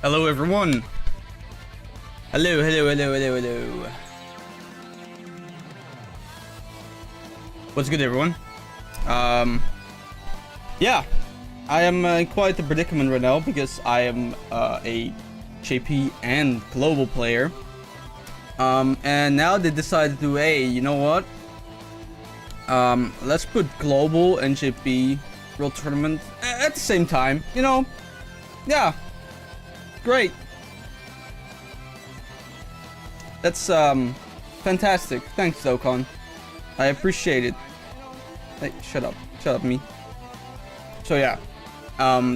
Hello everyone. Hello. What's good everyone? Yeah, I am in quite a predicament right now because I am a JP and global player. And now they decided to, hey, you know what? Let's put global and JP World Tournament at the same time, you know? Yeah. Great. That's fantastic. Thanks, Dokkan. I appreciate it. Hey, shut up, me. So yeah,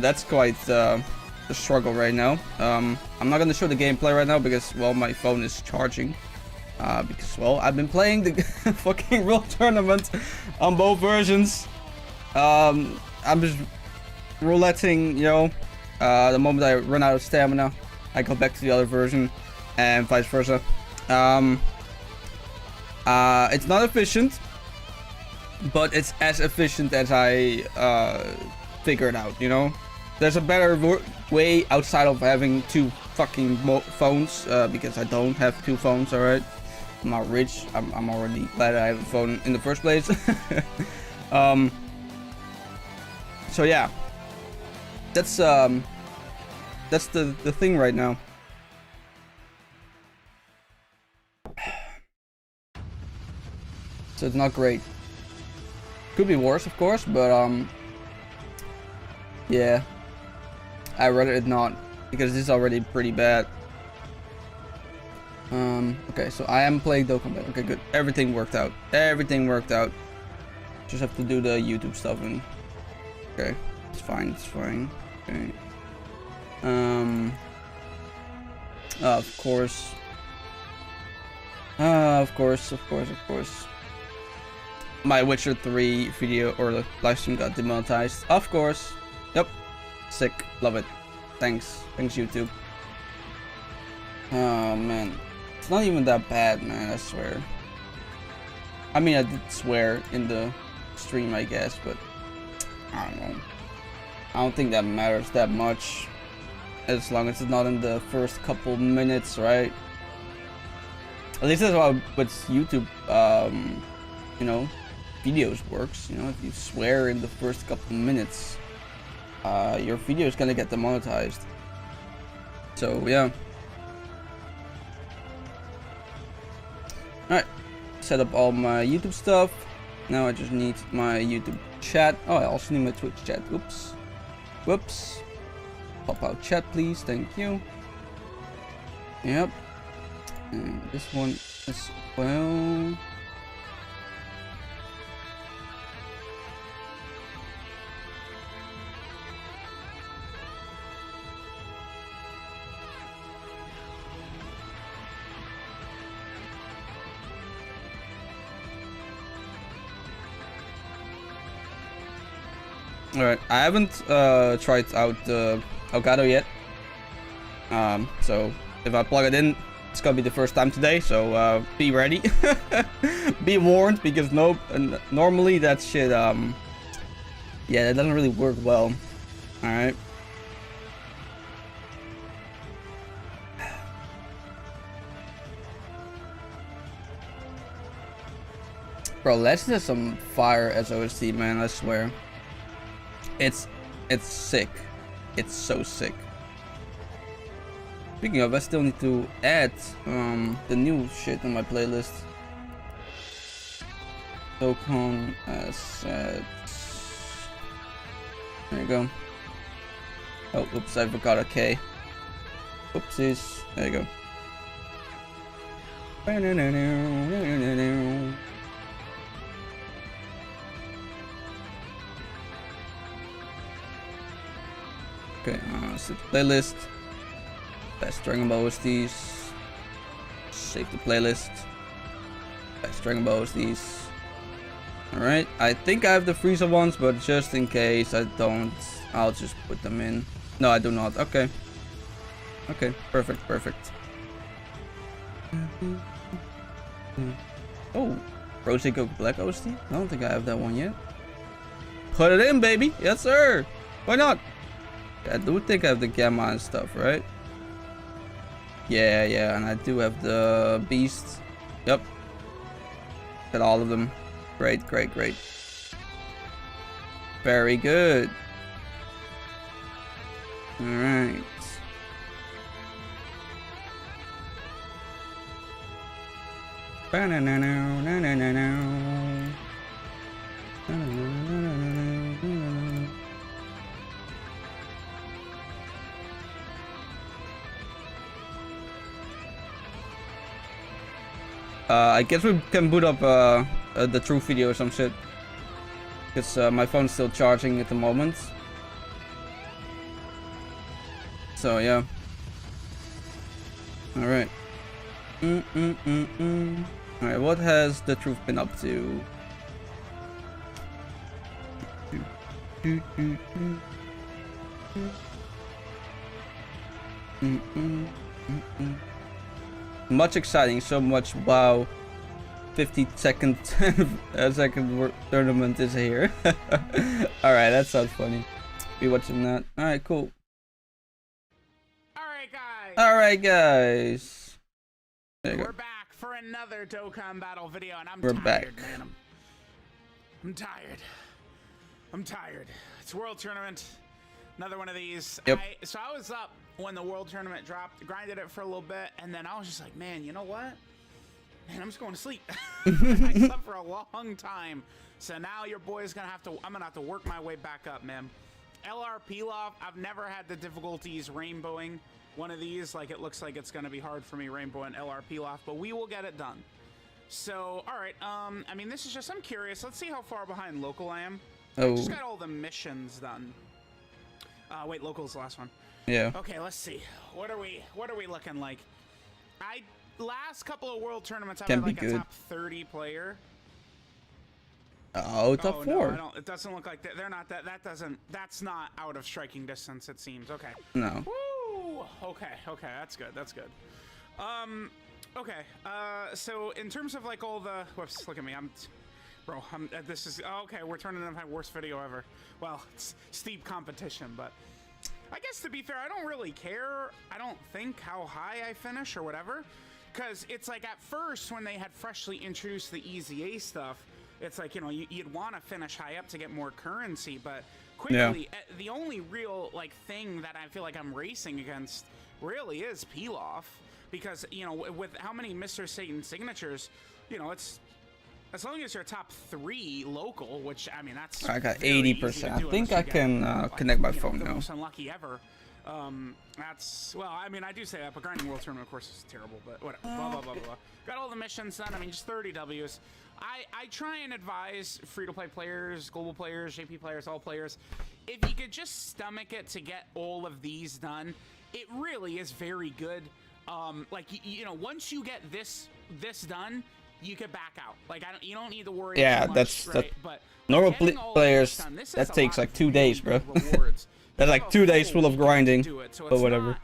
that's quite the struggle right now. I'm not gonna show the gameplay right now because, well, my phone is charging. Because, well, I've been playing the fucking World Tournament on both versions. I'm just rouletting, you know. The moment I run out of stamina, I go back to the other version, and vice versa. It's not efficient, but it's as efficient as I figured out, you know? There's a better way outside of having two fucking phones, because I don't have two phones, alright? I'm not rich. I'm already glad I have a phone in the first place. So yeah. That's the thing right now. So it's not great. Could be worse, of course, but yeah, I'd rather it not, because this is already pretty bad. Okay, so I am playing Dokkan. Okay, good. Everything worked out. Just have to do the YouTube stuff, and okay, it's fine. Okay. Of course. Of course. My Witcher 3 video or the live stream got demonetized. Of course. Yep. Sick. Love it. Thanks YouTube. Oh man. It's not even that bad, man, I swear. I mean, I did swear in the stream, I guess, but I don't know. I don't think that matters that much, as long as it's not in the first couple minutes, right? At least that's how with YouTube, you know, videos works. You know, if you swear in the first couple minutes, your video is gonna get demonetized. So yeah. Alright, set up all my YouTube stuff. Now I just need my YouTube chat. Oh, I also need my Twitch chat. Whoops. Pop out chat, please. Thank you. Yep. And this one as well. Alright, I haven't tried out the Elgato yet. So if I plug it in, it's gonna be the first time today, so be ready. Be warned, because normally that shit, yeah, that doesn't really work well. Alright. Bro, Legends has some fire SOST, man, I swear. It's sick. It's so sick. Speaking of, I still need to add the new shit on my playlist. Dokkan assets. There you go. Oh, oops, I forgot a K. Oopsies. There you go. Okay, set the playlist. Best Dragon Ball OSTs. Save the playlist. Best Dragon Ball OSTs. Alright, I think I have the Frieza ones, but just in case I don't, I'll just put them in. No, I do not. Okay. Okay, perfect. Oh, Rose Goku Black OST? I don't think I have that one yet. Put it in, baby! Yes, sir! Why not? I do think I have the Gamma and stuff, right? Yeah, yeah, and I do have the beasts. Yep. Got all of them. Great, great, great. Very good. Alright. I guess we can boot up the truth video or some shit. Because my phone's still charging at the moment. So yeah. Alright. Alright, what has the truth been up to? Much exciting, so much wow. 50-second second tournament is here. Alright, that sounds funny. Be watching that. Alright, cool. Alright, guys. Alright, guys. There you go. We're back for another Dokkan battle video, and We're tired, back. man. I'm tired. I'm tired. It's World Tournament. Another one of these. Yep. So I was up when the World Tournament dropped, grinded it for a little bit, and then I was just like, man, you know what? Man, I'm just going to sleep. I slept for a long time. So now your boy's gonna have to, I'm gonna have to work my way back up, man. LR Pilaf, I've never had the difficulties rainbowing one of these. Like, it looks like it's gonna be hard for me rainbowing LR Pilaf, but we will get it done. So, all right, I mean, this is just, I'm curious. Let's see how far behind local I am. Oh. I just got all the missions done. Wait, local's the last one. Yeah. Okay, let's see. What are we looking like? Last couple of World Tournaments, I've had like a top 30 player. Oh, top 4. No, it doesn't look like that. They're not that. That's not out of striking distance. It seems. Okay. No. Woo! Okay. That's good. Okay. So in terms of like all the, whoops, look at me. This is okay. We're turning into my worst video ever. Well, it's steep competition, but I guess to be fair, I don't really care. I don't think how high I finish or whatever. Because it's like at first when they had freshly introduced the Easy A stuff, it's like, you know, you'd want to finish high up to get more currency, but quickly, the only real like thing that I feel like I'm racing against really is Pilaf, because, you know, with how many Mr. Satan signatures, you know, it's as long as you're top 3 local, which I mean that's I got 80%. I think I can connect my phone now. Most unlucky ever. That's, well, I mean, I do say that, but grinding World Tournament, of course, is terrible, but whatever. Blah, blah, blah, blah. Got all the missions done. I mean, just 30 Ws. I try and advise free-to-play players, global players, JP players, all players, if you could just stomach it to get all of these done, it really is very good. Like, you know, once you get this done, you could back out. Like, you don't need to worry too much, right? But normal players, that takes like 2 days, bro. That's like 2 days full of grinding, but whatever.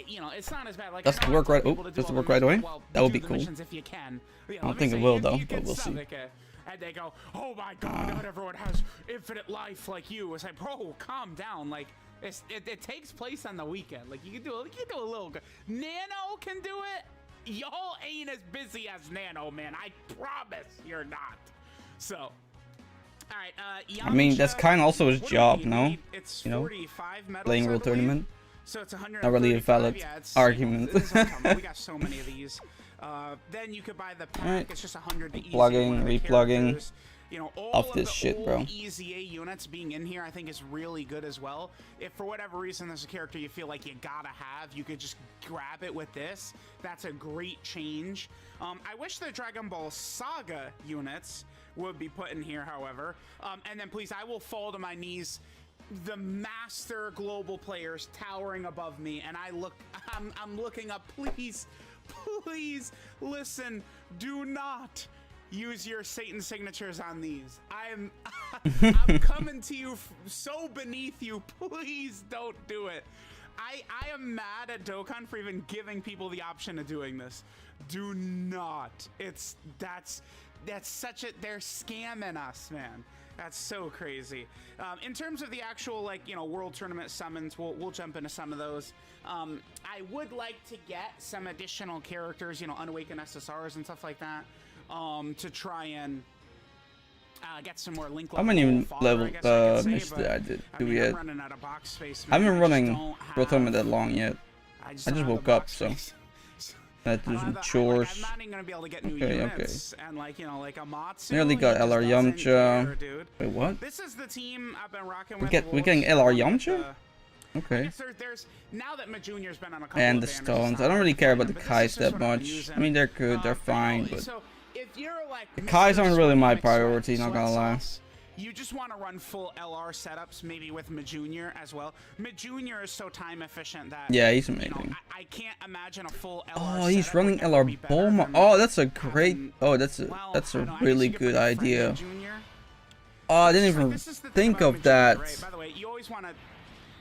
You know, it's not as bad. Like, does it work right? Oh, does it work right away? That would be cool. If you can. I don't think it will though, but we'll see. And they go, oh my god, not everyone has infinite life like you. It's like, bro, calm down. Like, it takes place on the weekend. Like, you can do a little. Nano can do it. Y'all ain't as busy as Nano, man. I promise you're not. So. Alright, I mean, that's kind of also his job, no? It's you know, 45 medals, playing World Tournament. So it's 100. Not really a valid argument. We got so many of these. Then you could buy the pack. Right. It's just 100 to plugging, replugging. You know, all of of this the shit, bro. Easy A units being in here, I think, is really good as well. If for whatever reason there's a character you feel like you gotta have, you could just grab it with this. That's a great change. I wish the Dragon Ball Saga units would be put in here, however. And then please, I will fall to my knees. The master global players towering above me, and I'm looking up. Please listen. Do not use your Satan signatures on these. I'm coming to you so beneath you. Please don't do it. I am mad at Dokkan for even giving people the option of doing this. Do not. That's such a, they're scamming us, man. That's so crazy. In terms of the actual, like, you know, World Tournament summons, we'll jump into some of those. I would like to get some additional characters, you know, unawakened SSRs and stuff like that, to try and get some more link. How many level missions did I do yet? I haven't been running World Tournament that long yet. I just woke up, so I had to do some chores. I'm not even gonna be able to get new Okay. units. And like, you know, like Amatsu, Nearly got LR Yamcha. Wait, what? This is the team I've been rocking We're with. getting LR Yamcha? Okay. There's now that Majunior's been on a couple And of the banners, stones. I don't really care about the Kais that much. I mean, they're good, they're fine, but so if you're like the Kais aren't really my Mr. priority, Sweat not gonna lie. Sauce, you just want to run full LR setups, maybe with Majunior as well. Majunior is so time efficient that Yeah, he's you know, amazing. I can't imagine a full LR Oh, he's setup running would ever be LR better Bulma. than Oh, that's a great. having- Oh, that's well, a I don't know, I guess really you could good bring Frank idea. Jr. Oh, I didn't Like, even this is the thing think about of Majunior, that. right? By the way, you always want to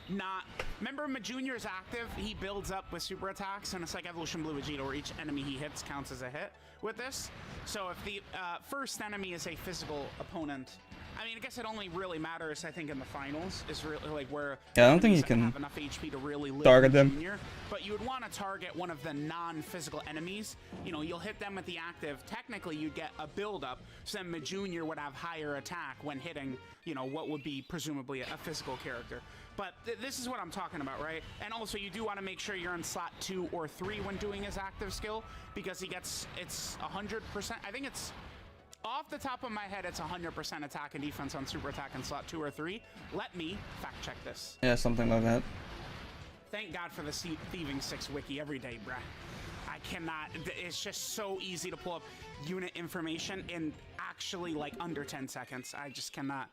not remember Majunior's active. He builds up with super attacks, and it's like Evolution Blue Vegeta, where each enemy he hits counts as a hit with this. So if the first enemy is a physical opponent, I mean, I guess it only really matters, I think, in the finals is really like where. Yeah, I don't think you enemies can have enough HP to really live target them. Junior, but you would want to target one of the non-physical enemies. You know, you'll hit them with the active. Technically, you'd get a build-up, so then Majunior would have higher attack when hitting, you know, what would be presumably a physical character. But this is what I'm talking about, right? And also, you do want to make sure you're in slot 2 or 3 when doing his active skill, because he gets, it's 100%. I think it's, off the top of my head, it's 100% attack and defense on super attack in slot 2 or 3. Let me fact check this. Yeah, something like that. Thank God for the Thieving 6 wiki every day, bruh. I cannot, it's just so easy to pull up unit information in actually like under 10 seconds. I just cannot.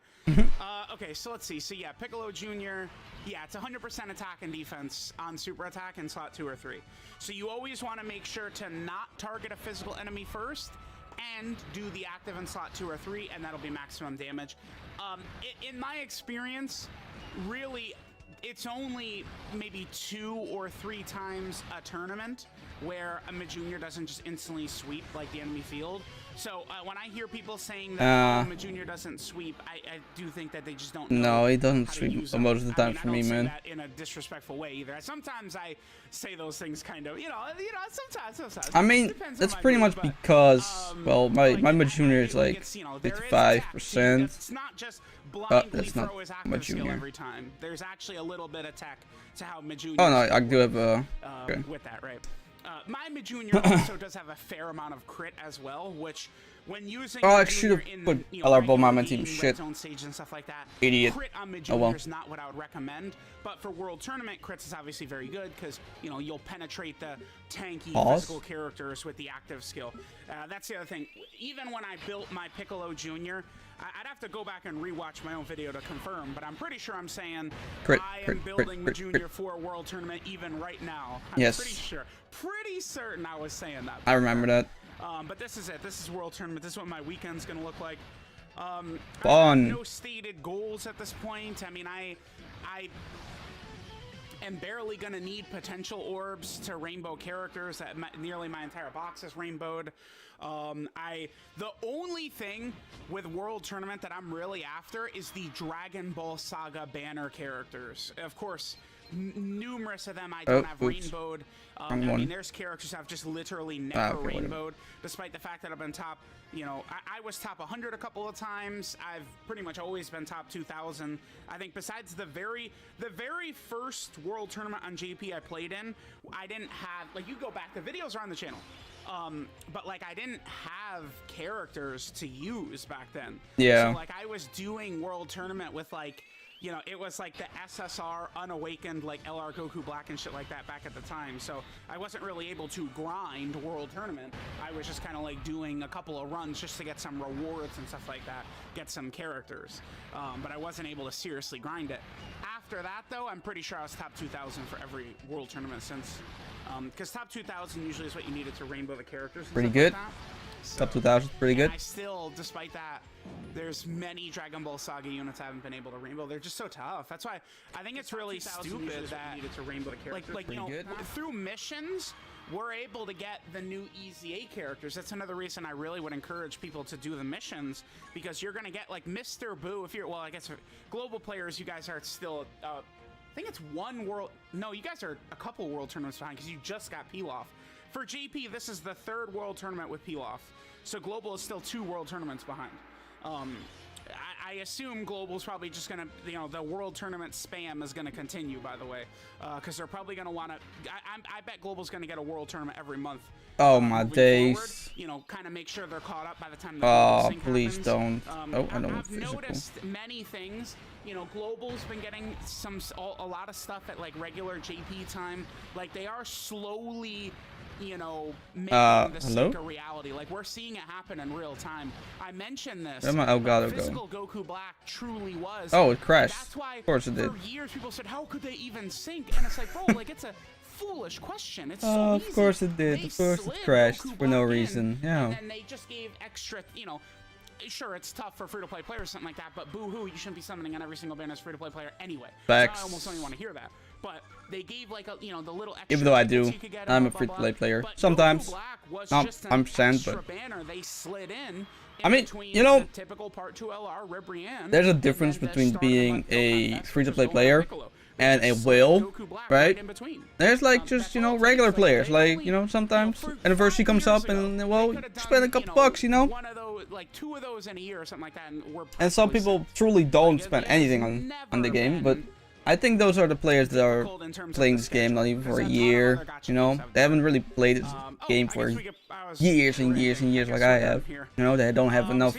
Okay, so let's see. So yeah, Piccolo Jr., yeah, it's 100% attack and defense on super attack in slot 2 or 3. So you always want to make sure to not target a physical enemy first and do the active in slot 2 or 3, and that'll be maximum damage. In my experience, really, it's only maybe 2 or 3 times a tournament where a Majunior doesn't just instantly sweep like the enemy field. So when I hear people saying that Majunior doesn't sweep, I do think that they just don't know. No, he doesn't how to sweep use most of the time I for don't me, say man. that in a disrespectful way either. Sometimes I say those things kind of, sometimes. I mean, Depends on that's my pretty mood, much but, because, well, my like, Junior is like it's, you know, there is attack, too. 55%. It's not just blindly that's not throw his my active skill Junior. every time. There's actually a little bit of tech to how Majunior. Oh no, I do have a. Okay. With that, right? My Majunior also does have a fair amount of crit as well, which when using Oh, I Majunior should have in, put you know, LR regular Bulma on my team. game, Shit. red zone stage and stuff like that. Idiot. Crit on Majunior Oh, well. is not what I would recommend, but for World Tournament, crits is obviously very good because, you know, you'll penetrate the tanky physical characters with the active skill. That's the other thing. Even when I built my Piccolo Jr., I'd have to go back and rewatch my own video to confirm, but I'm pretty sure I'm saying I am building Junior for a World Tournament even right now. I'm pretty certain I was saying that. I remember that. But this is it. This is World Tournament. This is what my weekend's gonna look like. Fun. I have no stated goals at this point. I mean, I am barely gonna need potential orbs to rainbow characters. Nearly my entire box is rainbowed. The only thing with World Tournament that I'm really after is the Dragon Ball Saga banner characters. Of course, numerous of them I don't have rainbowed. I mean, there's characters I've just literally never rainbowed, despite the fact that I've been top, you know, I was top 100 a couple of times. I've pretty much always been top 2,000. I think besides the very first World Tournament on JP I played in, I didn't have, like, you go back, the videos are on the channel. But like I didn't have characters to use back then. Yeah. So like I was doing World Tournament with like, you know, it was like the SSR unawakened like LR Goku Black and shit like that back at the time. So I wasn't really able to grind World Tournament. I was just kind of like doing a couple of runs just to get some rewards and stuff like that, get some characters. But I wasn't able to seriously grind it. After that though, I'm pretty sure I was top 2,000 for every World Tournament since. Because top 2,000 usually is what you needed to rainbow the characters. Pretty good. Like so, top 2,000 pretty good. I still, despite that, there's many Dragon Ball Saga units I haven't been able to rainbow. They're just so tough. That's why I think it's really stupid that you needed to rainbow the characters. Like you know, through missions, we're able to get the new EZA characters. That's another reason I really would encourage people to do the missions, because you're gonna get like Mr. Boo. If you're, well, I guess for global players, you guys are still, I think it's one world. No, you guys are a couple world tournaments behind because you just got Pilaf. For JP, this is the 3rd world tournament with Pilaf. So global is still 2 world tournaments behind. I assume global's probably just gonna, you know, the world tournament spam is gonna continue, by the way, because they're probably gonna want to. I bet global's gonna get a world tournament every month. Oh my days! Forward, you know, kind of make sure they're caught up by the time the Oh, sync please happens. don't! Oh, I don't want I've physical. noticed many things. You know, global's been getting a lot of stuff at like regular JP time. Like they are slowly, you know, making the sync a reality. Like we're seeing it happen in real time. I mentioned this. Where'd my Elgato Physical go? Goku Black truly was. Oh, it crashed. That's why, of course it did. For years, people said, "How could they even sync?" And it's like, bro, like it's a foolish question. It's so easy. Of course it did. They Of course it slid crashed Goku for no Black in, reason. Yeah. And then they just gave extra, you know. Sure, it's tough for free-to-play players or something like that, but boo-hoo, you shouldn't be summoning on every single banner as free-to-play player anyway. Facts. So I almost don't even want to hear that. But they gave like a, you know, the little extra. Even though I tickets do, you could get I'm and a blah, blah, free-to-play blah. player. But Sometimes. Goku Black was No, just an I'm saying, extra but banner they slid in I mean, between you know, the typical Part 2 LR Ribrianne, there's a difference between being a free-to-play player and a whale, right? There's like just, you know, regular players, like, you know, sometimes anniversary comes up and, well, spend a couple bucks, you know? One of those, like 2 of those in a year or something like that, and some people truly don't spend anything on the game, but I think those are the players that are playing this game not even for a year, you know? They haven't really played this game for years and years and years like I have, you know? They don't have enough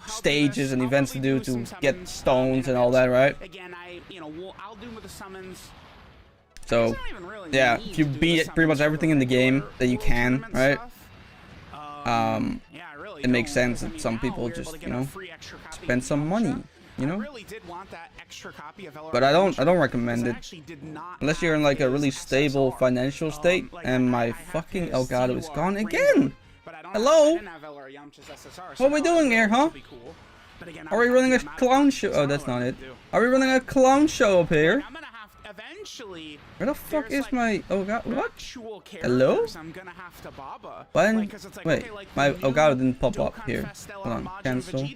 stages and events to do to get stones and all that, right? Again, I'll do with the summons. So, yeah, if you beat pretty much everything in the game that you can, right? It makes sense that some people just, you know, spend some money, you know? But I don't recommend it unless you're in like a really stable financial state. And my fucking Elgato is gone again. Hello? What are we doing here, huh? Are we running a clown show? Oh, that's not it. Are we running a clown show up here? Where the fuck is my Elgato? What? Hello? Why didn't... Wait, my Elgato didn't pop up here. Hold on, cancel.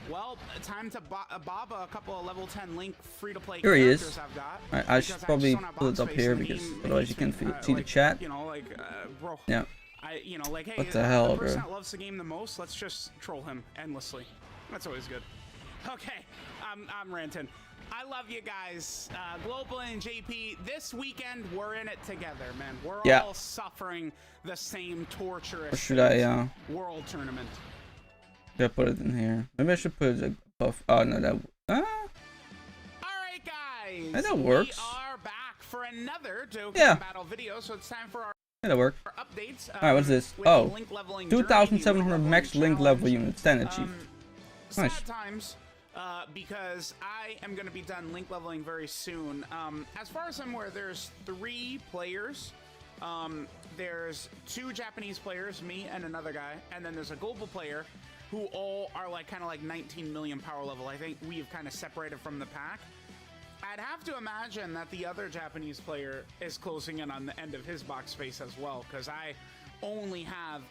Well, time to Baba a couple of level 10 Link free-to-play here he is. I've got. Alright, I should probably pull it up here because otherwise you can't see the chat. You know, like, bro. Yeah. You know, like, hey, what the hell, the person bro? that loves the game the most, let's just troll him endlessly. That's always good. Okay, I'm ranting. I love you guys. Global and JP, this weekend we're in it together, man. We're all suffering the same torturous or should I, world tournament. Should I put it in here? Maybe I should put it above. Oh no, that. All right, guys. Yeah, that works. We are back for another Dokkan battle video, so it's time for our. Yeah, that works. Updates. All right, what's this? Oh, 2,700 max link level units, 10 achieved. Nice. Sad times, because I am going to be done link leveling very soon. As far as I'm aware, there's 3 players. There's 2 Japanese players, me and another guy, and then there's a global player who all are like kind of like 19 million power level. I think we've kind of separated from the pack. I'd have to imagine that the other Japanese player is closing in on the end of his box space as well, because I only have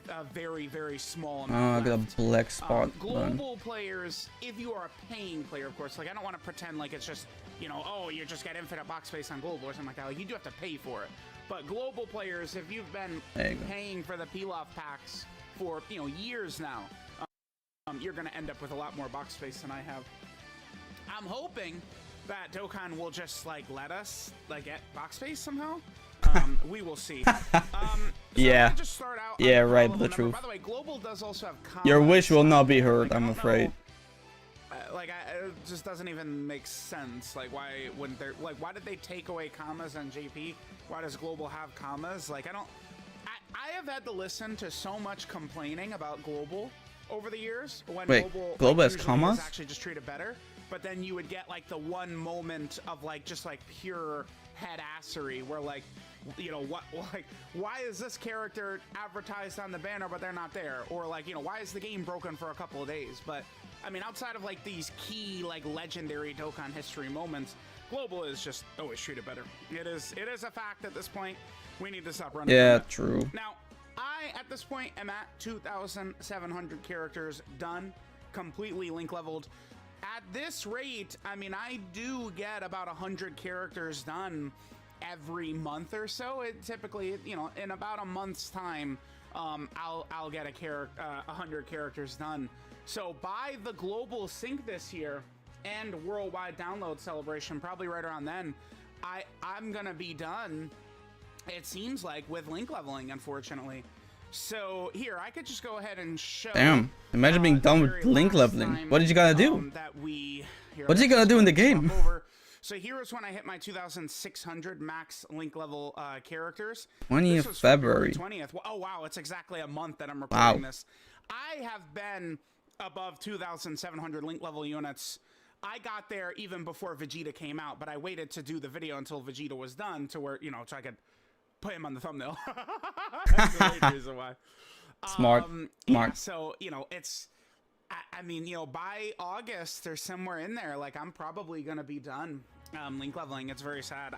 a very, very small amount. Oh, I got a black spot. Global players, if you are a paying player, of course, like I don't want to pretend like it's just, you know, oh, you just get infinite box space on global or something like that. Like you do have to pay for it. But global players, if you've been paying for the Pilaf packs for, you know, years now, you're going to end up with a lot more box space than I have. I'm hoping that Dokkan will just like let us like get box space somehow. We will see. So yeah. just start out Right, but the truth. By the way, global does also have your wish will not be heard, I'm afraid. It just doesn't even make sense. Like, why wouldn't there? Like, why did they take away commas on JP? Why does global have commas? Like, I have had to listen to so much complaining about global over the years. When global has commas? is actually just treated better. But then you would get like the one moment of like just like pure head assery where like, you know, what, like, why is this character advertised on the banner but they're not there? Or like, you know, why is the game broken for a couple of days? But I mean, outside of like these key like legendary Dokkan history moments, global is just always treated better. It is a fact at this point. We need to stop running. Yeah, true. Now, I, at this point, am at 2,700 characters done, completely link leveled. At this rate, I mean, I do get about 100 characters done every month or so. It typically, you know, in about a month's time, I'll get 100 characters done. So by the global sync this year and worldwide download celebration, probably right around then, I'm gonna be done, it seems like, with link leveling, unfortunately. So here, I could just go ahead and show. Damn, imagine being done with link leveling. What did you gotta do? What's he gonna do in the game? So here is when I hit my 2,600 max link level characters. 20th February. 20th. Oh wow, it's exactly a month that I'm recording this. I have been above 2,700 link level units. I got there even before Vegeta came out, but I waited to do the video until Vegeta was done, to where, you know, so I could put him on the thumbnail. That's the main reason why. Smart. Yeah, so, you know, it's, I mean, you know, by August or somewhere in there, like, I'm probably gonna be done link leveling. It's very sad.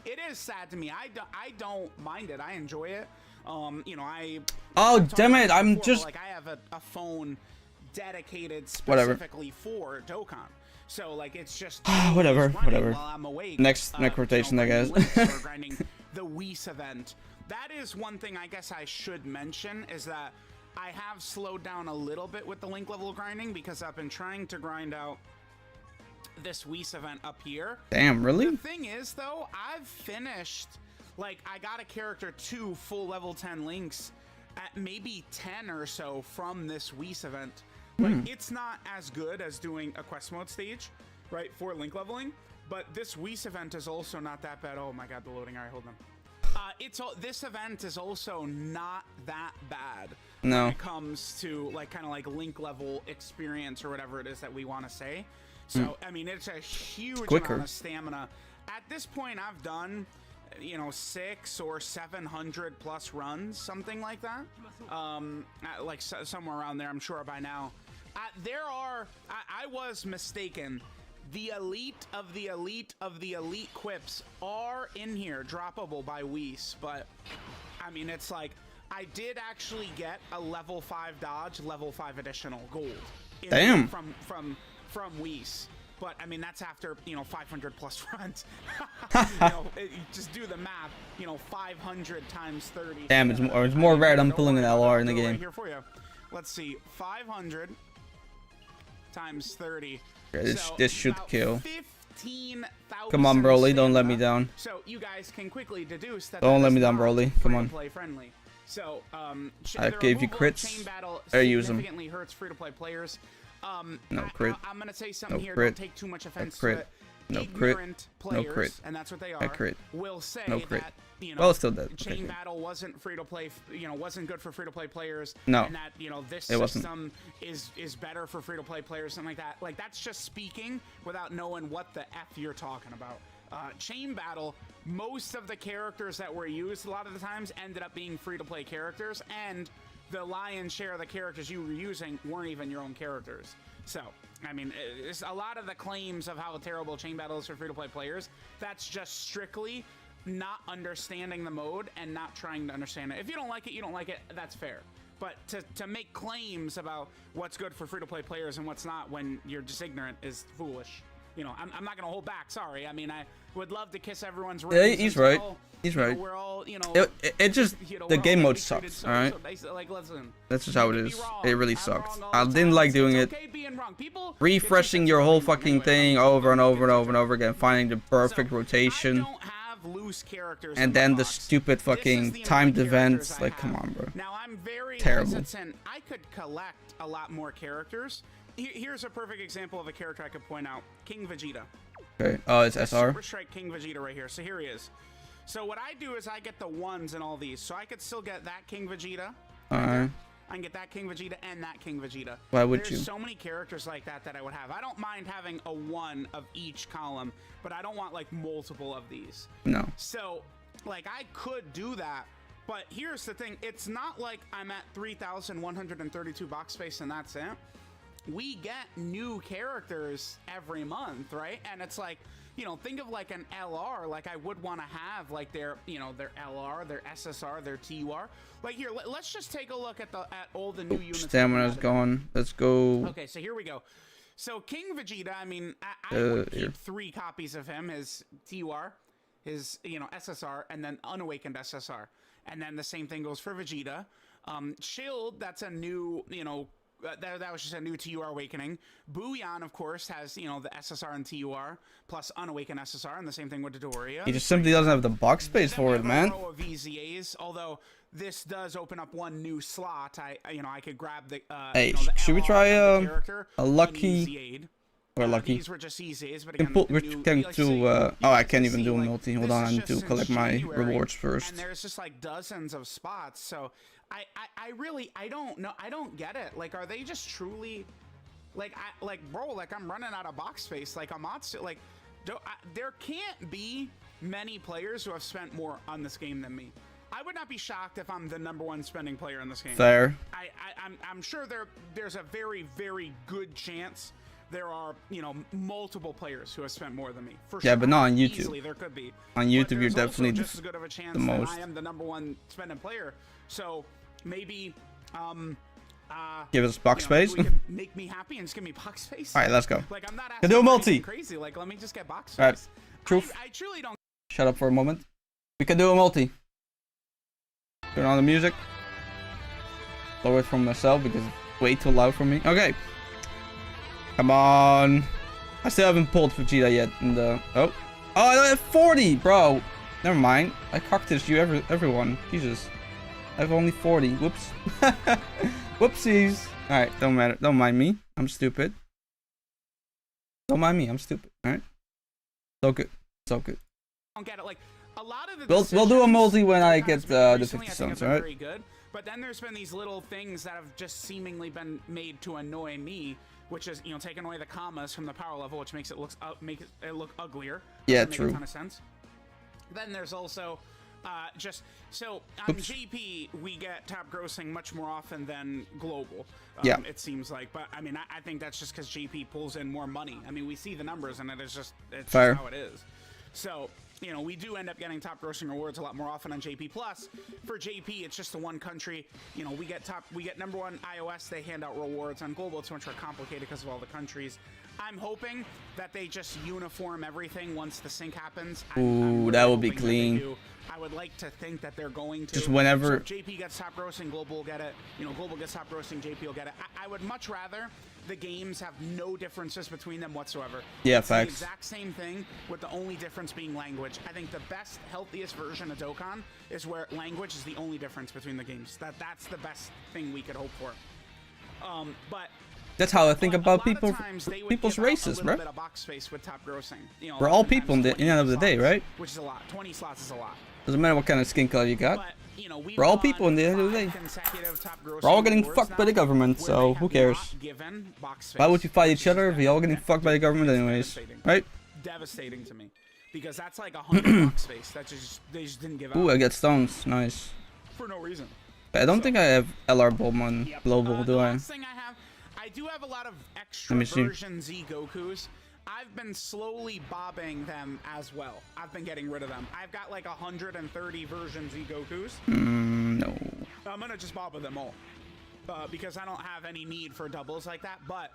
It is sad to me. I don't mind it. I enjoy it. You know, oh damn it! I'm before, just like, I have a phone dedicated specifically for Dokkan. So like, it's just whatever. while I'm awake. Next rotation, I guess. Or grinding the Whis event. That is one thing I guess I should mention, is that I have slowed down a little bit with the link level grinding, because I've been trying to grind out this Whis event up here. Damn, really? The thing is, though, I've finished, like, I got a character 2 full level 10 links at maybe 10 or so from this Whis event. Like, it's not as good as doing a quest mode stage, right, for link leveling, but this Whis event is also not that bad. Oh my god, the loading. All right, hold on. This event is also not that bad when it comes to, like, kind of like link level experience, or whatever it is that we want to say. So I mean, it's a huge amount of stamina. At this point, I've done, you know, 600 or 700 plus runs, something like that. Like somewhere around there, I'm sure by now. I was mistaken. The elite of the elite of the elite quips are in here, droppable by Whis, but I mean, it's like, I did actually get a level 5 dodge, level 5 additional gold. Damn. From Whis. But I mean, that's after, you know, 500 plus runs. You know, just do the math. You know, 500 times 30. Damn, it's more rare than pulling an LR in the game. Right here for you. Let's see, 500 times 30. Yeah, this should kill. 15,000. Come on, Broly, don't let me down. So you guys can quickly deduce that. Don't let me down, Broly. Come on. Play friendly. So I gave you crits. I use them. Significantly hurts free-to-play players. No crit. I'm gonna say something here. Crit. Don't take too much offense crit. to it. No crit. Players, no crit. And that's what they are. I crit. Will say no crit. that, you know, well, still dead. Chain Battle wasn't free-to-play. You know, wasn't good for free-to-play players. No. And that, you know, this it system is better for free-to-play players, something like that. Like, that's just speaking without knowing what the f you're talking about. Chain Battle, most of the characters that were used a lot of the times ended up being free-to-play characters, and the lion's share of the characters you were using weren't even your own characters. So, I mean, it's a lot of the claims of how terrible Chain Battle is for free-to-play players, that's just strictly not understanding the mode and not trying to understand it. If you don't like it, you don't like it, that's fair. But to make claims about what's good for free-to-play players and what's not when you're just ignorant is foolish. You know, I'm not going to hold back, sorry. I mean, I would love to kiss everyone's rings. Yeah, he's right. He's right. We're all, you know... It just, you know, the game mode sucks, alright? Like, listen, that's just how it is. wrong. It really I'm sucks. wrong all I the didn't time. like doing It's it. okay being wrong. People Refreshing your whole fucking thing over and over and over and over again, finding the perfect rotation. I don't have loose characters and then the stupid fucking timed events. Like, come on, bro. Now, I'm very terrible. hesitant. I could collect a lot more characters. Here's a perfect example of a character I could point out. King Vegeta. Okay. Oh, it's SR? Super Strike King Vegeta right here. So here he is. So what I do is I get the ones in all these. So I could still get that King Vegeta. Alright. I can get that King Vegeta and that King Vegeta. Why would There's you? so many characters like that I would have. I don't mind having a one of each column, but I don't want like multiple of these. No. So, like, I could do that, but here's the thing. It's not like I'm at 3,132 box space and that's it. we get new characters every month, right? And it's like, you know, think of like an LR. Like I would want to have like their, you know, their LR, their SSR, their TUR. Like here, let's just take a look at all the new units. Stamina's gone. Let's go. Okay, so here we go. So King Vegeta, I mean, I would keep 3 copies of him, his TUR, his, you know, SSR, and then unawakened SSR. And then the same thing goes for Vegeta. Shield, that's a new, you know, that was just a new TUR awakening. Booyan, of course, has, you know, the SSR and TUR plus unawakened SSR, and the same thing with Dodoria. He just simply doesn't have the box space for it, man. Of VZAs, although this does open up one new slot. You know, I could grab the. Hey, you know, the should we try a lucky or lucky? These were just EZAs, but again, Which can do. Oh, I can't even do a multi. Hold on, I need to collect my rewards first. And there's just like dozens of spots, so I really don't know. I don't get it. Like, are they just truly, like, bro, like I'm running out of box space. Like Amatsu, like, there can't be many players who have spent more on this game than me. I would not be shocked if I'm the #1 spending player in this game. Fair. I'm sure there's a very, very good chance there are, you know, multiple players who have spent more than me. For sure. Yeah, but not on YouTube. Easily, there could be. On YouTube, you're definitely just as good of a chance the most. that I am the #1 spending player. So maybe give us box space. You can make me happy and just give me box space. All right, let's go. Like I'm not do a multi. Crazy. Like let me just get box space. All right. Truth. I truly don't. Shut up for a moment. We can do a multi. Turn on the music. Lower it from myself because it's way too loud for me. Okay. Come on. I still haven't pulled Vegeta yet in the... Oh, I have 40, bro. Never mind. I cocked you everyone. Jesus. I have only 40. Whoops. Whoopsies. Alright, don't matter. Don't mind me. I'm stupid. Don't mind me. I'm stupid. Alright. So good. So good. I don't get it. Like, a lot of the we'll do a multi when I get the 50 stones, alright? Very good. But then there's been these little things that have just seemingly been made to annoy me, which is, you know, taking away the commas from the power level, which makes it look uglier. Yeah, true. Make a ton of sense. Then there's also just so on JP we get top grossing much more often than global. Yeah, it seems like, but I mean I think that's just because JP pulls in more money. I mean we see the numbers and it's just how it is. So you know, we do end up getting top grossing rewards a lot more often on JP. Plus, for JP, it's just the one country. You know, we get #1 iOS. They hand out rewards. On global, it's much more complicated because of all the countries. I'm hoping that they just uniform everything once the sync happens. Ooh, really that would be clean. I would like to think that they're going to. Just whenever so JP gets top grossing, global will get it. You know, global gets top grossing, JP will get it. I would much rather the games have no differences between them whatsoever. Yeah, it's facts. The exact same thing, with the only difference being language. I think the best, healthiest version of Dokkan is where language is the only difference between the games. That's the best thing we could hope for. But that's how I think about people's races, bro. You know, we're all people in the end of the day, right? Which is a lot. 20 slots is a lot. Doesn't matter what kind of skin color you got. But, you know, we're all people in the end of the day. We're all getting fucked by the government, so who cares? Why would you fight each other if you're all getting fucked by the government anyways, right? Devastating to me, because that's like 100 box space that they just didn't give out. Ooh, I get stones. Nice. For no reason. But I don't think I have LR Bulma global, do I? Last thing I do have a lot of extra version Z Gokus. I've been slowly bobbing them as well. I've been getting rid of them. I've got like 130 version Z Gokus. No. I'm gonna just bob with them all because I don't have any need for doubles like that. But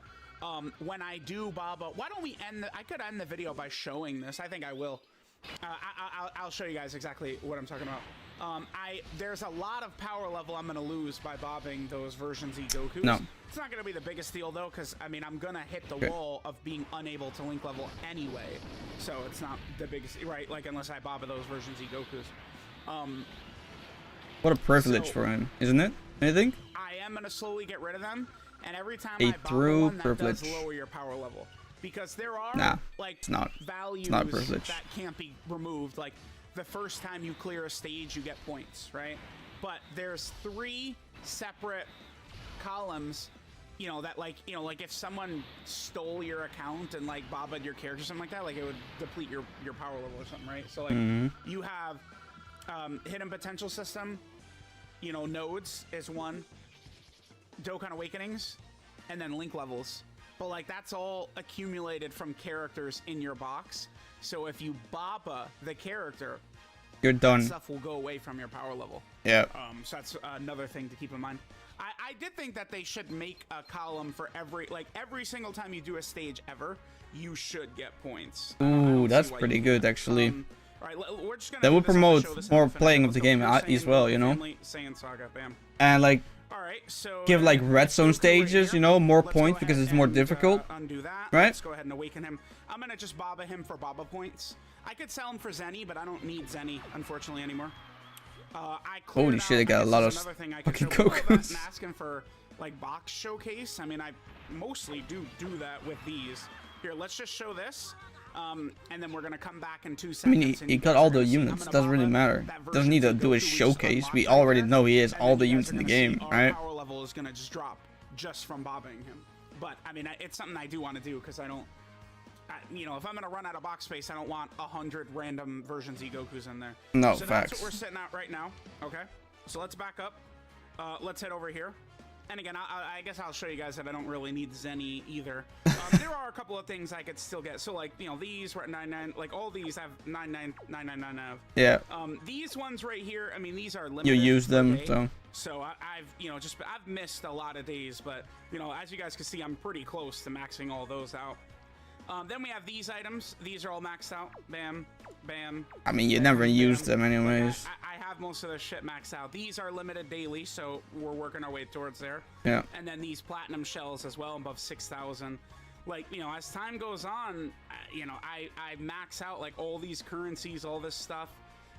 when I do bob, why don't we end? I could end the video by showing this. I think I will. I'll show you guys exactly what I'm talking about. There's a lot of power level I'm gonna lose by bobbing those version Z Gokus. No. It's not gonna be the biggest deal though, because I mean I'm gonna hit the wall of being unable to link level anyway, so it's not the biggest, right? Like unless I bob those version Z Gokus. What a privilege for him, isn't it? Anything? I am gonna slowly get rid of them, and every time a I bob true one, that privilege. does lower your power level, because there are like values that can't be removed. Like the first time you clear a stage, you get points, right? But there's 3 separate columns, you know, that like, you know, like if someone stole your account and like bobbed your character or something like that, like it would deplete your power level or something, right? So like you have hidden potential system, you know, nodes is one, Dokkan Awakenings, and then link levels. But like that's all accumulated from characters in your box. So if you Baba the character, you're done. Stuff will go away from your power level. Yeah. So that's another thing to keep in mind. I did think that they should make a column for every single time you do a stage ever, you should get points. Ooh, that's pretty good actually. All right, we're just gonna that will promote more playing of the game as well, you know. Saga, bam. And like, all right, so give like red zone stages, you know, more points because it's more difficult. Undo that. Right? Let's go ahead and awaken him. I'm gonna just Baba him for Baba points. I could sell him for Zenny, but I don't need Zenny unfortunately anymore. Holy shit, I got a lot of fucking Gokus. Asking for like box showcase. I mean, I mostly do that with these. Here, let's just show this. And then we're gonna come back in 2 seconds. I mean, he got all the units. Doesn't really matter. Doesn't need to do a showcase. We already know he has all the units in the game, right? Power level is gonna just drop just from bobbing him. But I mean, it's something I do want to do because I don't. You know, if I'm gonna run out of box space, I don't want 100 random versions of Goku's in there. No, so facts. That's what we're sitting at right now. Okay, so let's back up. Let's head over here. And again, I guess I'll show you guys that I don't really need Zenny either. There are a couple of things I could still get. So like, you know, these were at 99. Like all these have 9999. Yeah. These ones right here. I mean, these are limited. You use them, okay? So I've you know I've missed a lot of days, but you know, as you guys can see, I'm pretty close to maxing all those out. Then we have these items. These are all maxed out. Bam, bam. I mean, you bam, never bam. use them anyways. I have most of the shit maxed out. These are limited daily, so we're working our way towards there. Yeah. And then these platinum shells as well, above 6,000. Like, you know, as time goes on, you know, I max out like all these currencies, all this stuff.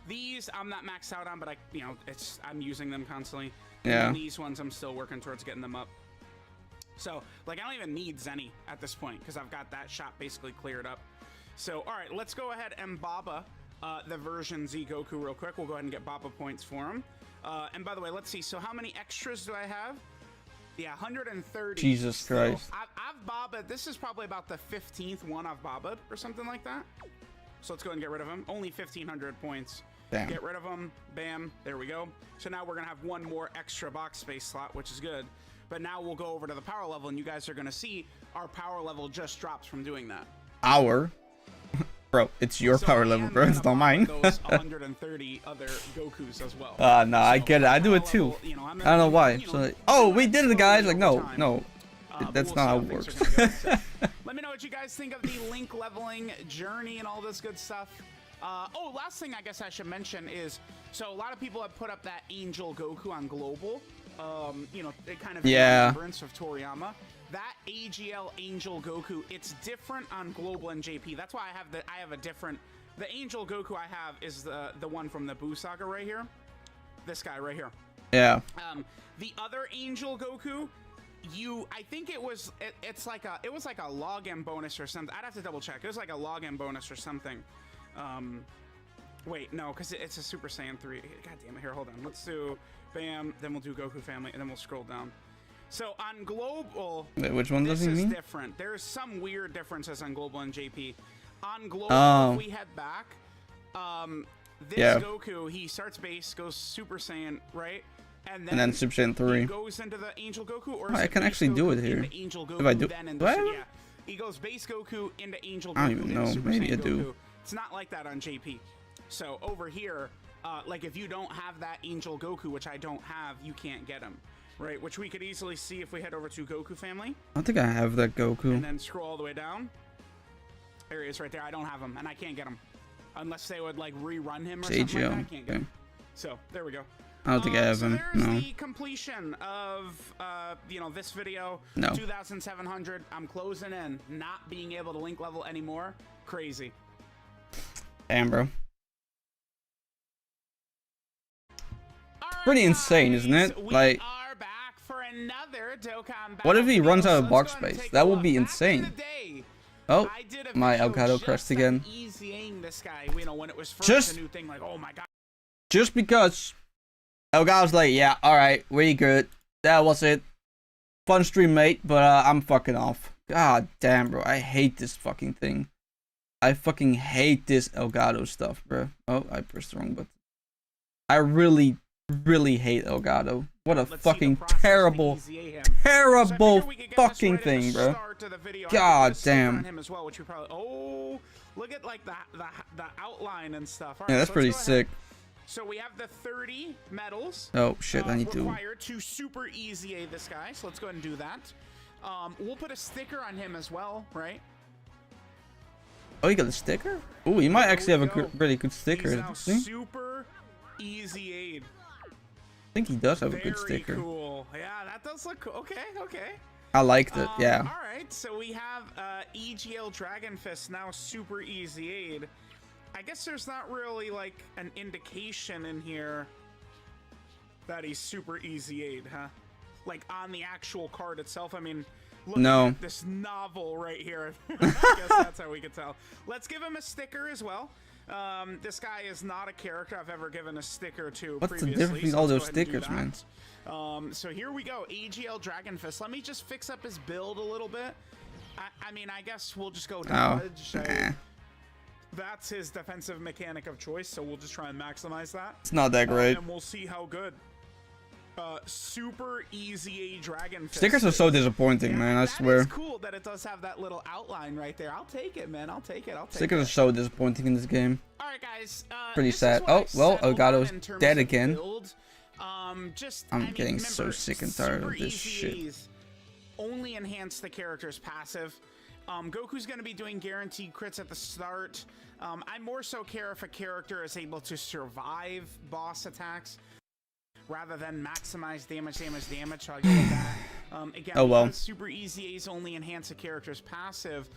These I'm not maxed out on, but you know, I'm using them constantly. Yeah. And these ones I'm still working towards getting them up. So, like, I don't even need Zenny at this point because I've got that shop basically cleared up. So, all right, let's go ahead and Baba the version Z Goku real quick. We'll go ahead and get Baba points for him. And by the way, let's see. So, how many extras do I have? Yeah, 130. Jesus Christ. So, I've Baba'd. This is probably about the 15th one I've Baba'd or something like that. So, let's go ahead and get rid of him. Only 1,500 points. Damn. Get rid of him. Bam. There we go. So, now we're going to have one more extra box space slot, which is good. But now we'll go over to the power level, and you guys are going to see our power level just drops from doing that. Our? Bro, it's your power level, bro. It's not mine. Those 130 other Gokus as well. No, I get it. I do it too. You know, I don't know why. So like, oh, we did it, guys. Like, no. That's not how it works. Let me know what you guys think of the link leveling journey and all this good stuff. Oh, last thing I guess I should mention is, so a lot of people have put up that Angel Goku on Global. You know, it kind of remembrance of Toriyama. That AGL Angel Goku, it's different on Global and JP. That's why I have a different. The Angel Goku I have is the one from the Buu Saga right here. This guy right here. Yeah. The other Angel Goku, I think it was like a login bonus or something. I'd have to double check. It was like a login bonus or something. Wait, no, because it's a Super Saiyan 3. God damn it! Here, hold on. Let's do bam. Then we'll do Goku Family, and then we'll scroll down. So on Global, wait, which one does he mean? This is different. There's some weird differences on Global and JP. On Global, if we head back, this Goku, he starts base, goes Super Saiyan, right? And then Super Saiyan 3. He goes into the Angel Goku, or I can actually do it here. Angel Goku, if I do, yeah, he goes base Goku into Angel Goku. I don't even know. Super Maybe Saiyan I do. Goku. It's not like that on JP. So over here, like if you don't have that Angel Goku, which I don't have, you can't get him, right? Which we could easily see if we head over to Goku Family. I don't think I have that Goku. And then scroll all the way down. There he is right there. I don't have him, and I can't get him. Unless they would like rerun him or something like that. I can't get him. So there we go. I don't think I have him. There's No. the completion of you know, this video. No. 2,700. I'm closing in. Not being able to link level anymore. Crazy. Damn, bro. Pretty insane, isn't it? Like, are back for another Dokkan what if he runs out of Let's box go ahead and space? take That a would look. be Back in insane. the day, Oh, I did a my video Elgato just crashed on again. easying this guy, you know, when it was first Just- a new thing, like, oh my god. Just because Elgato's like, yeah, alright, we good. That was it. Fun stream, mate, but I'm fucking off. God damn, bro. I hate this fucking thing. I fucking hate this Elgato stuff, bro. Oh, I pressed the wrong button. I really hate Elgato. What a let's see the fucking process to terrible, EZA him. So I terrible figure we could get this fucking right at the thing, bro. start of the video. I God could put a sticker damn. on him as well, which we probably, oh, look at like the outline and stuff. All Yeah, right, that's so pretty let's go ahead. sick. So we have the 30 medals. Oh shit, I need to. Required to super EZA this guy. So let's go ahead and do that. We'll put a sticker on him as well, right? Oh, you got a sticker? Oh, you might actually have a go. really good sticker. He's now doesn't he? super EZA'd. I think he does have a good Very sticker. cool. Yeah, that does look cool. Okay, okay. I liked it. Yeah. All right, so we have EGL Dragon Fist now super EZA'd. I guess there's not really like an indication in here that he's super EZA'd, huh? Like on the actual card itself. I mean, look at this novel right here. I guess that's how we could tell. Let's give him a sticker as well. This guy is not a character I've ever given a sticker to What's previously. the difference between so all let's those go ahead and do stickers, man? that. So here we go, AGL Dragon Fist. Let me just fix up his build a little bit. I mean, I guess we'll just go dodge. Nah. That's his defensive mechanic of choice, so we'll just try and maximize that. It's not that great. And we'll see how good. Super EZA Dragon Fist. Stickers are so disappointing, man. I swear. It's cool that it does have that little outline right there. I'll take it, man. I'll take it. Stickers are so disappointing in this game. All right, guys. Pretty sad. Oh, well, Elgato's dead again. I'm mean, getting so sick and tired of this shit. Only enhance the character's passive. Goku's going to be doing guaranteed crits at the start. I more so care if a character is able to survive boss attacks rather than maximize damage. So I'll give it that. Again, oh well. Super EZAs only enhance a character's passive.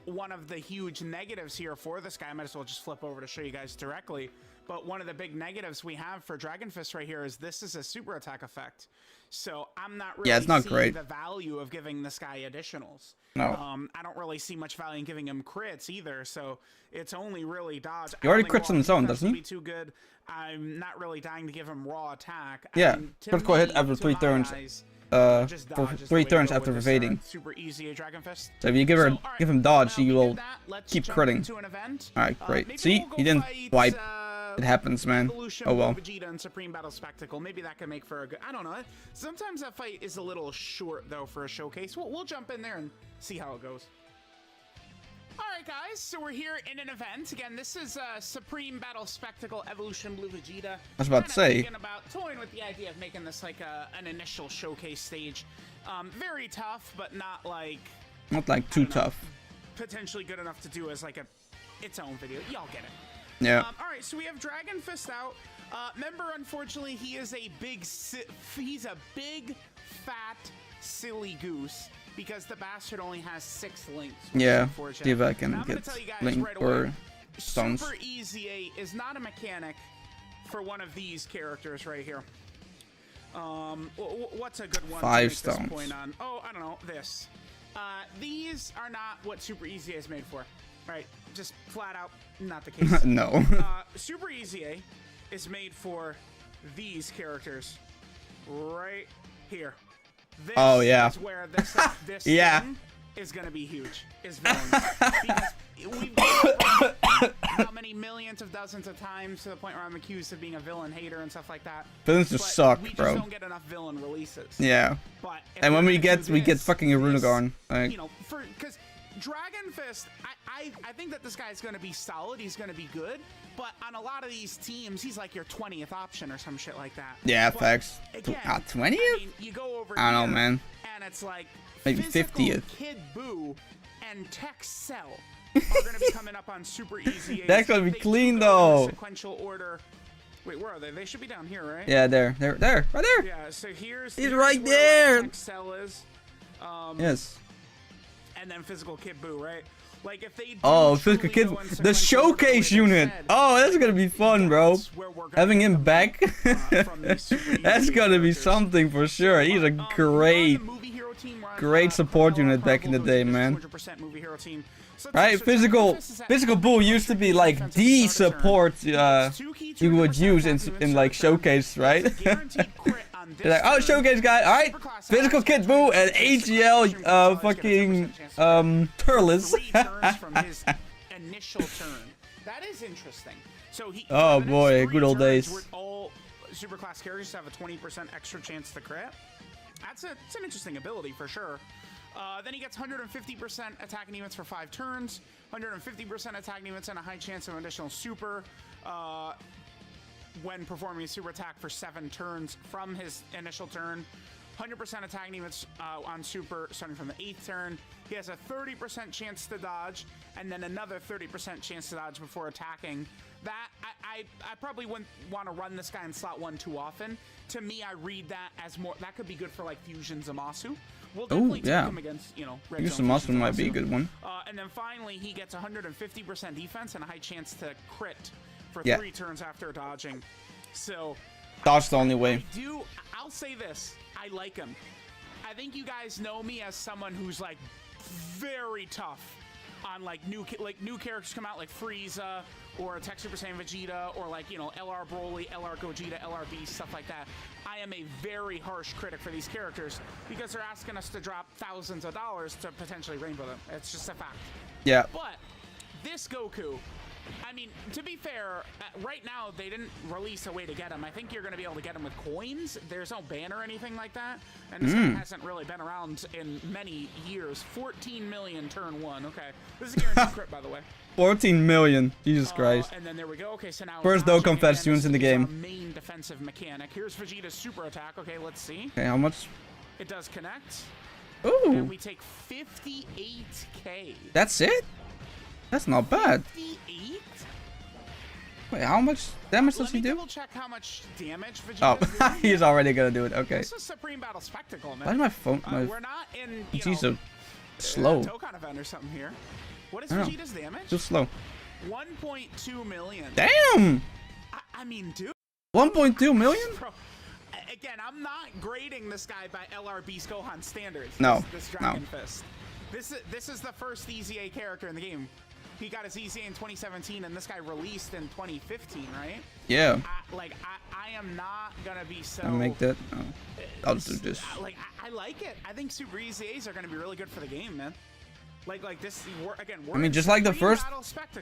One of the huge negatives here for this guy, I might as well just flip over to show you guys directly. But one of the big negatives we have for Dragon Fist right here is this is a super attack effect. So I'm not really it's not seeing great. the value of giving this guy additionals. No. I don't really see much value in giving him crits either. So it's only really dodge. He already crits on his own, doesn't he? Be too good. I'm not really dying to give him raw attack. Yeah, I mean, critical hit after 3 turns. For 3 turns after evading. Super easy Dragon Fist. So if you give him dodge, he will keep critting. Alright, great. See, he didn't wipe. It happens, man. Oh well. Vegeta and Supreme Battle Spectacle. Maybe that can make for a good. I don't know. Sometimes that fight is a little short though for a showcase. We'll jump in there and see how it goes. All right, guys. So we're here in an event again. This is Supreme Battle Spectacle Evolution Blue Vegeta. I was about to say. About toying with the idea of making this like an initial showcase stage. Very tough, but not like too tough. Potentially good enough to do as like its own video. Y'all get it. Yeah. All right, so we have Dragon Fist out. Remember, unfortunately, he is a he's a big, fat, silly goose because the bastard only has 6 links. Yeah. See if I can get link right or stones. Super EZA is not a mechanic for one of these characters right here. What's a good one? 5 to make stones. This point on? Oh, I don't know. This. These are not what Super EZA is made for. Right, just flat out not the case. No. Super EZA is made for these characters right here. This is where this thing is going to be huge. Is villains. Because we've got how many millions of dozens of times to the point where I'm accused of being a villain hater and stuff like that. Villains just suck, we just bro. don't get enough villain releases. Yeah. But and when we get fucking a Runagarn. Like, you know, because Dragon Fist, I think that this guy's going to be solid. He's going to be good. But on a lot of these teams, he's like your 20th option or some shit like that. yeah, but facts. 20th? I mean, you go over I don't know, man. And it's like maybe Physical 50th. Kid Buu and Tech Cell are going to be coming up on Super Easy. That's going to be clean, though. Sequential order. Wait, where are they? They should be down here, right? Yeah, there. Right there. Yeah, so here's right where, there. Tech Cell is. Yes. And then Physical Kid Buu, right? Like if they Physical Kid, the showcase unit. Oh, that's gonna be fun, bro. Having him back, that's gonna be something for sure. He's a great support unit back in the day, man. Right, physical Buu used to be like the support you would use in like showcase, right? They're like, oh, showcase guy, alright, Physical Kid Buu and AGL fucking Turles. From his initial turn. That is interesting. So he oh boy, good old days. superclass characters have a 20% extra chance to crit. It's an interesting ability for sure. Then he gets 150% attacking units for 5 turns, 150% attacking units, and a high chance of an additional super when performing a super attack for 7 turns from his initial turn. 100% attacking units on super starting from the 8th turn. He has a 30% chance to dodge, and then another 30% chance to dodge before attacking. That I probably wouldn't want to run this guy in slot 1 too often. To me, I read that as more, that could be good for like Fusion Zamasu. We'll definitely take him against, you know, Red Zone Zamasu might be a good one. And then finally, he gets 150% defense and a high chance to crit for 3 turns after dodging. So dodge the only way. I'll say this. I like him. I think you guys know me as someone who's like very tough on like new characters come out like Frieza or Tech Super Saiyan Vegeta or like, you know, LR Broly, LR Gogeta, LR Beast, stuff like that. I am a very harsh critic for these characters because they're asking us to drop thousands of dollars to potentially rainbow them. It's just a fact. Yeah. But this Goku, I mean, to be fair, right now they didn't release a way to get him. I think you're going to be able to get him with coins. There's no ban or anything like that. And this guy hasn't really been around in many years. 14 million turn 1. Okay. This is a guaranteed crit, by the way. 14 million. Jesus Christ. And then there we go. Okay, so now first Dokkan Fest units in the game. Main defensive mechanic. Here's Vegeta's super attack. Okay, let's see. Okay, how much? It does connect. Ooh. And we take 58k. That's it? That's not bad. 58? Wait, how much damage does he do? Double check how much damage Vegeta's doing. He's already gonna do it. Okay. This is Supreme Battle Spectacle, man. Why is my phone? We're not in. He's so slow. Dokkan event or something here. What is Vegeta's damage? Too slow. 1.2 million. Damn. I mean, dude. 1.2 million? Bro, again, I'm not grading this guy by LR Beast Gohan standards. No. This Dragon Fist. This is the first EZA character in the game. He got his EZA in 2017, and this guy released in 2015, right? Yeah. I am not gonna be so. I make that. Oh. I'll do this. I like it. I think Super EZAs are gonna be really good for the game, man. Like this again. I mean, just like the first,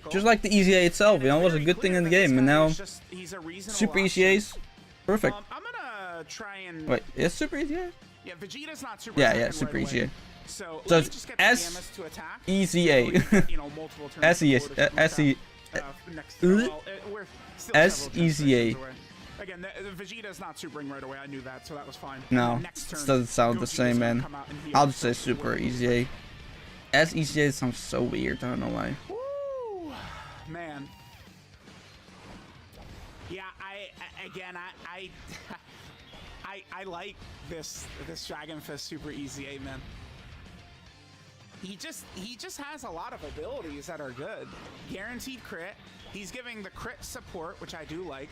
just like the EZA itself, you know, was a good thing in the game, and now Super EZAs, perfect. I'm gonna try and. Wait, is Super EZA? Yeah, Vegeta's not super. Yeah, Super EZA. So it's S-E-Z-A. S-E-Z-A. Again, the Vegeta's not supering right away. I knew that, so that was fine. No, it doesn't sound the same, man. I'll just say Super EZA. S-E-Z-A sounds so weird. I don't know why. Woo, man. Yeah, I like this Dragon Fist Super EZA, man. He just has a lot of abilities that are good. Guaranteed crit. He's giving the crit support, which I do like.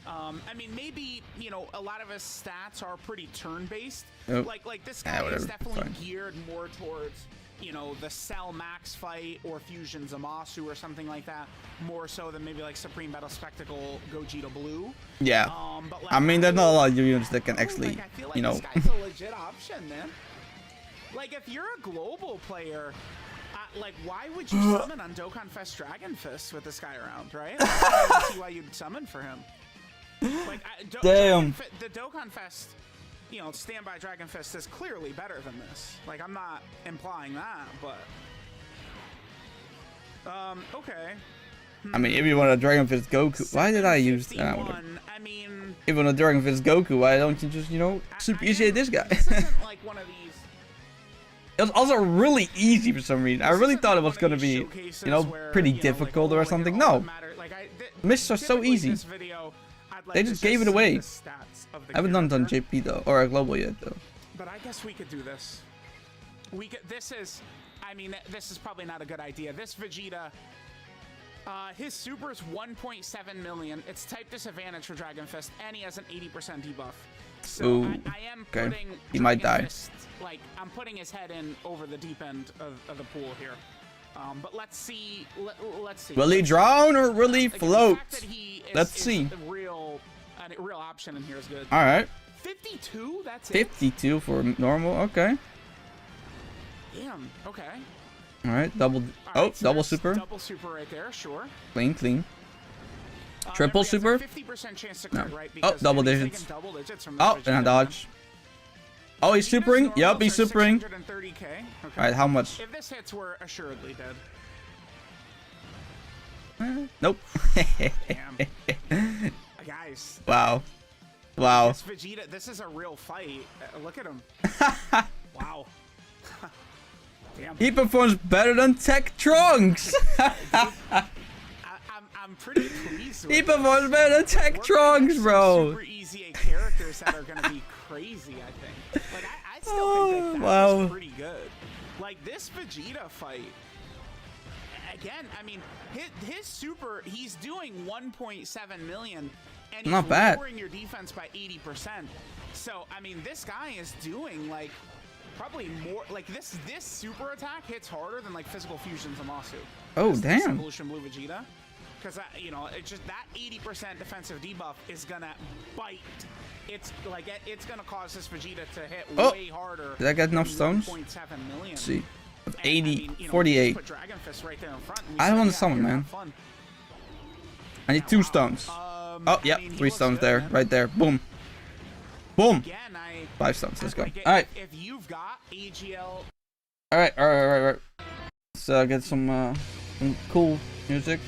I mean, maybe, you know, a lot of his stats are pretty turn-based. Like this guy is definitely geared more towards, you know, the Cell Max fight or Fusion Zamasu or something like that, more so than maybe like Supreme Battle Spectacle Gogeta Blue. Yeah. But like, I mean, there's not a lot of units that can actually, I feel like you know. This guy's a legit option, man. Like, if you're a global player, like, why would you summon on Dokkan Fest Dragon Fist with this guy around, right? I don't see why you'd summon for him. Like, damn. The Dokkan Fest, you know, standby Dragon Fist is clearly better than this. Like, I'm not implying that, but okay. I mean, if you want a Dragon Fist Goku, why did I use that? I mean, if you want a Dragon Fist Goku, why don't you just, you know, Super EZA this guy? This isn't like one of these. It was also really easy for some reason. I really thought it was gonna be, you know, pretty difficult or something. No, missions are so easy. They just gave it away. I haven't done it on JP though, or a global yet though. But I guess we could do this. This is, I mean, this is probably not a good idea. This Vegeta, his super is 1.7 million. It's type disadvantage for Dragon Fist, and he has an 80% debuff. So ooh, I am putting he might die. Fist, like, I'm putting his head in over the deep end of the pool here. But let's see. Let's see. Will he drown or will he float? Let's see. A real option in here is good. All right. 52. That's 52 it. For normal. Okay. Damn. Okay. All right. Double. So double super. Double super right there. Sure. Clean. Triple super? 50% chance to No. crit, right? Oh, Because double he's digits. taking double digits from this Oh, and a Vegeta. dodge. Oh, he's Vegeta's supering? Yup, normals he's are supering. 630K. Okay. Alright, how much? If this hits, we're assuredly dead. Nope. Damn. Guys. Wow. Wow. This Vegeta, this is a real fight. Look at him. Wow. Damn. He performs better than Tech Trunks. I'm pretty pleased with He this. performs better than Tech We're Trunks, gonna get bro. some super easy characters that are gonna be crazy, I think. Like I still think that wow. was pretty good. Like this Vegeta fight. Again, I mean, his super, he's doing 1.7 million, and he's Not bad. lowering your defense by 80%. So, I mean, this guy is doing like probably more. Like this super attack hits harder than like physical fusion Zamasu. Oh, This damn. Evolution Blue Vegeta. Because, you know, it's just that 80% defensive debuff is going to bite. It's like, it's going to cause this Vegeta to hit way harder. Did I get enough than stones? 1.7 million. Let's see. And, 80, I mean, you know, 48. Put Dragon Fist right there in front. And we I said, don't want yeah, to summon, here, man. have fun. I need 2 stones. I Oh, yep. mean, he 3 looks stones good, there. man. Right there. Boom. Boom. Again, 5 stones. Let's go. like, Alright. If you've got AGL. Alright. Let's get some cool music.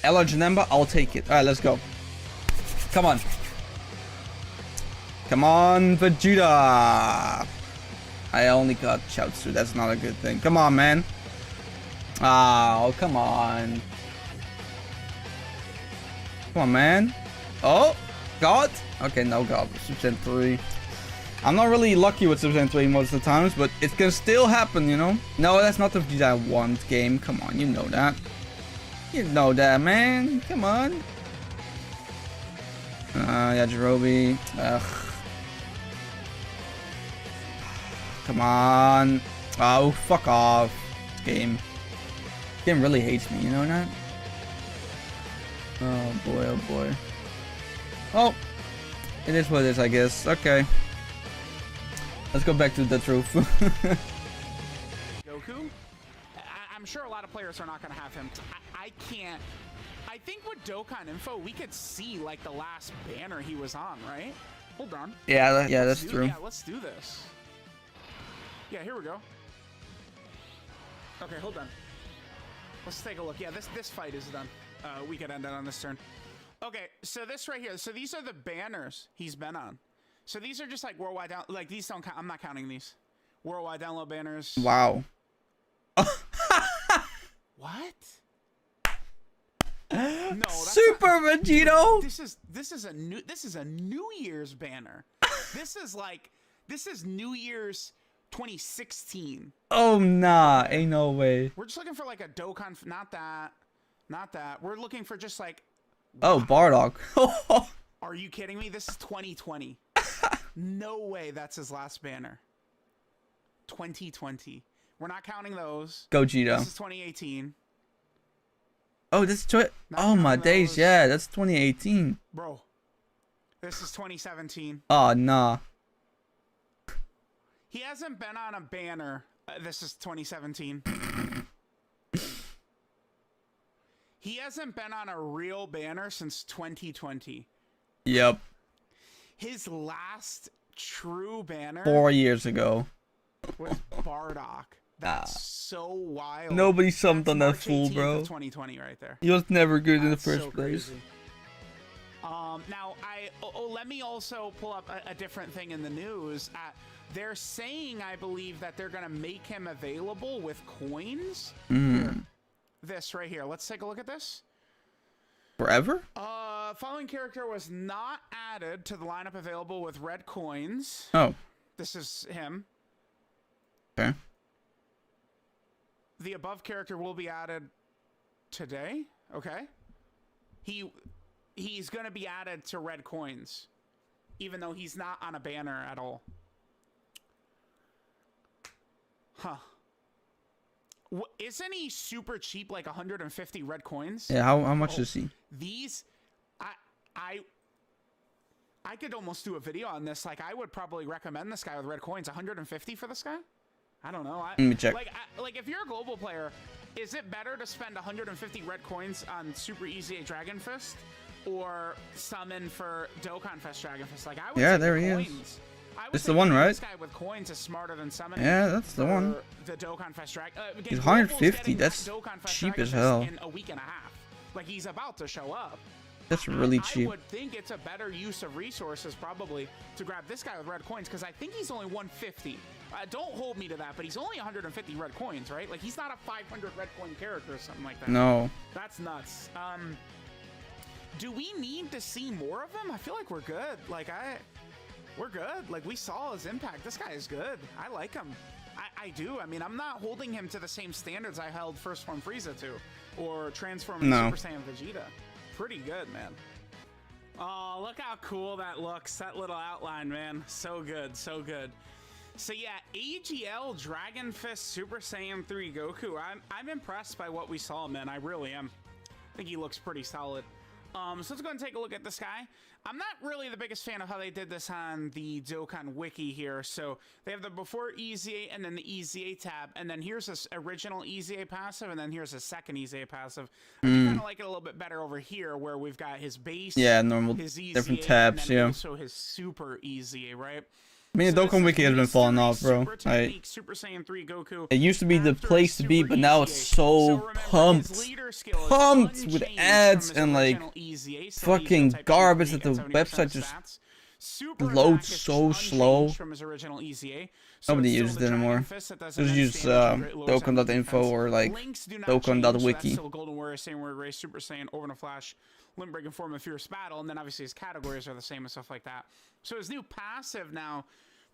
Ella Janemba, I'll take it. Alright, let's go. Come on. Come on, Vegeta. I only got Chaozu. That's not a good thing. Come on, man. Oh, come on. Come on, man. Oh, God. Okay, no God. Super Saiyan 3. I'm not really lucky with Super Saiyan 3 most of the times, but it can still happen, you know? No, that's not the Vegeta I want game. Come on, you know that. You know that, man. Come on. Yajirobe. Ugh. Come on. Oh, fuck off. This game. This game really hates me, you know that? Oh boy, oh boy. Oh. It is what it is, I guess. Okay. Let's go back to the truth. Goku? I'm sure a lot of players are not going to have him. I can't. I think with Dokkan info, we could see like the last banner he was on, right? Hold on. Yeah, that's true. Yeah, let's do this. Yeah, here we go. Okay, hold on. Let's take a look. Yeah, this fight is done. We could end it on this turn. Okay, so this right here. So these are the banners he's been on. So these are just like worldwide down. Like these don't count. I'm not counting these. Worldwide download banners. Wow. What? No, that's Super not, Vegito. This is a New Year's banner. This is New Year's 2016. Oh nah, ain't no way. We're just looking for like a Dokkan. Not that. We're looking for just like. Oh, Bardock. Are you kidding me? This is 2020. No way. That's his last banner. 2020. We're not counting those. Gogeta. This is 2018. Oh, oh my days, those. yeah, that's 2018. Bro, this is 2017. Oh nah. He hasn't been on a banner. This is 2017. He hasn't been on a real banner since 2020. Yep. His last true banner 4 years ago. was Bardock. That's so wild. Nobody summed on that March fool, 18th bro. of 2020 right there. He was never good in the That's first so place. crazy. Now, let me also pull up a different thing in the news. They're saying, I believe, that they're going to make him available with coins. Here, this right here. Let's take a look at this. Forever? Following character was not added to the lineup available with red coins. Oh. This is him. Okay. The above character will be added today. Okay. He's going to be added to red coins, even though he's not on a banner at all. Huh. Isn't he super cheap, like 150 red coins? Yeah, how much is he? These, I could almost do a video on this. Like, I would probably recommend this guy with red coins. 150 for this guy? I don't know. Let me check. Like if you're a global player, is it better to spend 150 red coins on Super Easy Dragon Fist or summon for Dokkan Fest Dragon Fist? Like I would say there he coins. is. I would This is say the one, right? This guy with coins is smarter than summoning. Yeah, that's the one. The Dokkan Fest Dragon. He's 150. That's cheap as hell. In a week and a half. Like he's about to show up. That's really cheap. I would think it's a better use of resources probably to grab this guy with red coins because I think he's only 150. Don't hold me to that, but he's only 150 red coins, right? Like he's not a 500 red coin character or something like that. No. That's nuts. Do we need to see more of him? I feel like we're good. We're good. Like we saw his impact. This guy is good. I like him. I do. I mean, I'm not holding him to the same standards I held First Form Frieza to or Transforming Super Saiyan Vegeta. Pretty good, man. Oh, look how cool that looks. That little outline, man. So good, so good. So yeah, AGL Dragon Fist Super Saiyan 3 Goku. I'm impressed by what we saw, man. I really am. I think he looks pretty solid. So let's go and take a look at this guy. I'm not really the biggest fan of how they did this on the Dokkan Wiki here. So they have the before EZA and then the EZA tab. And then here's this original EZA passive. And then here's a second EZA passive. I do kind of like it a little bit better over here where we've got his base. Yeah, normal, his EZA, different tabs, and then yeah. also his super EZA, right? I mean, the Dokkan Wiki has been falling off, bro. Super Saiyan 3 Goku. It used to be the place to be, but now it's so pumped with ads and like fucking garbage that the website just loads so slow. Nobody uses it anymore. Just use Dokkan.info or like Dokkan.wiki. Golden Warrior, Saiyan Warrior Race, Super Saiyan, Over in a Flash, Limb Breaking Form, and Fierce Battle, and then obviously his categories are the same and stuff like that. So his new passive now,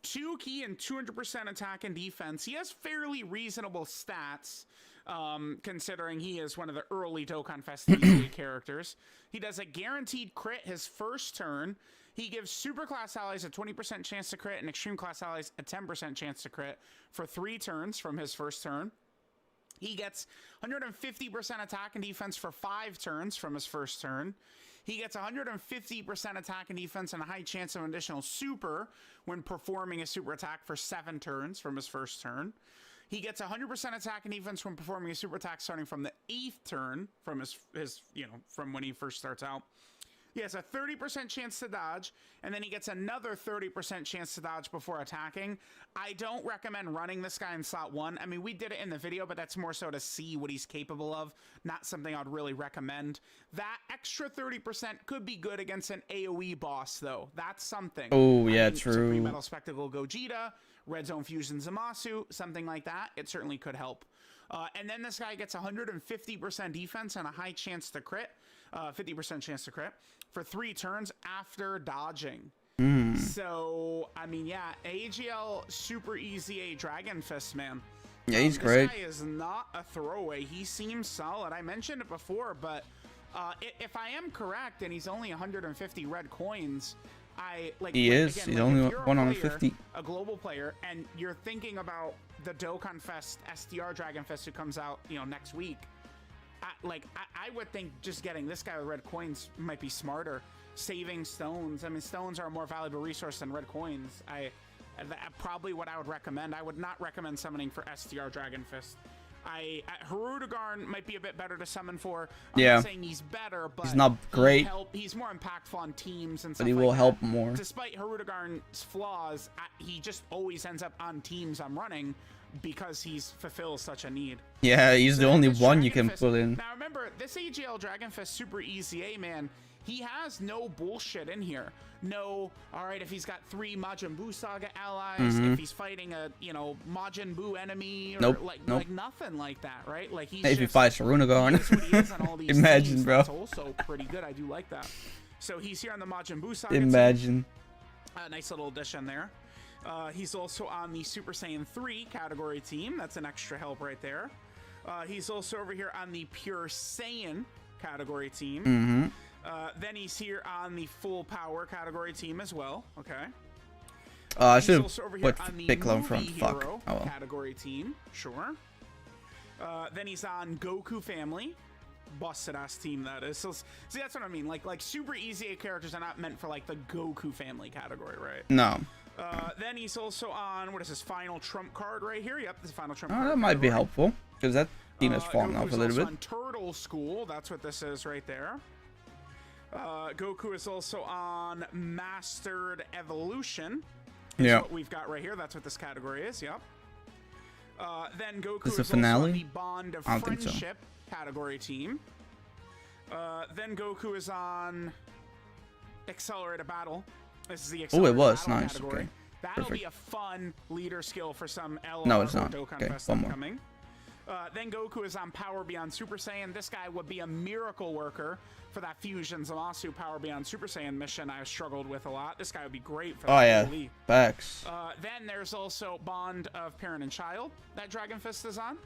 2 key and 200% attack and defense. He has fairly reasonable stats, considering he is one of the early Dokkan Fest characters. He does a guaranteed crit his first turn. He gives super class allies a 20% chance to crit and extreme class allies a 10% chance to crit for 3 turns from his first turn. He gets 150% attack and defense for 5 turns from his first turn. He gets 150% attack and defense and a high chance of an additional super when performing a super attack for 7 turns from his first turn. He gets 100% attack and defense when performing a super attack starting from the 8th turn from his from when he first starts out. He has a 30% chance to dodge, and then he gets another 30% chance to dodge before attacking. I don't recommend running this guy in slot 1. I mean, we did it in the video, but that's more so to see what he's capable of. Not something I'd really recommend. That extra 30% could be good against an AoE boss, though. That's something. Oh, yeah, true. Supreme Metal Spectacle Gogeta, Red Zone Fusion Zamasu, something like that. It certainly could help. And then this guy gets 150% defense and a high chance to crit. 50% chance to crit for 3 turns after dodging. So, I mean, yeah, AGL Super Easy Dragon Fist, man. Yeah, he's great. This guy is not a throwaway. He seems solid. I mentioned it before, but if I am correct, and he's only 150 red coins, he's only 150. A global player, and you're thinking about the Dokkan Fest SDR Dragon Fest who comes out, next week. I would think just getting this guy with red coins might be smarter. Saving stones. I mean, stones are a more valuable resource than red coins. Probably what I would recommend. I would not recommend summoning for SDR Dragon Fist. Hirudegarn might be a bit better to summon for. I'm not saying he's better, but he's not great. He's more impactful on teams and stuff. But he will help more. Despite Hirudegarn's flaws, he just always ends up on teams I'm running because he fulfills such a need. Yeah, he's the only one you can put in. Now remember, this AGL Dragon Fist Super EZA, man, he has no bullshit in here. No, all right, if he's got 3 Majin Buu Saga allies, if he's fighting a, Majin Buu enemy, or like nothing like that, right? Like he's if he fights Hirudegarn. Imagine, teams. bro. That's also pretty good. I do like that. So he's here on the Majin Buu Saga Imagine. team. Nice little addition there. He's also on the Super Saiyan 3 category team. That's an extra help right there. He's also over here on the Pure Saiyan category team. Then he's here on the Full Power category team as well. Okay. I should have put Piccolo in front. Fuck. Oh well. Category team. Sure. Then he's on Goku Family. Busted ass team that is. So see, that's what I mean. Like super easy characters are not meant for like the Goku Family category, right? No. Then he's also on, what is his final trump card right here? Yep, this is final trump Oh, card. that might be helpful because that team has fallen off a little bit. On Turtle School, that's what this is right there. Goku is also on Mastered Evolution. Yeah. What we've got right here. That's what this category is. Yep. Then Goku Is is the finale? also on the Bond of I don't think so. Friendship category team. Then Goku is on Accelerated Battle. This is the Accelerated was Battle nice. category. Okay. That'll Perfect. be a fun leader skill for some LR No, it's or not. Dokkan Okay, Fest one more. upcoming. Then Goku is on Power Beyond Super Saiyan. This guy would be a miracle worker for that Fusion Zamasu Power Beyond Super Saiyan mission I struggled with a lot. This guy would be great for that. Oh yeah, Elite. facts. Then there's also Bond of Parent and Child that Dragon Fist is on.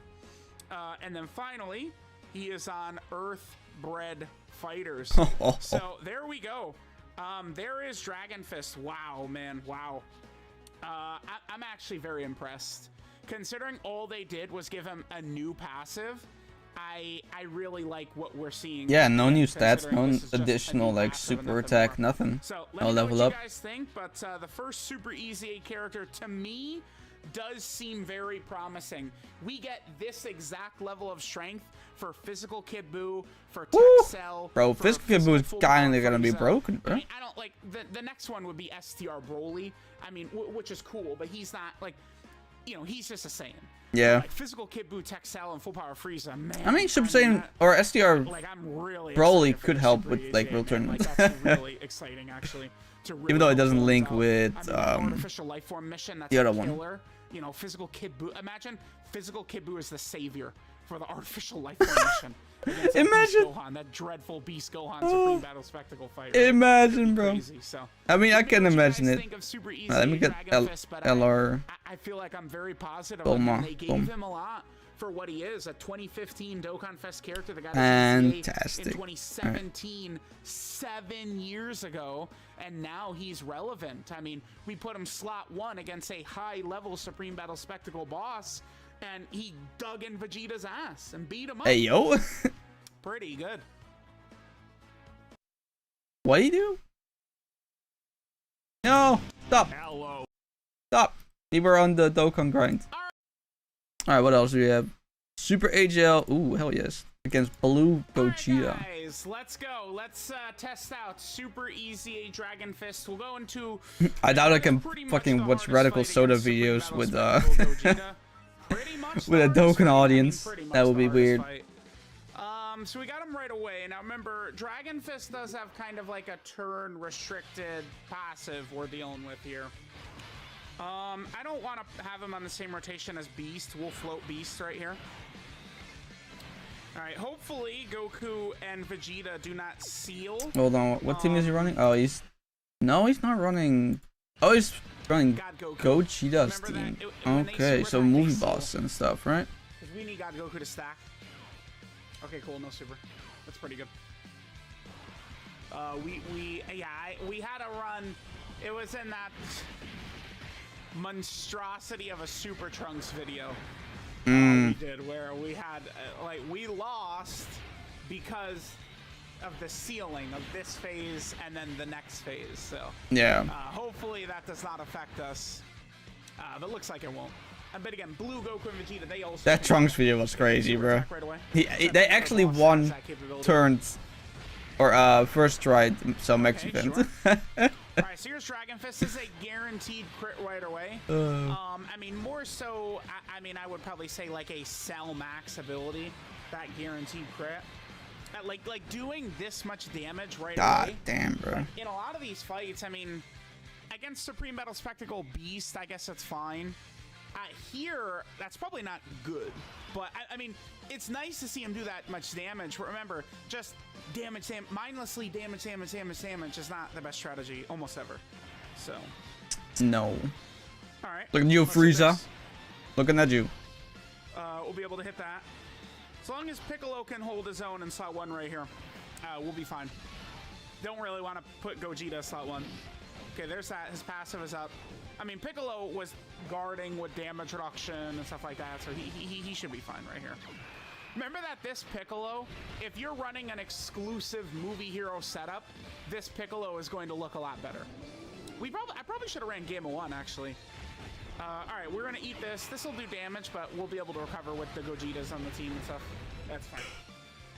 And then finally, he is on Earthbred Fighters. So there we go. There is Dragon Fist. Wow, man. Wow. I'm actually very impressed. Considering all they did was give him a new passive, I really like what we're seeing. Yeah, no new stats, Considering no this is just a additional new like passive and super nothing attack, more. nothing. So No let me know level what up. you guys think, but the first Super Easy 8 character to me does seem very promising. We get this exact level of strength for Physical Kid Buu, for Tech Cell, Bro, for Physical Kid Buu is Full kinda Power gonna be Frieza. broken, bro. I mean, I don't like the next one would be STR Broly. I mean, which is cool, but he's not like, you know, he's just a Saiyan. Yeah. Like Physical Kid Buu, Tech Cell, and Full Power Frieza. Man, I mean, Super Saiyan or SDR like I'm really Broly excited for could the help Super with, like, EJ, World man. Like, Tournament. that's really exciting, actually. To really Even though it help doesn't build link out. with, I mean, Artificial Life Form mission. That's the other a one. killer. You know, Physical Kid Buu. Imagine Physical Kid Buu is the savior for the Artificial Life Form mission. Against that Imagine. Beast Gohan, that dreadful Beast Gohan Supreme Battle Spectacle fighter. Imagine, bro. Crazy, so. I mean, I Let me can know what you imagine guys it. think of Super Easy Let me get Dragon Fist, but LR. I feel like I'm very positive. Boom, They gave boom. him a lot for what he is, a 2015 Dokkan Fest character. The guy Fantastic. in 2017, 7 years ago, and now he's relevant. I mean, we put him slot 1 against a high-level Supreme Battle Spectacle boss, and he dug in Vegeta's ass and beat him up. Hey, yo. Pretty good. What do you do? No, stop. Hello. Stop. We were on the Dokkan grind. Alright, what else do we have? Super AGL. Ooh, hell yes. Against Blue Gogeta. Alright, guys, let's go. Let's test out Super Easy Dragon Fist. We'll go into. I doubt I can pretty much fucking the watch hardest Radical fight Soda against Supreme videos Battle with Spectacle Gogeta. Pretty much with the a hardest Dokkan fight. I mean, audience. pretty much That would the be hardest weird. fight. So we got him right away. Now remember, Dragon Fist does have kind of like a turn restricted passive we're dealing with here. I don't want to have him on the same rotation as Beast. We'll float Beast right here. All right, hopefully Goku and Vegeta do not seal. Hold on, what team is he running? Oh, he's... No, he's not running... Oh, he's running God Goku. Gogeta's Remember that? team. When they Okay, super so attack, they movie seal. boss and stuff, right? Because we need God Goku to stack. Okay, cool, no super. That's pretty good. We had a run. It was in that monstrosity of a Super Trunks video. We did where we had like we lost because of the ceiling of this phase and then the next phase. So Yeah. hopefully that does not affect us. But looks like it won't. But again, Blue Goku and Vegeta, they also That Trunks video was crazy, super bro. attack right away. They actually won turns. Or first tried some Max Okay, event. sure. Alright, so here's Dragon Fist. This is a guaranteed crit right away. I mean, more so, I mean, I would probably say like a Cell Max ability. That guaranteed crit. Like doing this much damage right God away. damn, bro. In a lot of these fights, I mean, against Supreme Battle Spectacle Beast, I guess that's fine. Here, that's probably not good. But, I mean, it's nice to see him do that much damage. But remember, just mindlessly damage is not the best strategy almost ever. So, No. alright. Look at you, let's hit Frieza. this. Looking at you. We'll be able to hit that. As long as Piccolo can hold his own in slot 1 right here, we'll be fine. Don't really want to put Gogeta slot 1. Okay, there's that. His passive is up. I mean, Piccolo was guarding with damage reduction and stuff like that, so he should be fine right here. Remember that this Piccolo, if you're running an exclusive movie hero setup, this Piccolo is going to look a lot better. I probably should have ran Gamma 1 actually. Alright, we're gonna eat this. This will do damage, but we'll be able to recover with the Gogetas on the team and stuff. That's fine.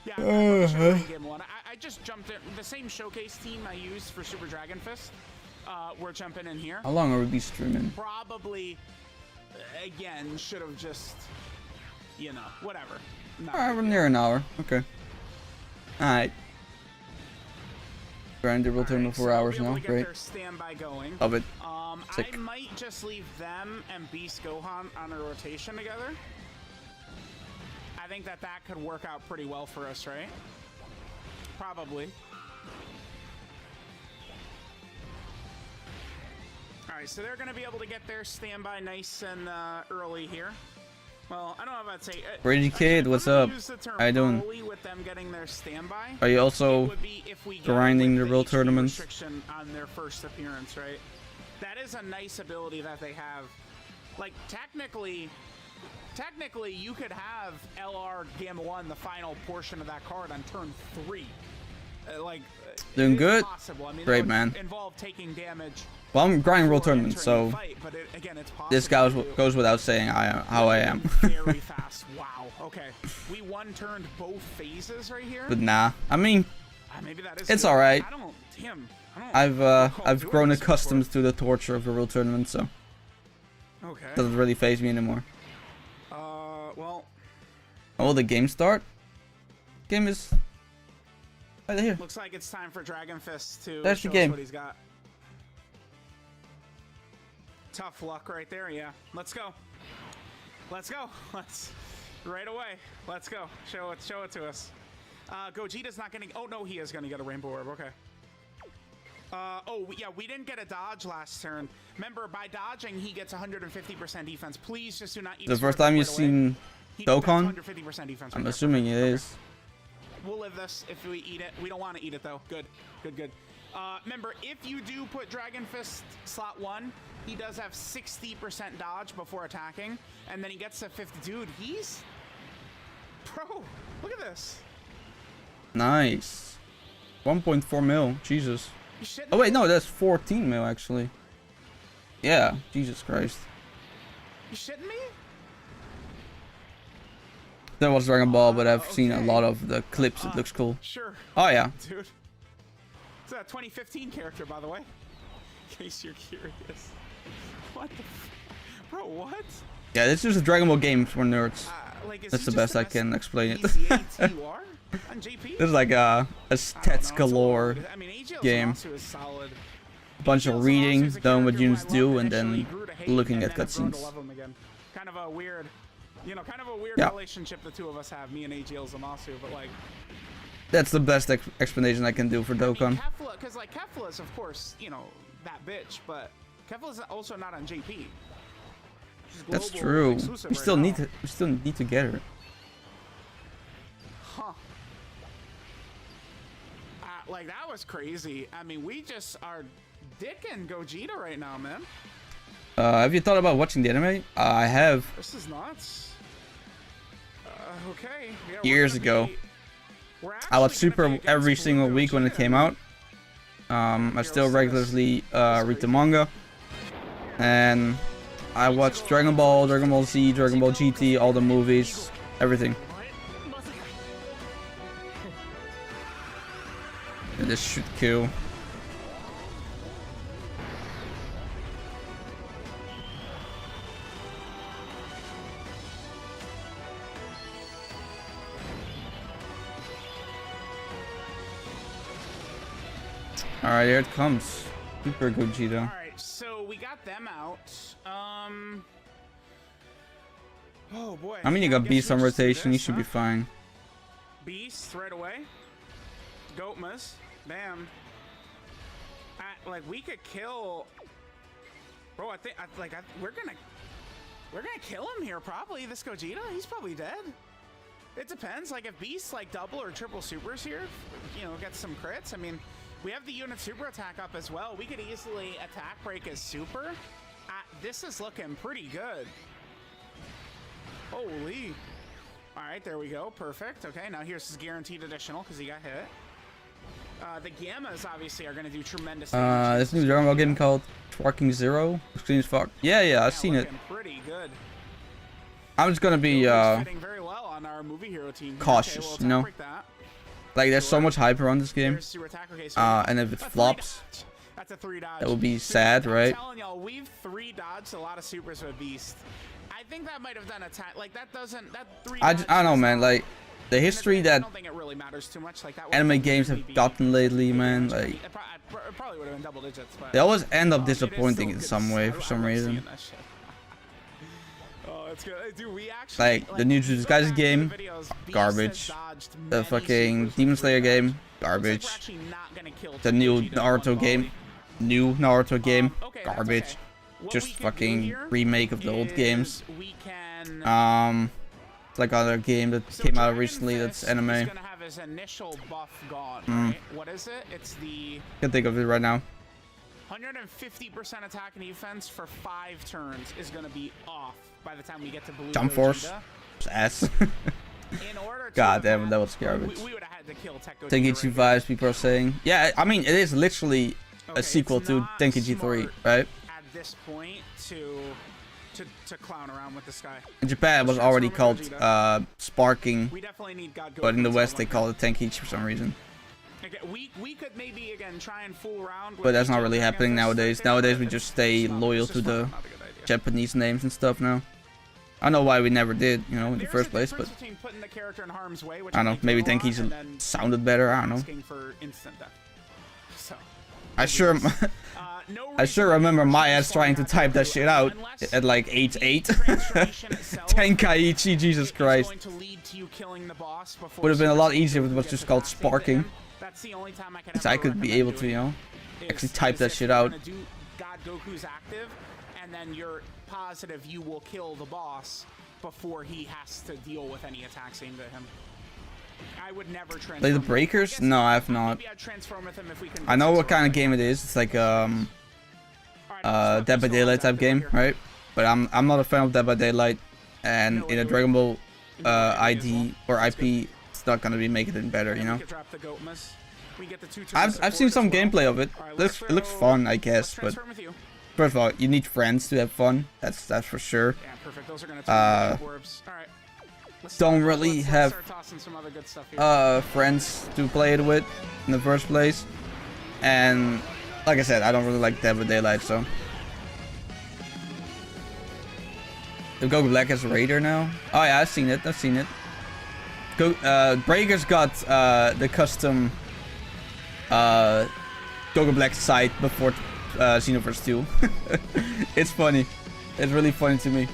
Yeah, I probably should have ran Gamma 1. I just jumped in. The same showcase team I used for Super Dragon Fist. We're jumping in here. How long are we streaming? Probably, again, should have just, you know, whatever. Alright, we're near an hour. Okay. Alright. Grind the Worldtournament 4 hours now. Great. Going. Love it. I might just leave them and Beast Gohan on a rotation together. I think that could work out pretty well for us, right? Probably. All right, so they're going to be able to get their standby nice and early here. Well, I don't know if I'd say... Brady Kid, what's up? How you doing? With them getting their standby, are you also grinding the Worldtournament? On their first appearance, right? That is a nice ability that they have. Like, technically, you could have LR Gamma 1, the final portion of that card, on turn 3. Doing good? Possible. I mean, great, man. Involve taking damage. Well, I'm grinding Worldtournament, so fight, but again, it's this goes without saying how I am. Very fast. Wow. Okay. We one-turned both phases right here. But nah, I mean, maybe that is it's all right. I've grown accustomed to the torture of the Worldtournament, so okay. Doesn't really faze me anymore. Well. Oh, the game start? Game is right here. Looks like it's time for Dragon Fist to That's show the game. us what he's got. Tough luck right there, yeah. Let's go. Let's go. Let's right away. Let's go. Show it to us. Gogeta's not getting. Oh no, he is gonna get a rainbow orb. Okay. Oh yeah, we didn't get a dodge last turn. Remember, by dodging, he gets 150% defense. Please just do not eat. The first time you've seen Dokkan? 150% defense. I'm assuming it is. We'll live this if we eat it. We don't want to eat it though. Good. Remember, if you do put Dragon Fist slot 1, he does have 60% dodge before attacking, and then he gets to 50. Dude, he's... Bro, look at this. Nice. 1.4 mil. Jesus. Oh wait, no, that's 14 mil actually. Yeah, Jesus Christ. You shitting me? That was Dragon Ball, but I've seen a lot of the clips. It looks cool. Sure. Oh yeah. Dude. It's a 2015 character, by the way. In case you're curious. What the Bro, what? Yeah, this is a Dragon Ball game for nerds. Like, that's the best I can explain it. On JP? This is like a stats galore game. A bunch of reading, knowing what units do, and then looking at cutscenes. Kind of a weird, relationship the two of us have, me and AGL Zamasu, but like... That's the best explanation I can do for Dokkan. Because like Kefla is, of course, that bitch, but Kefla is also not on JP. That's true. We still need to get her. Huh. Like, that was crazy. I mean, we just are dicking Gogeta right now, man. Have you thought about watching the anime? I have. This is nuts. Okay. Yeah, years ago. I watched Super every single week when it came out. I still regularly read the manga. And I watched Dragon Ball, Dragon Ball Z, Dragon Ball GT, all the movies, everything. And this should kill. Alright, here it comes. Super Gogeta. Alright, so we got them out. Oh boy. I mean, you got Beast on rotation, you should be fine. Beast right away. Goatmas. Bam. Like, we could kill... Bro, I think we're gonna kill him here, probably. This Gogeta, he's probably dead. It depends. Like, if Beast, like, double or triple supers here, gets some crits. I mean, we have the unit super attack up as well. We could easily attack break as super. This is looking pretty good. Holy. All right, there we go. Perfect. Okay, now here's his guaranteed additional because he got hit. The Gammas obviously are gonna do tremendous damage. This new Dragon Ball game called Twerking Zero. Screen as fuck. Yeah, I've seen it. Pretty good. I'm just gonna be Fitting very well on our movie hero team. cautious, Okay, well, you know. Like there's so much hype around this game. And if it flops, that's a 3 dodge. that would be sad, right? I'm telling y'all, we've 3 dodged a lot of supers with Beast. I think that might have done a time. Like that doesn't. That 3. I don't know, man. Like the history that I don't think it really matters too much. Like that anime games have gotten lately, man. Like it probably would have been double digits, but they always end up disappointing in some way for some reason. Oh, it's good. Dude, we actually, like the new Jujutsu Kaisen game, garbage. The fucking Demon Slayer game, garbage. The new Naruto game, garbage. Just fucking remake of the old games. It's like other game that came out recently that's anime. What is it? It's the. Can't think of it right now. 150% attack and defense for 5 turns is gonna be off by the time we get to Blue Jump Force. Ass. God damn, that was garbage. We would have had to kill Tenkaichi vibes, people are saying. Yeah, I mean, it is literally a sequel to Tenkaichi 3, right? At this point, to clown around with this guy. In Japan, it was already called Sparking, We definitely need God but in the West, they call it Tenkaichi for some reason. Okay, we could maybe again try and fool around with, But that's not really happening nowadays. Nowadays, we just stay loyal to the Japanese names and stuff now. I don't know why we never did, you know, in the first place, but I don't know, maybe Tenkaichi sounded better, I don't know. I sure remember my ass trying to type that shit out at like 8:8. Tenkaichi, Jesus Christ. Would have been a lot easier if it was just called Sparking. Because I could be able to, you know, actually type that shit out. God Goku's active, and then you're positive you will kill the boss before he has to deal with any attacks aimed at him. I would never transform. Play the Breakers? No, I have not. I know what kind of game it is. It's like Dead by Daylight type game, right? But I'm not a fan of Dead by Daylight, and in a Dragon Ball ID or IP, it's not gonna be making it better, you know. I've seen some gameplay of it. It looks fun, I guess, but first of all, you need friends to have fun. That's for sure. Don't really have friends to play it with in the first place, and like I said, I don't really like Dead by Daylight, so. The Goku Black as a raider now. Oh yeah, I've seen it. Breakers got the custom Goku Black site before Xenoverse 2. It's funny. It's really funny to me.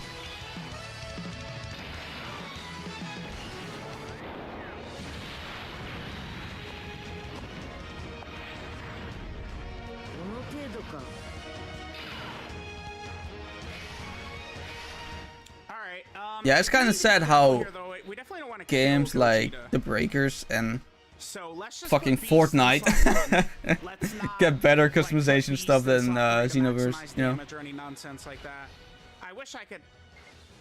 Yeah, it's kind of sad how games like The Breakers and fucking Fortnite get better customization stuff than Xenoverse, you know. I wish I could.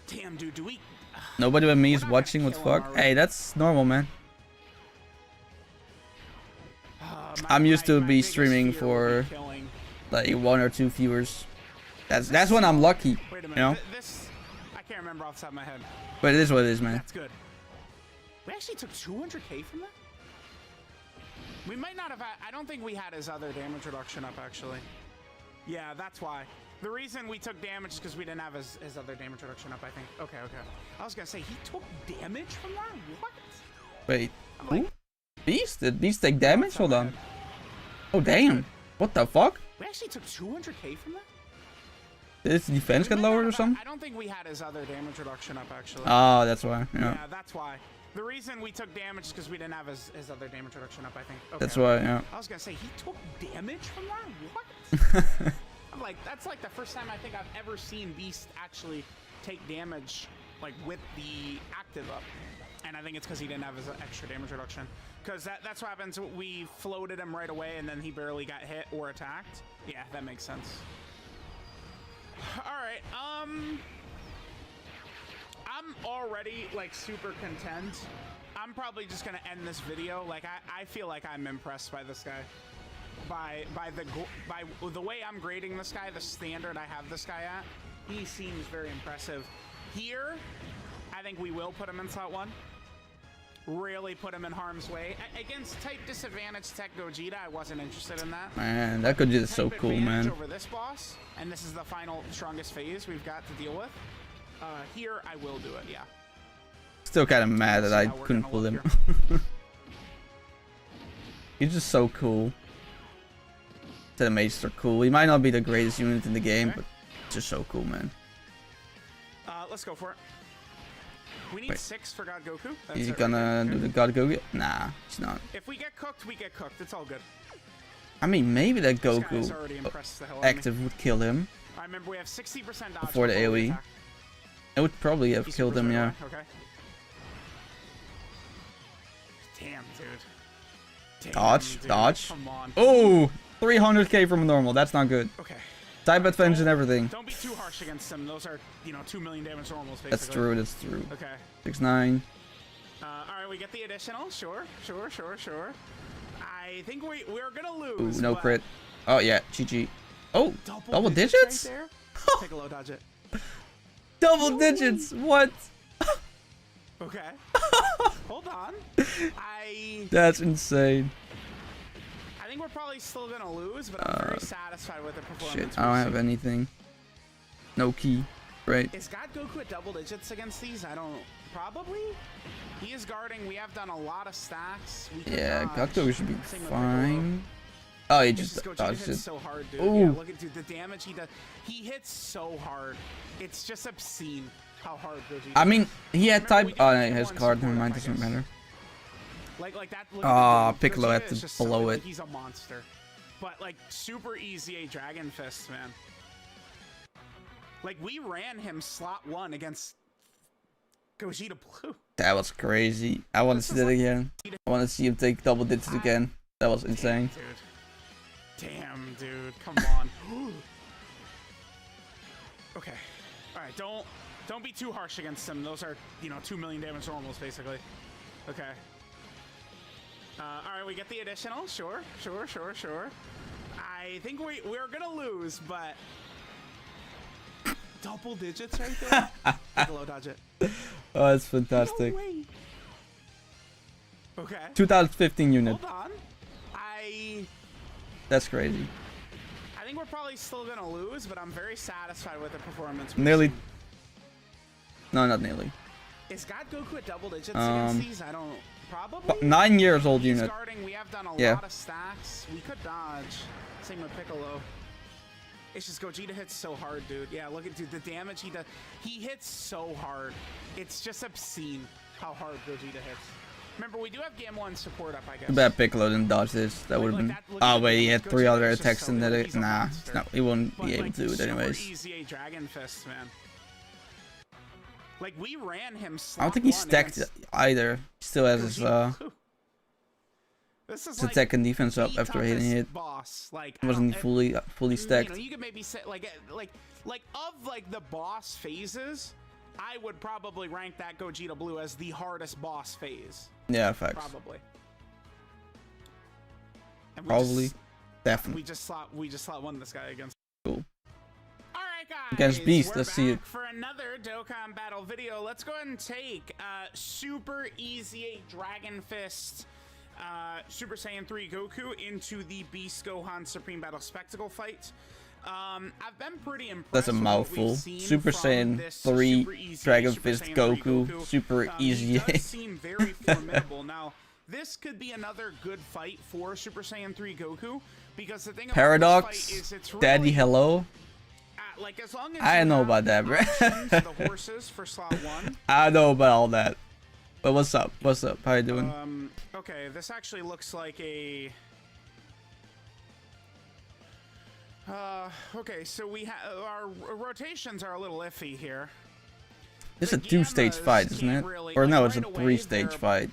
Damn, dude, do we? Nobody but me is watching. What the fuck? Hey, that's normal, man. I'm used to be streaming for like 1 or 2 viewers. That's when I'm lucky, you know. I can't remember off the top of my head. But it is what it is, man. That's good. We actually took 200k from that? We might not have had, I don't think we had his other damage reduction up, actually. Yeah, that's why. The reason we took damage is because we didn't have his other damage reduction up, I think. Okay. I was gonna say, he took damage from that? What? Wait, who? Beast? Did Beast take damage? Hold on. Oh, damn. What the fuck? We actually took 200k from that? Did his defense get lowered or something? I don't think we had his other damage reduction up, actually. Oh, that's why. Yeah, that's why. The reason we took damage is because we didn't have his other damage reduction up, I think. Okay, that's why, yeah. I was gonna say, he took damage from that? What? I'm like, that's like the first time I think I've ever seen Beast actually take damage, like, with the active up. And I think it's because he didn't have his extra damage reduction. Because that's what happens. We floated him right away, and then he barely got hit or attacked. Yeah, that makes sense. Alright, I'm already, like, super content. I'm probably just gonna end this video. Like I feel like I'm impressed by this guy, by the way I'm grading this guy, the standard I have this guy at. He seems very impressive. Here, I think we will put him in slot 1. Really put him in harm's way. Against type disadvantage Tech Gogeta, I wasn't interested in that. Man, that Gogeta is so cool, man. Over this boss, and this is the final strongest phase we've got to deal with. Here, I will do it, yeah. Still kind of mad that I couldn't pull him. He's just so cool. The mages are cool. He might not be the greatest unit in the game, but just so cool, man. Let's go for it. We need 6 for God Goku. Is he gonna do the God Goku? Nah, he's not. If we get cooked, we get cooked. It's all good. I mean, maybe that Goku active would kill him. I remember we have 60% dodge before the AoE. It would probably have killed him, yeah. Okay. Damn, dude. Damn, dodge, dude. dodge. Come on. Oh, 300k from normal. That's not good. Okay. Type advantage and everything. Don't be too harsh against them. Those are, 2 million damage normals, basically. That's true, that's true. Okay. 6-9. Alright, we get the additional. Sure. I think we're gonna Ooh, lose. no crit. Oh, yeah, GG. Oh, double digits? Right there. Take a low dodge it. Double digits? What? Okay. Hold on. That's insane. I think we're probably still gonna lose, but I'm very satisfied with the performance. Shit, I don't have anything. No key, right? Is God Goku at double digits against these? I don't. Probably. He is guarding. We have done a lot of stacks. Yeah, God Goku should be fine. Oh, he just dodged it. So hard, dude. Ooh. Yeah, look at the damage he does. He hits so hard. It's just obscene how hard Gogeta. I mean, he had type. Oh, no, his card. Never mind. Doesn't matter. Like that. Oh, Piccolo had to blow it. He's a monster. But like super easy a Dragon Fist, man. Like we ran him slot 1 against Gogeta Blue. That was crazy. I want to see that again. I want to see him take double digits again. That was insane. Damn, dude. Come on. Okay. All right. Don't be too harsh against them. Those are 2 million damage normals, basically. Okay. All right, we get the additional. Sure. I think we're gonna lose, but double digits right there. Take a low dodge it. Oh, that's fantastic. No way. Okay. 2015 unit. Hold on. That's crazy. I think we're probably still gonna lose, but I'm very satisfied with the performance. Nearly. No, not nearly. Is God Goku at double digits against these? I don't. Probably. 9 years old unit. Guarding. We have done a lot of stacks. We could dodge. Same with Piccolo. It's just Gogeta hits so hard, dude. Yeah, look at the damage he does. He hits so hard. It's just obscene how hard Gogeta hits. Remember, we do have Game 1 support up, I guess. Too bad Piccolo didn't dodge this. That would have been. Oh wait, he had 3 other attacks in there. Nah, he wouldn't be able to do it anyways. Easy a Dragon Fist, man. Like we ran him. I don't think he stacked it either. He still has his attack and defense up after hitting it. Boss, like wasn't fully stacked. You could maybe say like of the boss phases, I would probably rank that Gogeta Blue as the hardest boss phase. Yeah, facts. Probably. Probably. Definitely. We just slot one this guy against. Cool. Alright guys, against Beast, let's see it. For another Dokkan battle video. Let's go ahead and take super easy Dragon Fist Super Saiyan 3 Goku into the Beast Gohan Supreme Battle Spectacle fight. I've been pretty impressed. That's a mouthful. Super Saiyan 3 Dragon Fist Goku. Super easy. It does seem very formidable. Now, this could be another good fight for Super Saiyan 3 Goku because the thing about Paradox, this fight is it's really, Daddy Hello. Like as long as I know about that, bro. the horses for slot 1. I know about all that. But what's up? What's up? How you doing? Okay, this actually looks like a. Okay, so we have our rotations are a little iffy here. It's a 2-stage fight, isn't it? Or no, it's a 3-stage fight.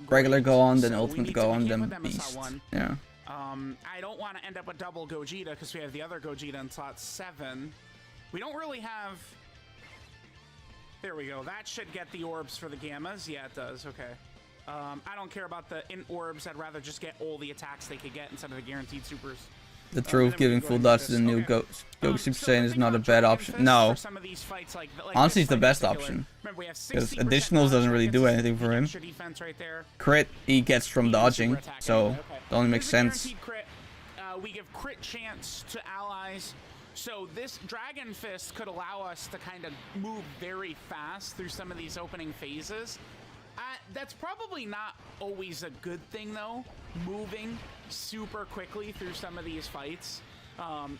Regular Gohan, then Ultimate Gohan, then Beast. Yeah. I don't want to end up with double Gogeta because we have the other Gogeta in slot 7. We don't really have. There we go. That should get the orbs for the Gammas. Yeah, it does. Okay. I don't care about the int orbs. I'd rather just get all the attacks they could get instead of the guaranteed supers. The truth, giving full dodge to the new Goku Super Saiyan is not a bad option. No. Honestly, it's the best option. Because additionals doesn't really do anything for him. Crit, he gets from dodging, so it only makes sense. We give crit chance to allies. So this Dragon Fist could allow us to kind of move very fast through some of these opening phases. That's probably not always a good thing, though, moving super quickly through some of these fights.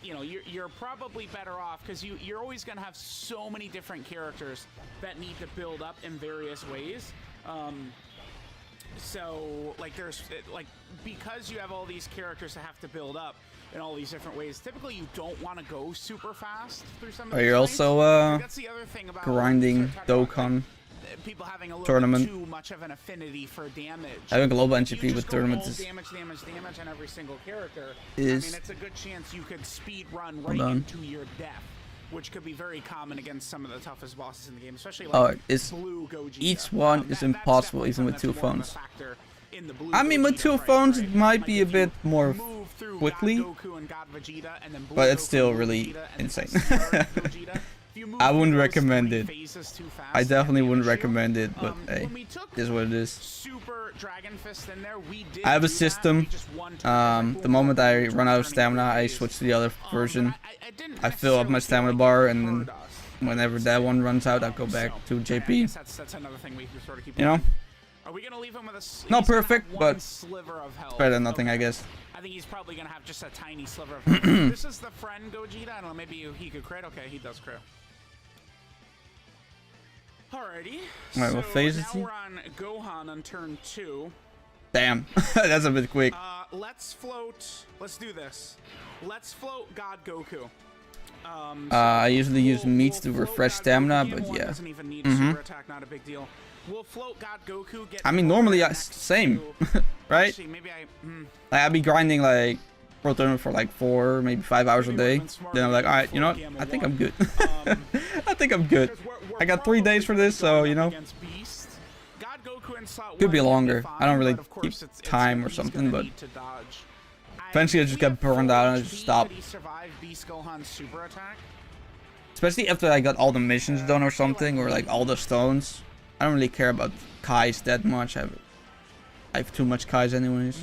You know, you're probably better off because you're always going to have so many different characters that need to build up in various ways. So, like, because you have all these characters that have to build up in all these different ways, typically you don't want to go super fast through some of these Are you fights. also That's the other thing about grinding Dokkan? People having a little tournament. bit too much of an affinity for damage. Having global NGP with tournaments is damage on every single character. I is mean, it's a good chance you could speed run right into your death, which could be very common against some of the toughest bosses in the game, especially like Blue Gogeta. Each one is impossible, even with two phones. I mean, with two phones, it might be a bit more quickly, but it's still really insane. I wouldn't recommend it. I definitely wouldn't recommend it, but hey, it is what it is. I have a system. The moment I run out of stamina, I switch to the other version. I fill up my stamina bar, and then whenever that one runs out, I'll go back to JP. You know? Not perfect, but it's better than nothing, I guess. I think he's probably going to have just a tiny sliver of health. This is the friend Gogeta. I don't know, maybe he could crit. Okay, he does crit. Alrighty. Alright, what phase is now he? we're on Gohan on turn 2. Damn, that's a bit quick. Let's float. Let's do this. Let's float God Goku. I usually use meats to refresh stamina, but yeah. Doesn't even need a super attack, not a big deal. We'll float God Goku. Get I mean, normally same, right? Actually, maybe I'd be grinding like Worldtournament for like 4, maybe 5 hours a day. Then I'm like, all right, you know what? I think I'm good. I think I'm good. I got 3 days for this, so you know. Could be longer. I don't really keep time or something, but eventually I just get burned out and I just stop. Especially after I got all the missions done or something, or like all the stones. I don't really care about Kai's that much. I have too much Kai's anyways.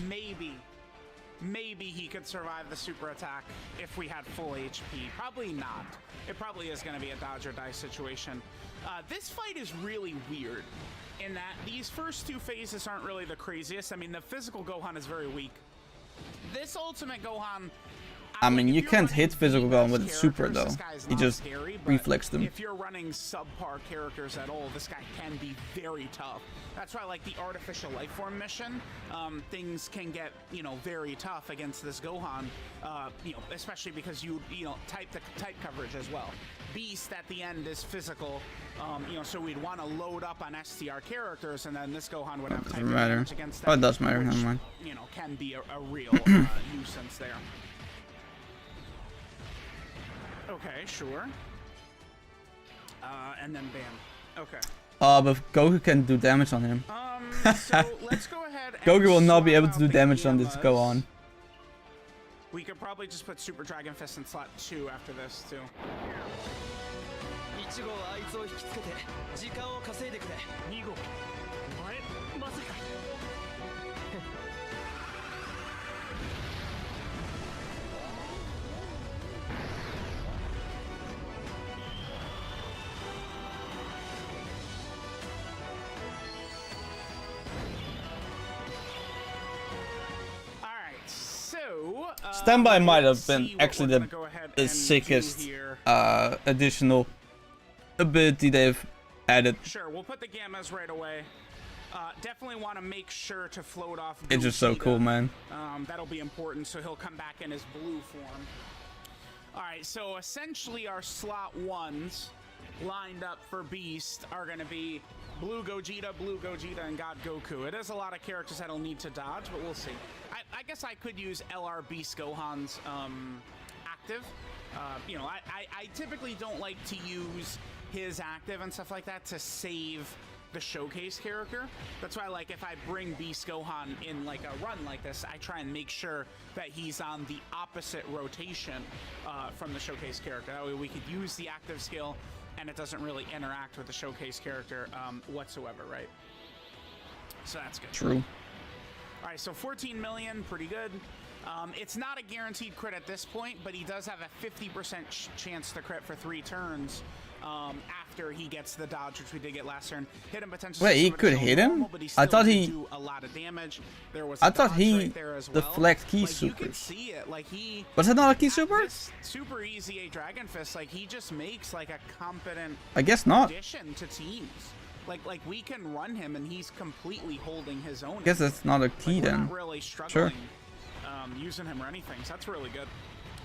Maybe he could survive the super attack if we had full HP. Probably not. It probably is going to be a dodge or die situation. This fight is really weird in that these first 2 phases aren't really the craziest. I mean, the physical Gohan is very weak. This ultimate Gohan... I mean, you can't hit physical Gohan with super though. He just reflex them. If you're running subpar characters at all, this guy can be very tough. That's why, like the artificial life form mission, things can get, you know, very tough against this Gohan. You know, especially because you know, type coverage as well. Beast at the end is physical, you know, so we'd want to load up on STR characters, and then this Gohan would have type coverage against them. Oh, it does matter. Never mind. You know, can be a real nuisance there. Okay, sure. And then bam. Okay. But Goku can do damage on him. So let's go ahead and Goku will not be able swap to do out the damage on this Gammas. Gohan. We could probably just put Super Dragon Fist in slot 2 after this, too. Standby might have been actually the sickest additional ability they've added. Sure, we'll put the Gammas right away. Definitely want to make sure to float off Gogeta. It's just so cool, man. That'll be important, so he'll come back in his blue form. Alright, so essentially our slot 1s lined up for Beast are going to be Blue Gogeta, and God Goku. It is a lot of characters that'll need to dodge, but we'll see. I guess I could use LR Beast Gohan's active. You know, I typically don't like to use his active and stuff like that to save the showcase character. That's why, like, if I bring Beast Gohan in like a run like this, I try and make sure that he's on the opposite rotation from the showcase character. That way we could use the active skill and it doesn't really interact with the showcase character whatsoever, right? So that's good. True. All right, so 14 million, pretty good. It's not a guaranteed crit at this point, but he does have a 50% chance to crit for 3 turns after he gets the dodge, which we did get last turn. Hit him potentially. Wait, he could hit him? I thought he do a lot of damage. There was I thought he right there as well. deflect key like, super. You could see it. Like he Was that not a key super? Super easy a Dragon Fist. Like he just makes like a competent I guess not. addition to teams. Like we can run him and he's completely holding his own. I guess that's not a key like, then. We're not really struggling. Sure. Using him or anything, so that's really good.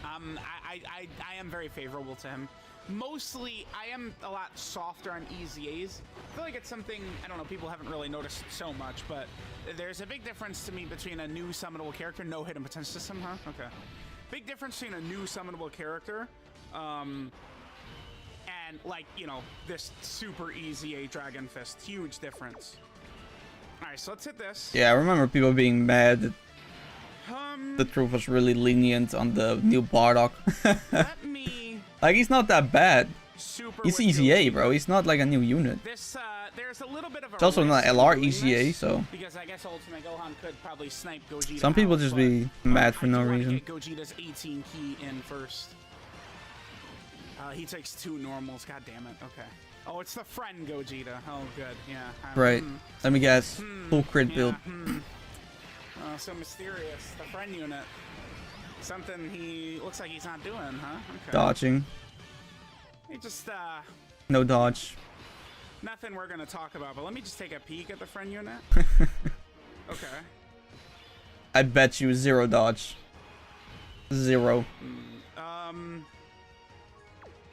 I am very favorable to him. Mostly, I am a lot softer on EZAs. I feel like it's something, I don't know, people haven't really noticed so much, but there's a big difference to me between a new summonable character, no hidden potential system, huh? Okay. Big difference between a new summonable character, and like, you know, this super EZA Dragon Fist. Huge difference. Alright, so let's hit this. Yeah, I remember people being mad that the truth was really lenient on the new Bardock. Let me Like, he's not that bad. super He's with EZA, you. bro. He's not like a new unit. This there's a little bit of a It's also not risk in LR doing EZA, this, so because I guess Ultimate Gohan could probably snipe Gogeta. some people out, just but be mad for I no do wanna reason. Get Gogeta's 18 key in first. He takes 2 normals. God damn it. Okay. Oh, it's the friend Gogeta. Oh, good. Yeah. Right. Let me guess. Full crit yeah, build. Oh, so mysterious. The friend unit. Something he looks like he's not doing, huh? Okay. Dodging. He just No dodge. nothing we're gonna talk about, but let me just take a peek at the friend unit. Okay. I bet you 0 dodge. 0.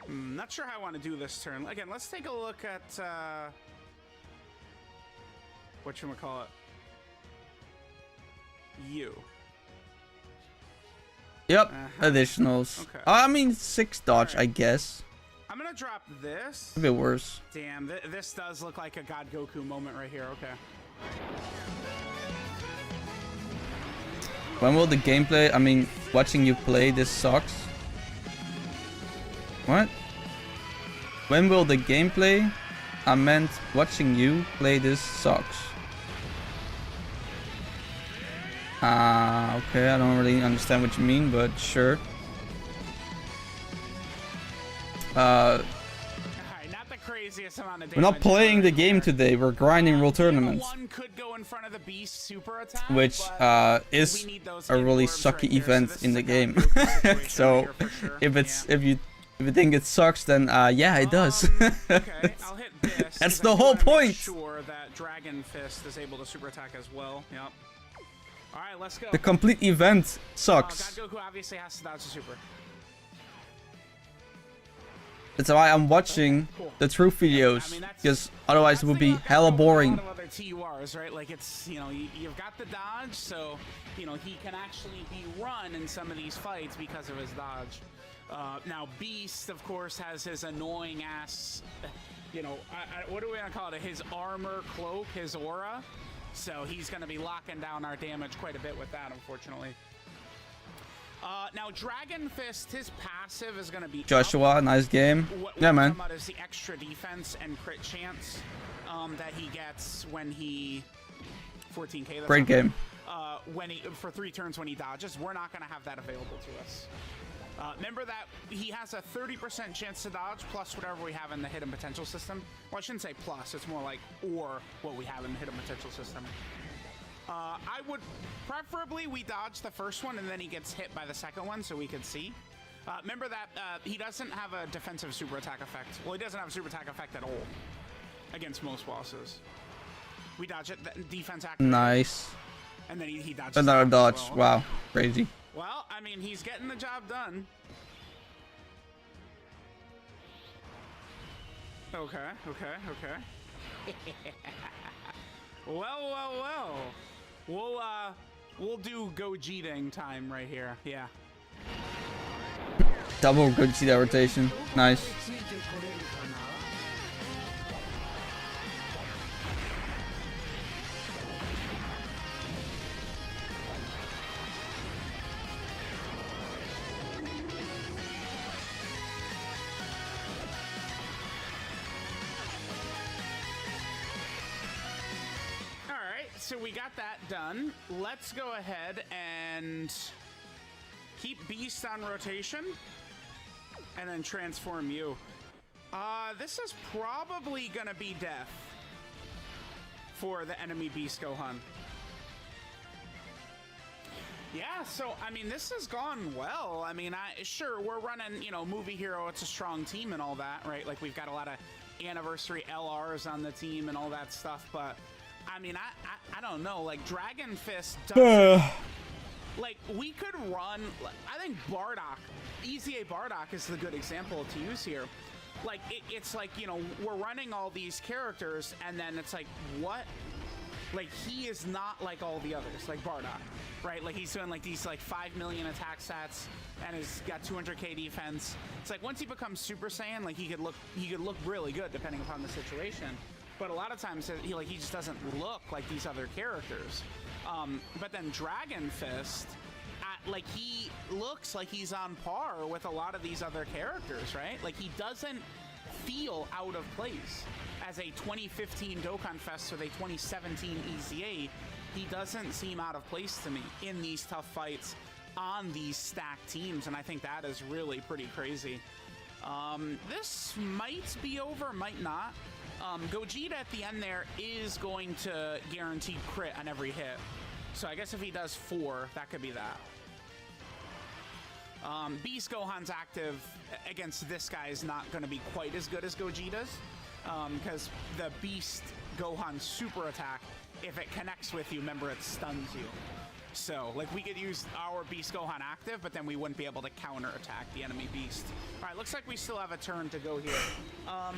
Not sure how I want to do this turn. Again, let's take a look at whatchamacallit. You. Yep. Additionals. Okay. I mean 6 dodge, I guess. I'm gonna drop this. A bit worse. Damn, this does look like a God Goku moment right here. Okay. When will the gameplay, I mean, watching you play this sucks. What? When will the gameplay? I meant watching you play this sucks. Okay, I don't really understand what you mean, but sure. Alright, not the craziest amount of damage. We're not playing the game there. today, we're grinding Worldtournament. One could go in front of the Beast super attack, Which but is we need those a really orbs sucky right there, event so this in is the a game. God Goku situation So right here for sure. if it's Yeah. if you think it sucks, then yeah, it does. Okay, I'll hit this. That's 'cause the I do whole wanna make point. Sure that Dragon Fist is able to super attack as well. Yep. All right, let's go. The complete event God sucks. Goku obviously has to dodge the super. That's why I'm watching the truth videos, because otherwise it would be hella boring. A lot of other TURs, right? Like it's, you know, you've got the dodge, so you know he can actually be run in some of these fights because of his dodge. Now Beast, of course, has his annoying ass, you know, what are we gonna call it? His armor cloak, his aura. So he's gonna be locking down our damage quite a bit with that, unfortunately. Now Dragon Fist, his passive is gonna be Joshua, nice game. What Yeah, we're man. talking about is the extra defense and crit chance that he gets when he 14k. That's Great not game. bad. When he for 3 turns when he dodges, we're not gonna have that available to us. Remember that he has a 30% chance to dodge plus whatever we have in the hidden potential system. Well, I shouldn't say plus. It's more like or what we have in the hidden potential system. I would preferably we dodge the first one and then he gets hit by the second one so we can see. Remember that he doesn't have a defensive super attack effect. Well, he doesn't have a super attack effect at all against most bosses. We dodge it, defense activated. Nice. And then he dodges Another as dodge. well. Wow, crazy. Well, I mean, he's getting the job done. Okay. Well. We'll do Gogeta time right here. Yeah. Double Gogeta rotation. Nice. so we got that done. Let's go ahead and keep Beast on rotation and then transform you. This is probably gonna be death for the enemy Beast Gohan. Yeah, so, I mean, this has gone well. I mean, sure, we're running, you know, Movie Hero, it's a strong team and all that, right? Like, we've got a lot of anniversary LRs on the team and all that stuff, but, I mean, I don't know. Like, Dragon Fist does... like, we could run... I think Bardock, EZA Bardock is the good example to use here. Like, it's like, you know, we're running all these characters, and then it's like, what? Like, he is not like all the others, like Bardock, right? Like, he's doing, like, these, like, 5 million attack stats, and has got 200k defense. It's like, once he becomes Super Saiyan, like, he could look really good, depending upon the situation. But a lot of times, he just doesn't look like these other characters. But then Dragon Fist, like, he looks like he's on par with a lot of these other characters, right? Like, he doesn't feel out of place. As a 2015 Dokkan Fest with a 2017 EZA, he doesn't seem out of place to me in these tough fights on these stacked teams, and I think that is really pretty crazy. This might be over, might not. Gogeta at the end there is going to guarantee crit on every hit. So I guess if he does 4, that could be that. Beast Gohan's active against this guy is not going to be quite as good as Gogeta's, because the Beast Gohan super attack, if it connects with you, remember it stuns you. So, like, we could use our Beast Gohan active, but then we wouldn't be able to counterattack the enemy Beast. All right, looks like we still have a turn to go here.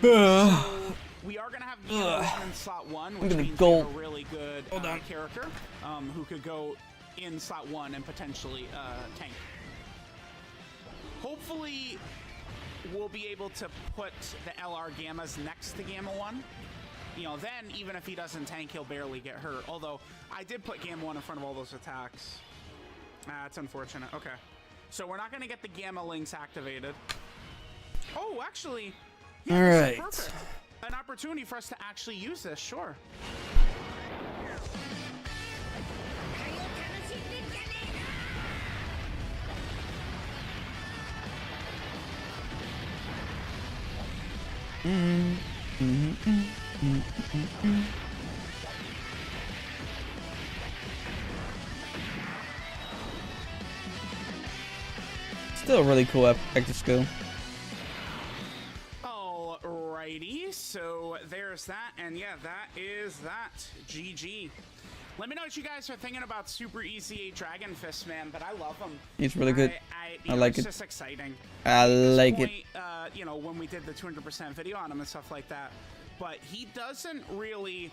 So we are going to have Gamma in slot 1, which means we have a really good character who could go in slot 1 and potentially tank. Hopefully, we'll be able to put the LR Gammas next to Gamma 1. You know, then even if he doesn't tank, he'll barely get hurt. Although, I did put Gamma 1 in front of all those attacks. That's unfortunate. Okay. So we're not going to get the Gamma links activated. Oh, actually, yeah, all right. Perfect. An opportunity for us to actually use this, sure. Still a really cool active skill. Alrighty, so there's that, and yeah, that is that. GG. Let me know what you guys are thinking about Super EZA Dragon Fist, man, but I love him. He's really good. I like it. It's just exciting. I like it. You know, when we did the 200% video on him and stuff like that, but he doesn't really,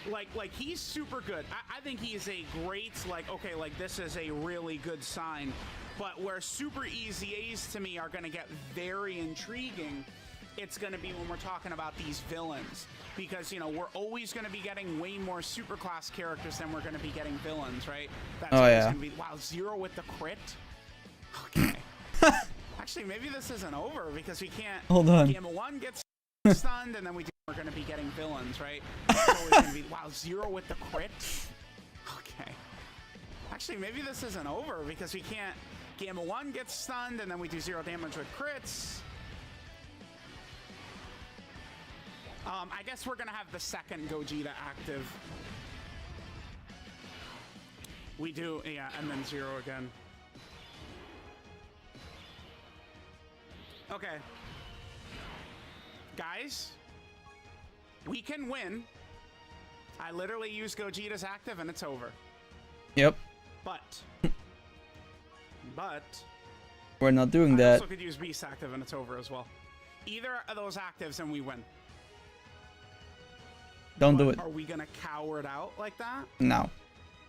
like he's super good. I think he is a great, like, okay, like, this is a really good sign, but where Super EZAs to me are going to get very intriguing, it's going to be when we're talking about these villains, because, you know, we're always going to be getting way more super class characters than we're going to be getting villains, right? That's gonna be, wow, Zero with the crit. Okay. Actually, maybe this isn't over because we can't. Hold on. Gamma 1 gets stunned, and then we're going to be getting villains, right? It's always going to be, wow, Zero with the crit. Okay. Actually, maybe this isn't over because we can't. Gamma 1 gets stunned, and then we do 0 damage with crits. I guess we're going to have the second Gogeta active. We do, yeah, and then 0 again. Okay. Guys, we can win. I literally use Gogeta's active, and it's over. Yep. But we're not doing that. I also could use Beast active, and it's over as well. Either of those actives, and we win. Don't do it. Are we gonna cower it out like that? No.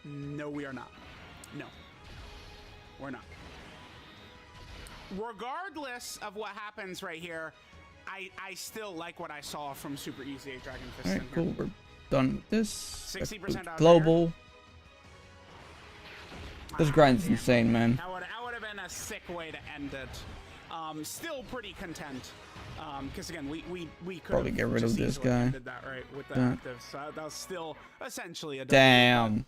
No, we are not. No, we're not. Regardless of what happens right here, I still like what I saw from Super EZA Dragon Fist. Alright, cool. We're done with this. 60% out global. This grind's insane, man. That would have been a sick way to end it. Still pretty content Because again, we could Probably get rid of this guy. Did that right with the active, so that was still essentially a damn.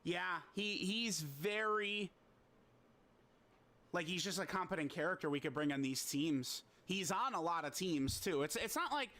Yeah, he's very like he's just a competent character we could bring on these teams. He's on a lot of teams too. It's not like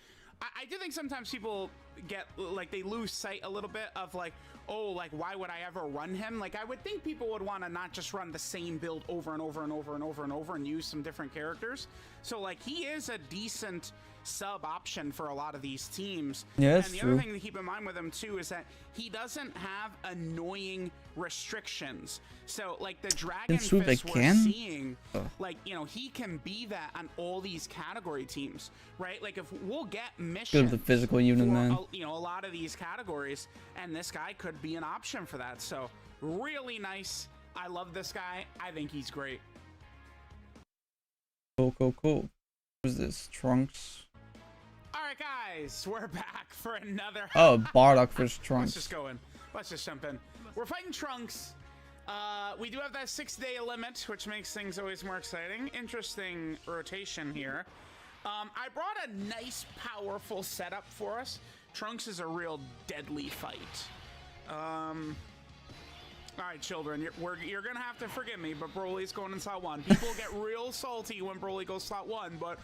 I do think sometimes people get like they lose sight a little bit of like, oh, like why would I ever run him? Like I would think people would want to not just run the same build over and over and over and over and over and use some different characters. So like he is a decent sub option for a lot of these teams. Yeah, that's and the true. other thing to keep in mind with him too is that he doesn't have annoying restrictions. So like the Dragon Fist we're seeing, like, you know, he can be that on all these category teams, right? Like if we'll get missions Good with the physical unit, man. you know, a lot of these categories, and this guy could be an option for that. So really nice. I love this guy. I think he's great. Cool. Who's this? Trunks? Alright guys, we're back for another Oh, Bardock versus Trunks. Let's just go in. Let's just jump in. We're fighting Trunks. We do have that 6-day limit, which makes things always more exciting. Interesting rotation here. I brought a nice, powerful setup for us. Trunks is a real deadly fight. All right, children, you're gonna have to forgive me, but Broly's going in slot 1. People get real salty when Broly goes slot 1, but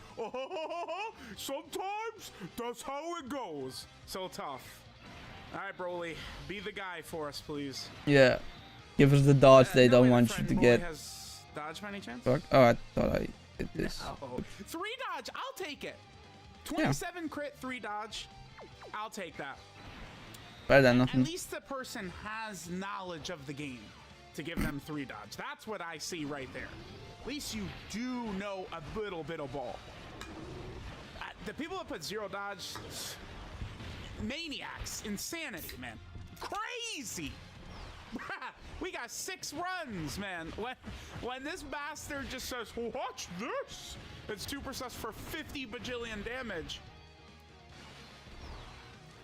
sometimes that's how it goes. So tough. All right, Broly, be the guy for us, please. Yeah, give us the dodge they don't want you to Broly get. Has dodge by any chance? Fuck. Oh, I thought I did this. No. 3 dodge, I'll take it. 27 crit, 3 dodge, I'll take that. Better than nothing. At least the person has knowledge of the game to give them 3 dodge. That's what I see right there. At least you do know a little bit of ball. The people that put 0 dodge, maniacs, insanity, man. Crazy. We got 6 runs, man. When this bastard just says, watch this, it's 2% for 50 bajillion damage.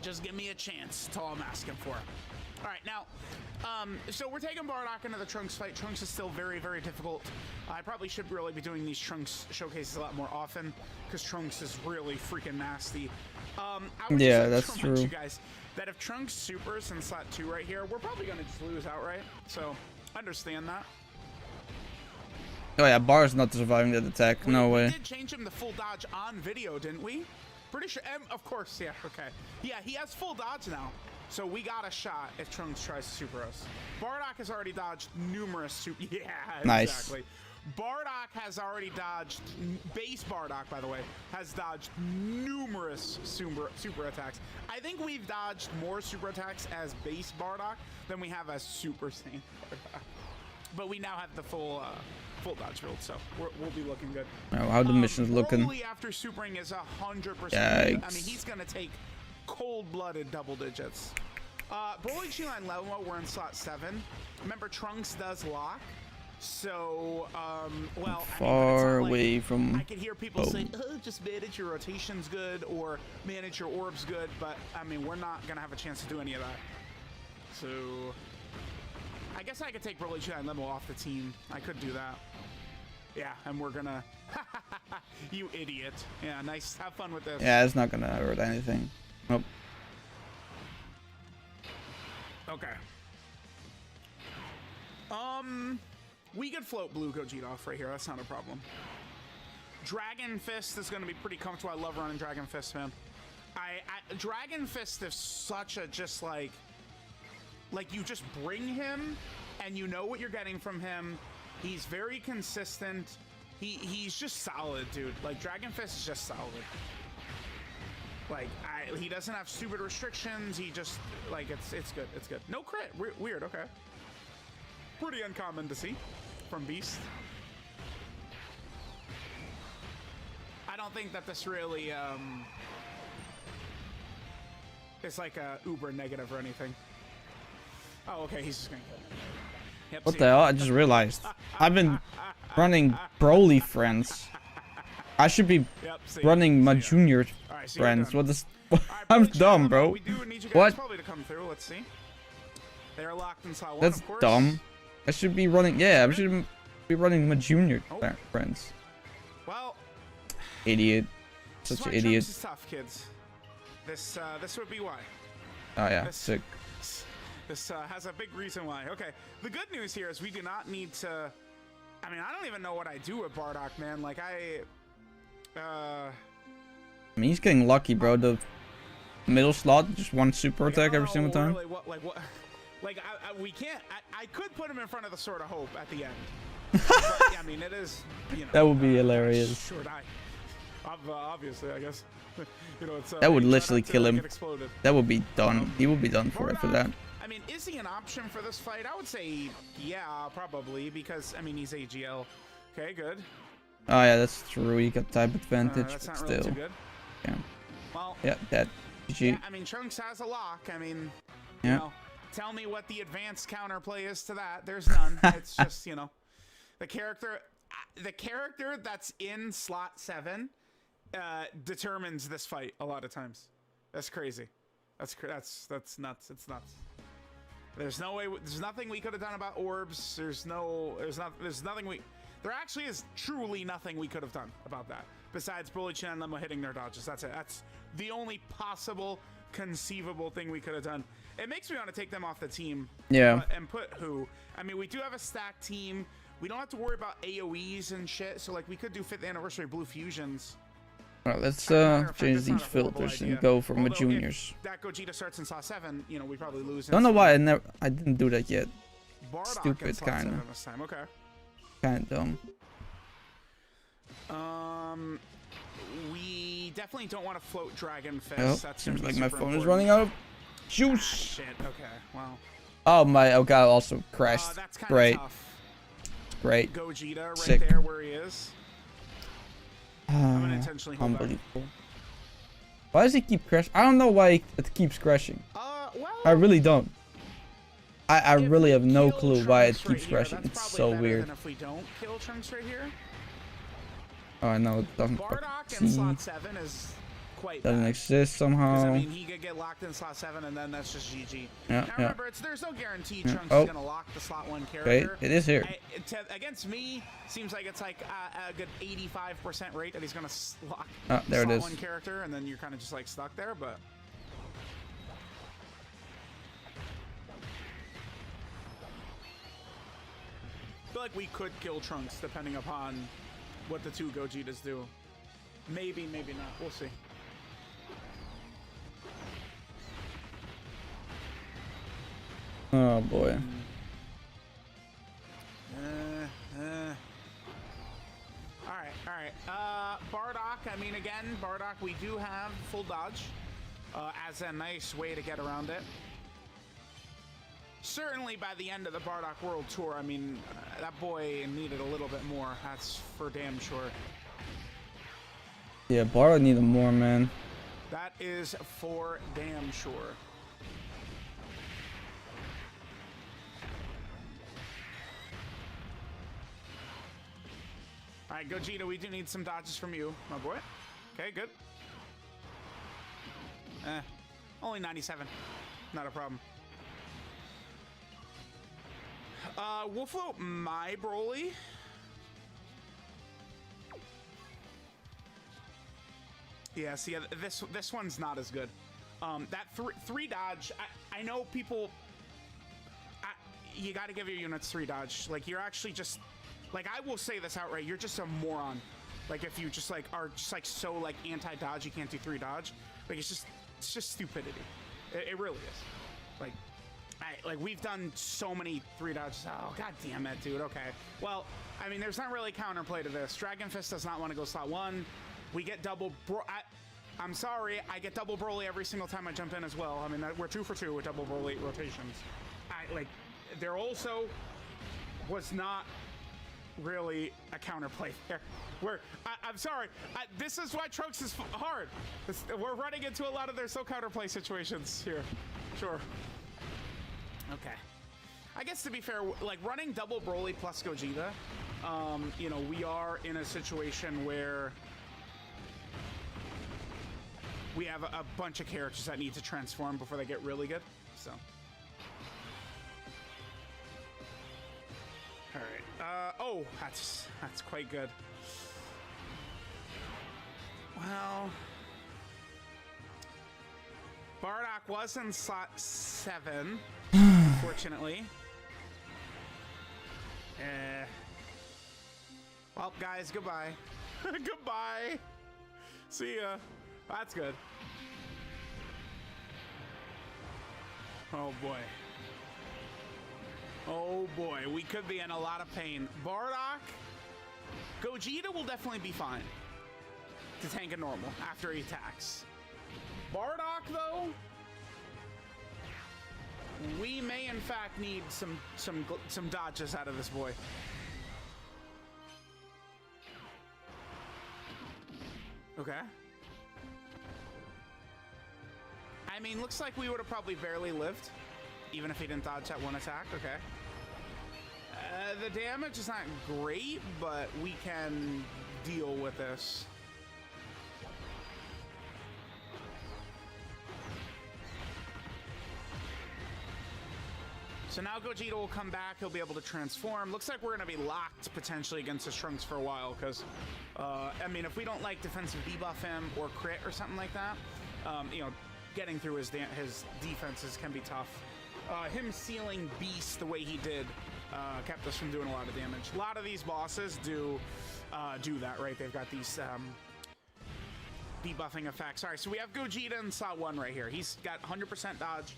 Just give me a chance. That's all I'm asking for. All right, now, so we're taking Bardock into the Trunks fight. Trunks is still very, very difficult. I probably should really be doing these Trunks showcases a lot more often because Trunks is really freaking nasty. Yeah, that's true. You guys, that if Trunks supers in slot 2 right here, we're probably gonna just lose outright. So understand that. Oh yeah, Bar's not surviving that attack. No way. We did change him to full dodge on video, didn't we? Pretty sure, of course, yeah, okay. Yeah, he has full dodge now, so we got a shot if Trunks tries to super us. Bardock has already dodged numerous yeah, nice. Exactly. Bardock has already dodged, base Bardock, by the way, has dodged numerous super attacks. I think we've dodged more super attacks as base Bardock than we have as Super Saiyan Bardock. But we now have the full dodge build, so we'll be looking good. Oh, how the mission's looking. Broly after supering is 100%. Yikes. I mean, he's gonna take cold-blooded double digits. Broly, G-Line, Lelmo, we're in slot 7. Remember, Trunks does lock. So, well, far I mean, away like, from. I could hear people say, oh, just manage your rotations good or manage your orbs good, but I mean, we're not gonna have a chance to do any of that. So, I guess I could take Broly G-Line Lemo off the team. I could do that. Yeah, and we're gonna. You idiot. Yeah, nice. Have fun with this. Yeah, it's not gonna hurt anything. Nope. Okay. We could float Blue Gogeta off right here. That's not a problem. Dragon Fist is gonna be pretty comfortable. I love running Dragon Fist, man. Dragon Fist is such a just like you just bring him and you know what you're getting from him. He's very consistent. He's just solid, dude. Like Dragon Fist is just solid. Like he doesn't have stupid restrictions. He just like it's good. It's good. No crit. Weird. Okay. Pretty uncommon to see from Beast. I don't think that this really it's like a uber negative or anything. Oh, okay. He's just gonna kill me. Yep, What the hell? I just realized. I've been running Broly friends. I should be running my junior friends. What is? I'm dumb, bro. What? Let's see. They're locked inside one, That's of course. dumb. I should be running. Yeah, I should be running my junior friends. Well, Idiot. such an Trunks idiot. is tough, kids. This would be why. Oh yeah, This- sick. This has a big reason why. Okay, the good news here is we do not need to. I mean, I don't even know what I do with Bardock, man. Like I mean, he's getting lucky, bro. The middle slot, just one super attack every single time. Really what? Like we can't. I could put him in front of the Sword of Hope at the end. But, I mean, it is. You know, That would be hilarious. Short eye. Obviously, I guess. You know, it's. That would you try literally not to kill him. get exploded. That would be done. He would be done for it for Bardock, that. I mean, is he an option for this fight? I would say, yeah, probably, because, I mean, he's AGL. Okay, good. Oh yeah, that's true. You got type advantage, That's but not really still. too good. Yeah. Well, Yeah, that. GG. yeah, I mean, Trunks has a lock. I mean, you Yeah. know, tell me what the advanced counterplay is to that. There's none. It's just, you know, the character that's in slot 7 determines this fight a lot of times. That's crazy. That's nuts. It's nuts. There's no way. There's nothing we could have done about orbs. There's nothing we. There actually is truly nothing we could have done about that besides Broly, Chen, and Lemma hitting their dodges. That's it. That's the only possible, conceivable thing we could have done. It makes me want to take them off the team. Yeah. And put who? I mean, we do have a stacked team. We don't have to worry about AOEs and shit. So like, we could do 5th anniversary Blue Fusions. Alright, let's Matter of fact, change that's not these a horrible filters idea. and go for my Although, juniors. If that Gogeta starts in slot 7, you know, we probably lose. Don't know why I didn't do that yet. Bardock in Stupid, slot 7 kinda. this time. Okay. Kinda dumb. We definitely don't want to float Dragon Fist. Oh, That's seems gonna like be my super phone is important. running out of Ah, juice. shit. Okay. Well. Oh my, oh god, also crashed. That's kind Great, of tough. great. Gogeta right Sick. there where he is. I'm gonna intentionally hold back. Unbelievable. Why does it keep crashing? I don't know why it keeps crashing. Well. I really don't. I if really we have no kill clue why it Trunks right keeps here, crashing. that's It's probably so better weird. than if we don't kill Trunks right here. Oh no, it doesn't fucking Bardock in see. slot 7 is quite Doesn't bad. exist 'Cause, I somehow. mean, he could get locked in slot 7, and then that's just GG. Yeah, Now yeah. remember, there's no guarantee Yeah. Trunks Oh. is gonna lock the slot 1 Okay, character. it is here. Against me, seems like it's like a good 85% rate that he's gonna lock Ah, there it slot is. 1 character, and then you're kind of just like stuck there. But I feel like we could kill Trunks depending upon what the 2 Gogetas do. Maybe, maybe not. We'll see. Oh boy. Alright. Bardock, I mean, again, Bardock, we do have full dodge as a nice way to get around it. Certainly by the end of the Bardock World Tour, I mean, that boy needed a little bit more. That's for damn sure. Yeah, Bardock needed more, man. That is for damn sure. All right, Gogeta, we do need some dodges from you, my boy. Okay, good. Only 97. Not a problem. We'll float my Broly. Yeah, see, this one's not as good. That three dodge, I know people. You got to give your units 3 dodge. Like, you're actually just, like, I will say this outright. You're just a moron. Like, if you just like are just like so like anti-dodge, you can't do 3 dodge. Like, it's just stupidity. It really is. Like, we've done so many 3 dodges. Oh, god damn it, dude. Okay. Well, I mean, there's not really counterplay to this. Dragon Fist does not want to go slot 1. We get double I'm sorry, I get double Broly every single time I jump in as well. I mean, we're 2 for 2 with double Broly rotations. There also was not really a counterplay there. I'm sorry, this is why Trunks is hard. We're running into a lot of their counterplay situations here. Sure. Okay. I guess to be fair, like running double Broly plus Gogeta, you know, we are in a situation where we have a bunch of characters that need to transform before they get really good. So. All right. Oh, that's quite good. Well, Bardock was in slot 7, unfortunately. Well, guys, goodbye. Goodbye. See ya. That's good. Oh boy. Oh boy, we could be in a lot of pain. Bardock, Gogeta will definitely be fine to tank a normal after he attacks. Bardock, though, we may in fact need some dodges out of this boy. Okay. I mean, looks like we would have probably barely lived, even if he didn't dodge that one attack. Okay. The damage is not great, but we can deal with this. So now Gogeta will come back. He'll be able to transform. Looks like we're going to be locked potentially against his Trunks for a while because, I mean, if we don't like defensive debuff him or crit or something like that, you know, getting through his defenses can be tough. Him sealing Beast the way he did kept us from doing a lot of damage. A lot of these bosses do that, right? They've got these debuffing effects. All right, so we have Gogeta in slot 1 right here. He's got 100% dodge.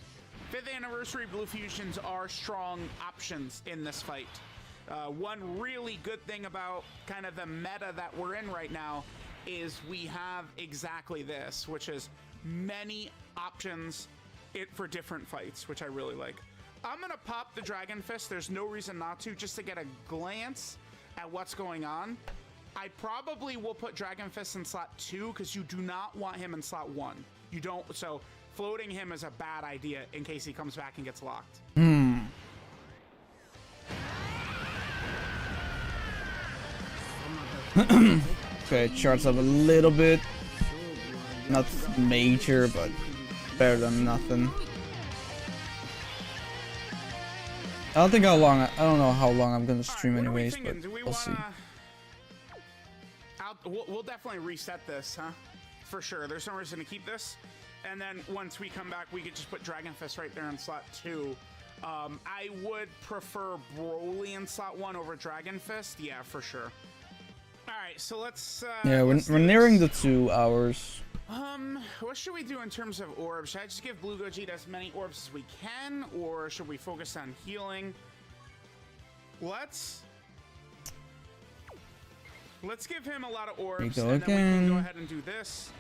5th anniversary blue fusions are strong options in this fight. One really good thing about kind of the meta that we're in right now is we have exactly this, which is many options for different fights, which I really like. I'm gonna pop the Dragon Fist. There's no reason not to, just to get a glance at what's going on. I probably will put Dragon Fist in slot 2 because you do not want him in slot 1. You don't, so floating him is a bad idea in case he comes back and gets locked. Okay, charts up a little bit. Not major, but better than nothing. I don't think how long. I don't know how long I'm gonna stream anyways, but we'll see. We'll definitely reset this, huh? For sure. There's no reason to keep this. And then once we come back, we could just put Dragon Fist right there in slot 2. I would prefer Broly in slot 1 over Dragon Fist. Yeah, for sure. All right, so let's. Yeah, we're nearing the 2 hours. What should we do in terms of orbs? Should I just give Blue Gogeta as many orbs as we can, or should we focus on healing? Let's give him a lot of orbs, and then we can go ahead and do this,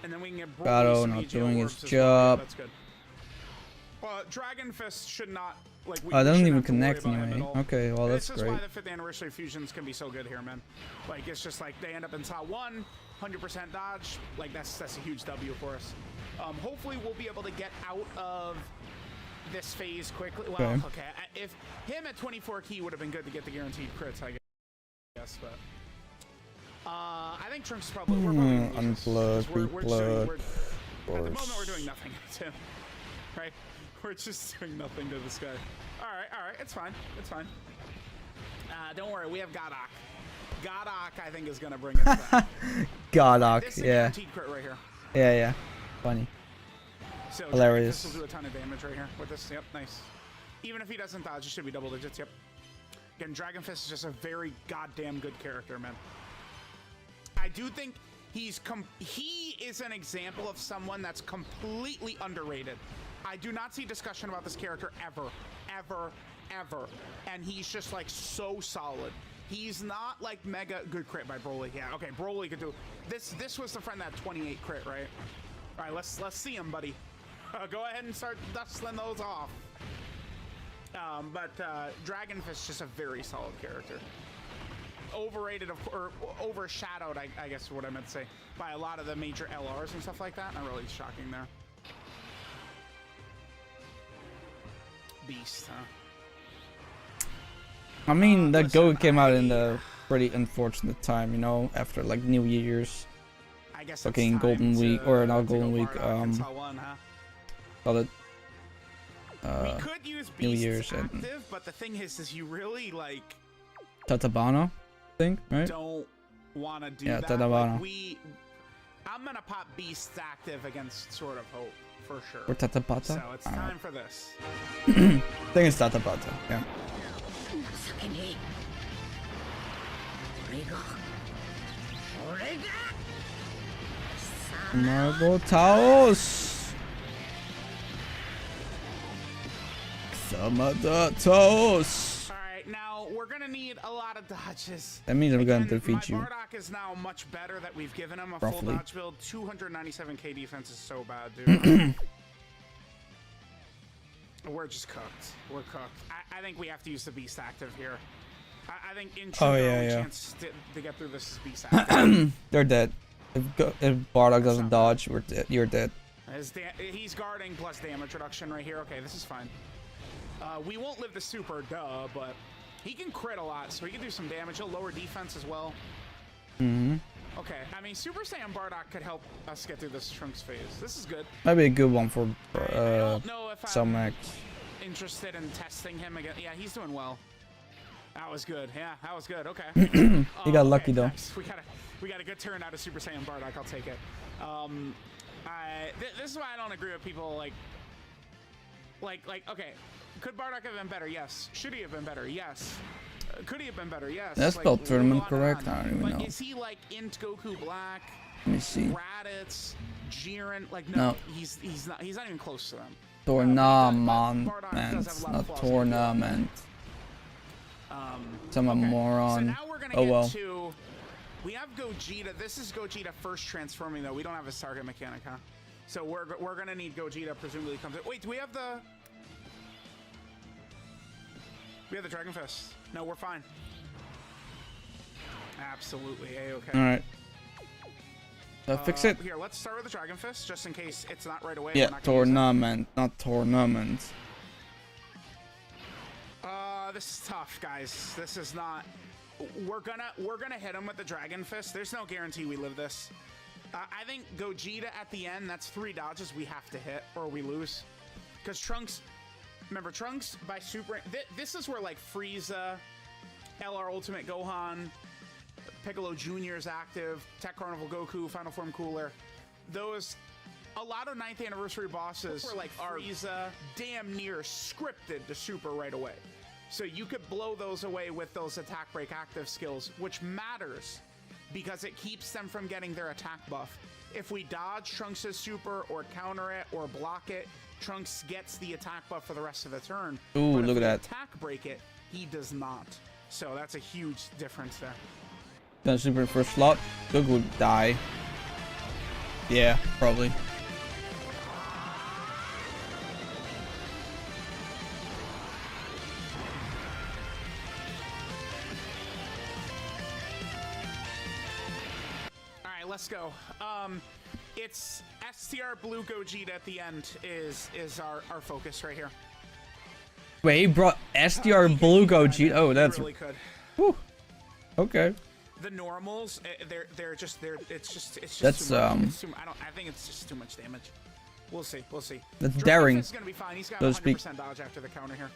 and then we can get Broly not doing his job. Well. That's good. Dragon Fist should not like. Oh, it doesn't even connect anyway. Okay, well that's great. This is why the 5th anniversary fusions can be so good here, man. Like it's just like they end up in slot 1, 100% dodge. Like that's a huge W for us. Hopefully we'll be able to get out of this phase quickly. Well, okay. If him at 24 key would have been good to get the guaranteed crits, I guess, but. I think Trunks is probably. Unplug, replug. At the moment, we're doing nothing to him, right? We're just doing nothing to this guy. All right, it's fine. It's fine. Don't worry, we have Godok. Godok, I think, is gonna bring us back. Godok, this is a yeah. guaranteed crit right here. Yeah. Funny. So Hilarious. This will do a ton of damage right here with this. Yep, nice. Even if he doesn't dodge, it should be double digits. Yep. Again, Dragon Fist is just a very goddamn good character, man. I do think he is an example of someone that's completely underrated. I do not see discussion about this character ever. And he's just like so solid. He's not like mega good crit by Broly. Yeah, okay, Broly could do this. This was the friend that 28 crit, right? All right, let's see him, buddy. Go ahead and start dusting those off. But Dragon Fist is just a very solid character. Overrated, or overshadowed, I guess is what I meant to say, by a lot of the major LRs and stuff like that. Not really shocking there. Beast, huh? I mean, that Go came out in a pretty unfortunate time, you know, after like New Year's. I guess fucking Golden Week, or not Golden Week, call it we could use New Year's active, but the thing is you really like Tatabano, I think, right? don't want to do that. Tatabano. Like I'm gonna pop Beast active against Sword of Hope for sure. Or Tatapata? So it's time for this. I think it's Tatapata, yeah. Marble Taos! Samada Taos! Alright, now we're gonna need a lot of dodges. That means I'm gonna Again, defeat you. My Bardock is now much better that we've given him a Roughly. full dodge build. 297k defense is so bad, dude. We're just cooked. We're cooked. I think we have to use the Beast active here. I think in true the only chance to get through this is Beast active. They're dead. If Bardock doesn't dodge, we're dead. You're dead. He's guarding plus damage reduction right here. Okay, this is fine. We won't live the super, duh, but he can crit a lot, so he can do some damage. He'll lower defense as well. Okay, I mean, Super Saiyan Bardock could help us get through this Trunks phase. This is good. Might be a good one for I don't know if I'm Selmac. interested in testing him again. Yeah, he's doing well. That was good. Yeah, that was good. Okay. He got lucky though. Nice. We got a good turn out of Super Saiyan Bardock. I'll take it. This is why I don't agree with people like okay. Could Bardock have been better? Yes. Should he have been better? Yes. Could he have been better? Yes. That's spelled tournament correct? I don't even know. Is he like Int Goku Black? Let me see. Raditz, Jiren? Like no. He's not even close to them. Tournament, not tournament. I'm a moron. So now we're gonna get to. We have Gogeta. This is Gogeta first transforming though. We don't have his target mechanic, huh? So we're gonna need Gogeta. Presumably comes in. Wait, do we have the? We have the Dragon Fist. No, we're fine. Absolutely A-okay. All right. Fix it. Here, let's start with the Dragon Fist, just in case it's not right away. Yeah, tournament, not tournament. This is tough, guys. This is not. We're gonna hit him with the Dragon Fist. There's no guarantee we live this. I think Gogeta at the end. That's 3 dodges we have to hit, or we lose. Because Trunks. Remember, Trunks by Super... This is where, like, Frieza, LR Ultimate Gohan, Piccolo Jr. is active, Tech Carnival Goku, Final Form Cooler. Those... A lot of 9th Anniversary bosses like Frieza damn near scripted to Super right away. So you could blow those away with those Attack Break active skills, which matters because it keeps them from getting their attack buff. If we dodge Trunks' Super or counter it or block it, Trunks gets the attack buff for the rest of the turn. Ooh, but look at that. Attack break it, he does not. So that's a huge difference there. Gonna super first slot. Goku would die. Yeah, probably. All right, let's go. It's STR Blue Gogeta at the end is our focus right here. Wait, he brought SDR Blue Gogeta. Oh, that's really could. Whew. Okay. The normals, it's just That's too much. I think it's just too much damage. We'll see. That's Dragon daring. Fist is gonna be fine. He's got So to speak. 100% dodge after the counter here.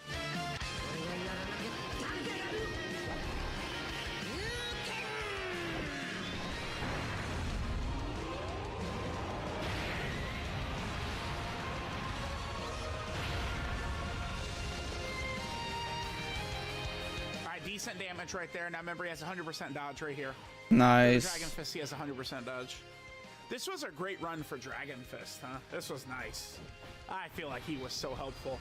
Decent damage right there. Now remember, he has 100% dodge right here. Nice. Dragon Fist, he has 100% dodge. This was a great run for Dragon Fist, huh? This was nice. I feel like he was so helpful.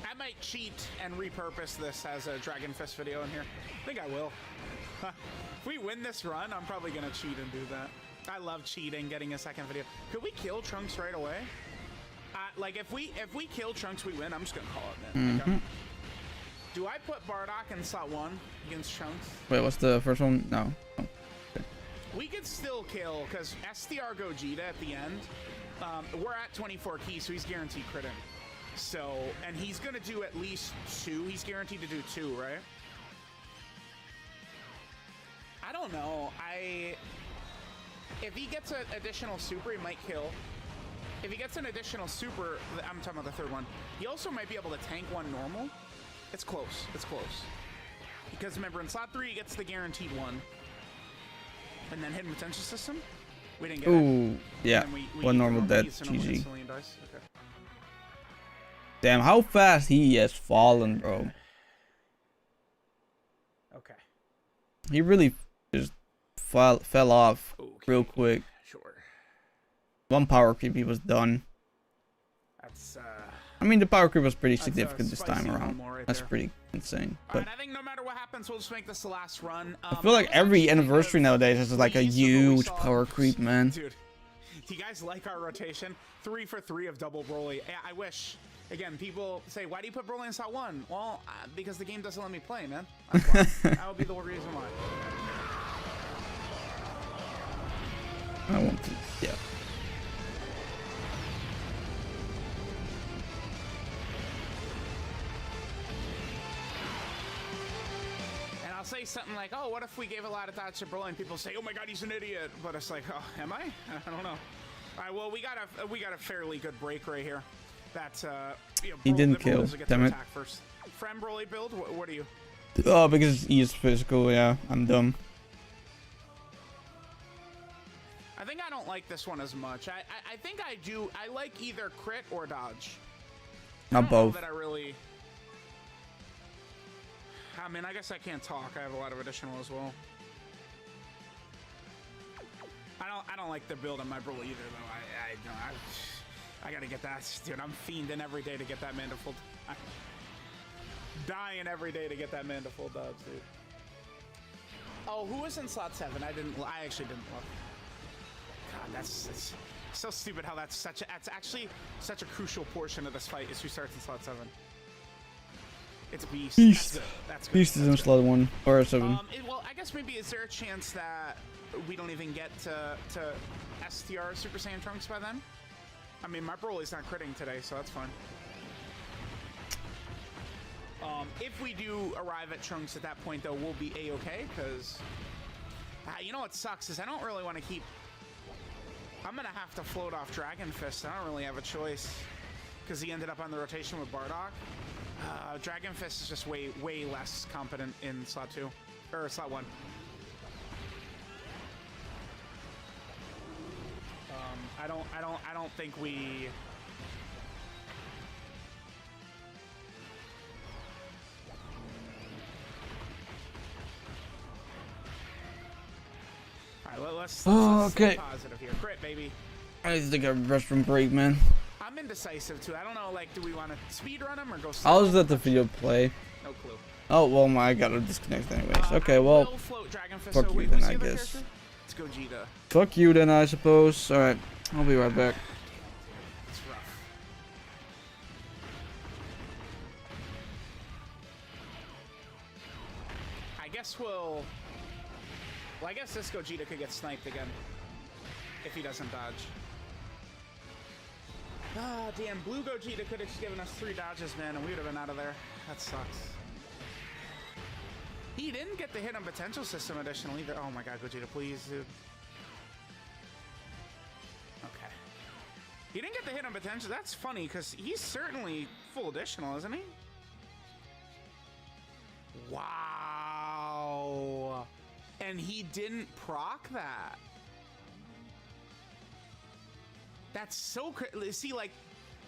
I might cheat and repurpose this as a Dragon Fist video in here. I think I will. If we win this run, I'm probably gonna cheat and do that. I love cheating, getting a second video. Could we kill Trunks right away? Like if we kill Trunks, we win. I'm just gonna call it then. Okay. Do I put Bardock in slot 1 against Trunks? Wait, what's the first one? No. Oh, okay. We could still kill, because STR Gogeta at the end, we're at 24 keys, so he's guaranteed critting. So, and he's going to do at least 2. He's guaranteed to do 2, right? I don't know. If he gets an additional super, he might kill. If he gets an additional super, I'm talking about the third one, he also might be able to tank 1 normal. It's close. It's close. Because remember, in slot 3, he gets the guaranteed 1. And then hidden potential system. We didn't get it. Ooh, yeah. We One normal threw dead. beast and almost GG. instantly dies. Okay. Damn, how fast he has fallen, bro. Okay. He really just fell off real quick. Sure. One power creep, he was done. That's I mean, the power creep was pretty that's a significant this time spicy around. Momo right That's there. pretty insane. But Alright, I think no matter what happens, we'll just make this the last run. I feel like every anniversary nowadays is like a huge power creep, man. Dude, do you guys like our rotation? 3 for 3 of double Broly. I wish. Again, people say, why do you put Broly in slot 1? Well, because the game doesn't let me play, man. That's why. That would be the reason why. I want to, yeah. And I'll say something like, oh, what if we gave a lot of dodge to Broly? And people say, oh my god, he's an idiot. But it's like, oh, am I? I don't know. All right, well, we got a fairly good break right here. That you know, He didn't kill. Damn it. First. Friend Broly build. What are you? Oh, because he is physical. Yeah, I'm dumb. I think I don't like this one as much. I think I do. I like either crit or dodge. Not both. That I really. I mean, I guess I can't talk. I have a lot of additional as well. I don't like the build on my Broly either, though. I gotta get that, dude. I'm fiending every day to get that man to full. I'm dying every day to get that man to full dubs, dude. Oh, who was in slot 7? I actually didn't look. God, that's so stupid how that's actually such a crucial portion of this fight is who starts in slot 7. It's Beast. Beast. That's good. Beast is in slot 1 or 7. Well, I guess maybe is there a chance that we don't even get to STR Super Saiyan Trunks by then? I mean, my Broly's not critting today, so that's fine. If we do arrive at Trunks at that point, though, we'll be A-okay, because... you know what sucks is I don't really want to keep... I'm going to have to float off Dragon Fist. I don't really have a choice, because he ended up on the rotation with Bardock. Dragon Fist is just way less competent in slot 2, or slot 1. I don't think we. All right, let's stay positive here. Crit, baby. I just think a restroom break, man. I'm indecisive too. I don't know. Like, do we want to speed run him or go? I'll just let the video play. No clue. Oh well, I gotta disconnect anyways. Okay, well, fuck you then, I guess. Let's go, Gita. Fuck you then, I suppose. All right, I'll be right back. It's rough. I guess well, I guess this Gogeta could get sniped again if he doesn't dodge. Ah, damn, blue Gogeta could have just given us 3 dodges, man, and we would have been out of there. That sucks. He didn't get the hit on potential system additional either. Oh my god, Gogeta, please, dude. Okay. He didn't get the hit on potential. That's funny, because he's certainly full additional, isn't he? Wow. And he didn't proc that. That's so crazy. See, like,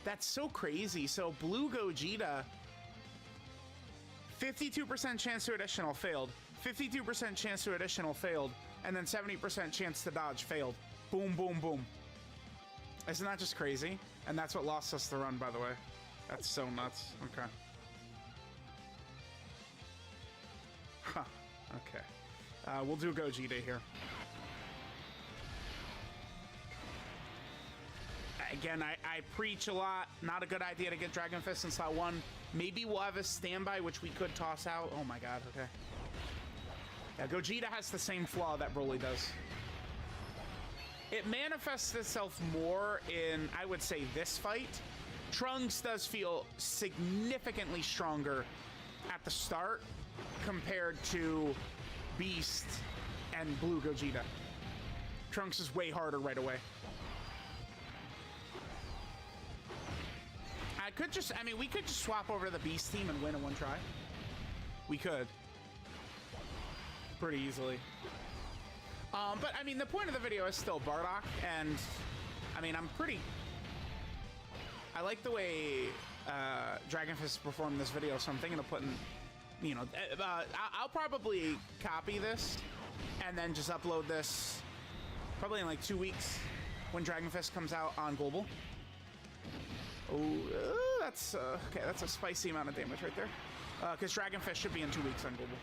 that's so crazy. So, blue Gogeta, 52% chance to additional failed, 52% chance to additional failed, and then 70% chance to dodge failed. Boom, boom, boom. Isn't that just crazy? And that's what lost us the run, by the way. That's so nuts. Okay. Huh. Okay. We'll do Gogeta here. Again, I preach a lot. Not a good idea to get Dragon Fist in slot 1. Maybe we'll have a standby, which we could toss out. Oh my god, okay. Yeah, Gogeta has the same flaw that Broly does. It manifests itself more in, I would say, this fight. Trunks does feel significantly stronger at the start compared to Beast and Blue Gogeta. Trunks is way harder right away. I mean, we could just swap over to the Beast team and win in one try. We could. Pretty easily. But I mean, the point of the video is still Bardock, and I mean, I like the way Dragonfist performed in this video, so I'm thinking of putting, you know, I'll probably copy this and then just upload this probably in like 2 weeks when Dragonfist comes out on Global. Oh, that's okay. That's a spicy amount of damage right there. Because Dragonfist should be in 2 weeks on Global.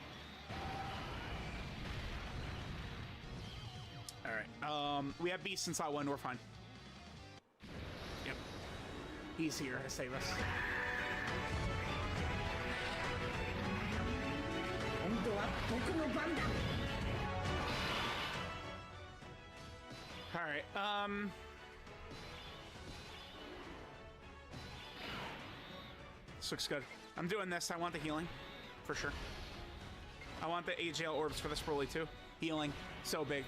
All right. We have Beast in slot 1. We're fine. Yep. He's here to save us. All right. This looks good. I'm doing this. I want the healing, for sure. I want the AGL orbs for this Broly too. Healing, so big.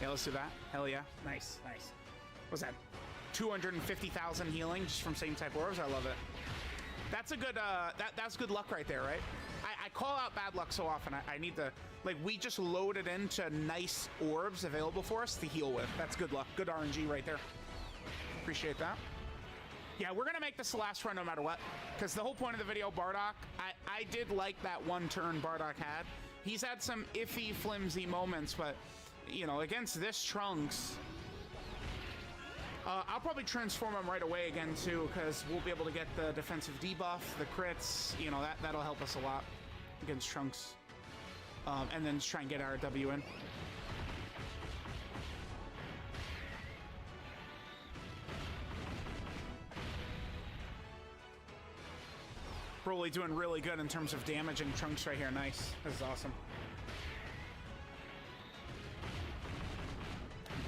Yeah, let's do that. Hell yeah. Nice, nice. What's that? 250,000 healing just from same type orbs. I love it. That's a good. That's good luck right there, right? I call out bad luck so often. I need to, like, we just loaded into nice orbs available for us to heal with. That's good luck. Good RNG right there. Appreciate that. Yeah, we're gonna make this the last run no matter what, because the whole point of the video, Bardock, I did like that one turn Bardock had. He's had some iffy, flimsy moments, but, you know, against this Trunks, I'll probably transform him right away again, too, because we'll be able to get the defensive debuff, the crits, you know, that'll help us a lot against Trunks. And then just try and get our W in. Broly doing really good in terms of damaging Trunks right here. Nice. This is awesome.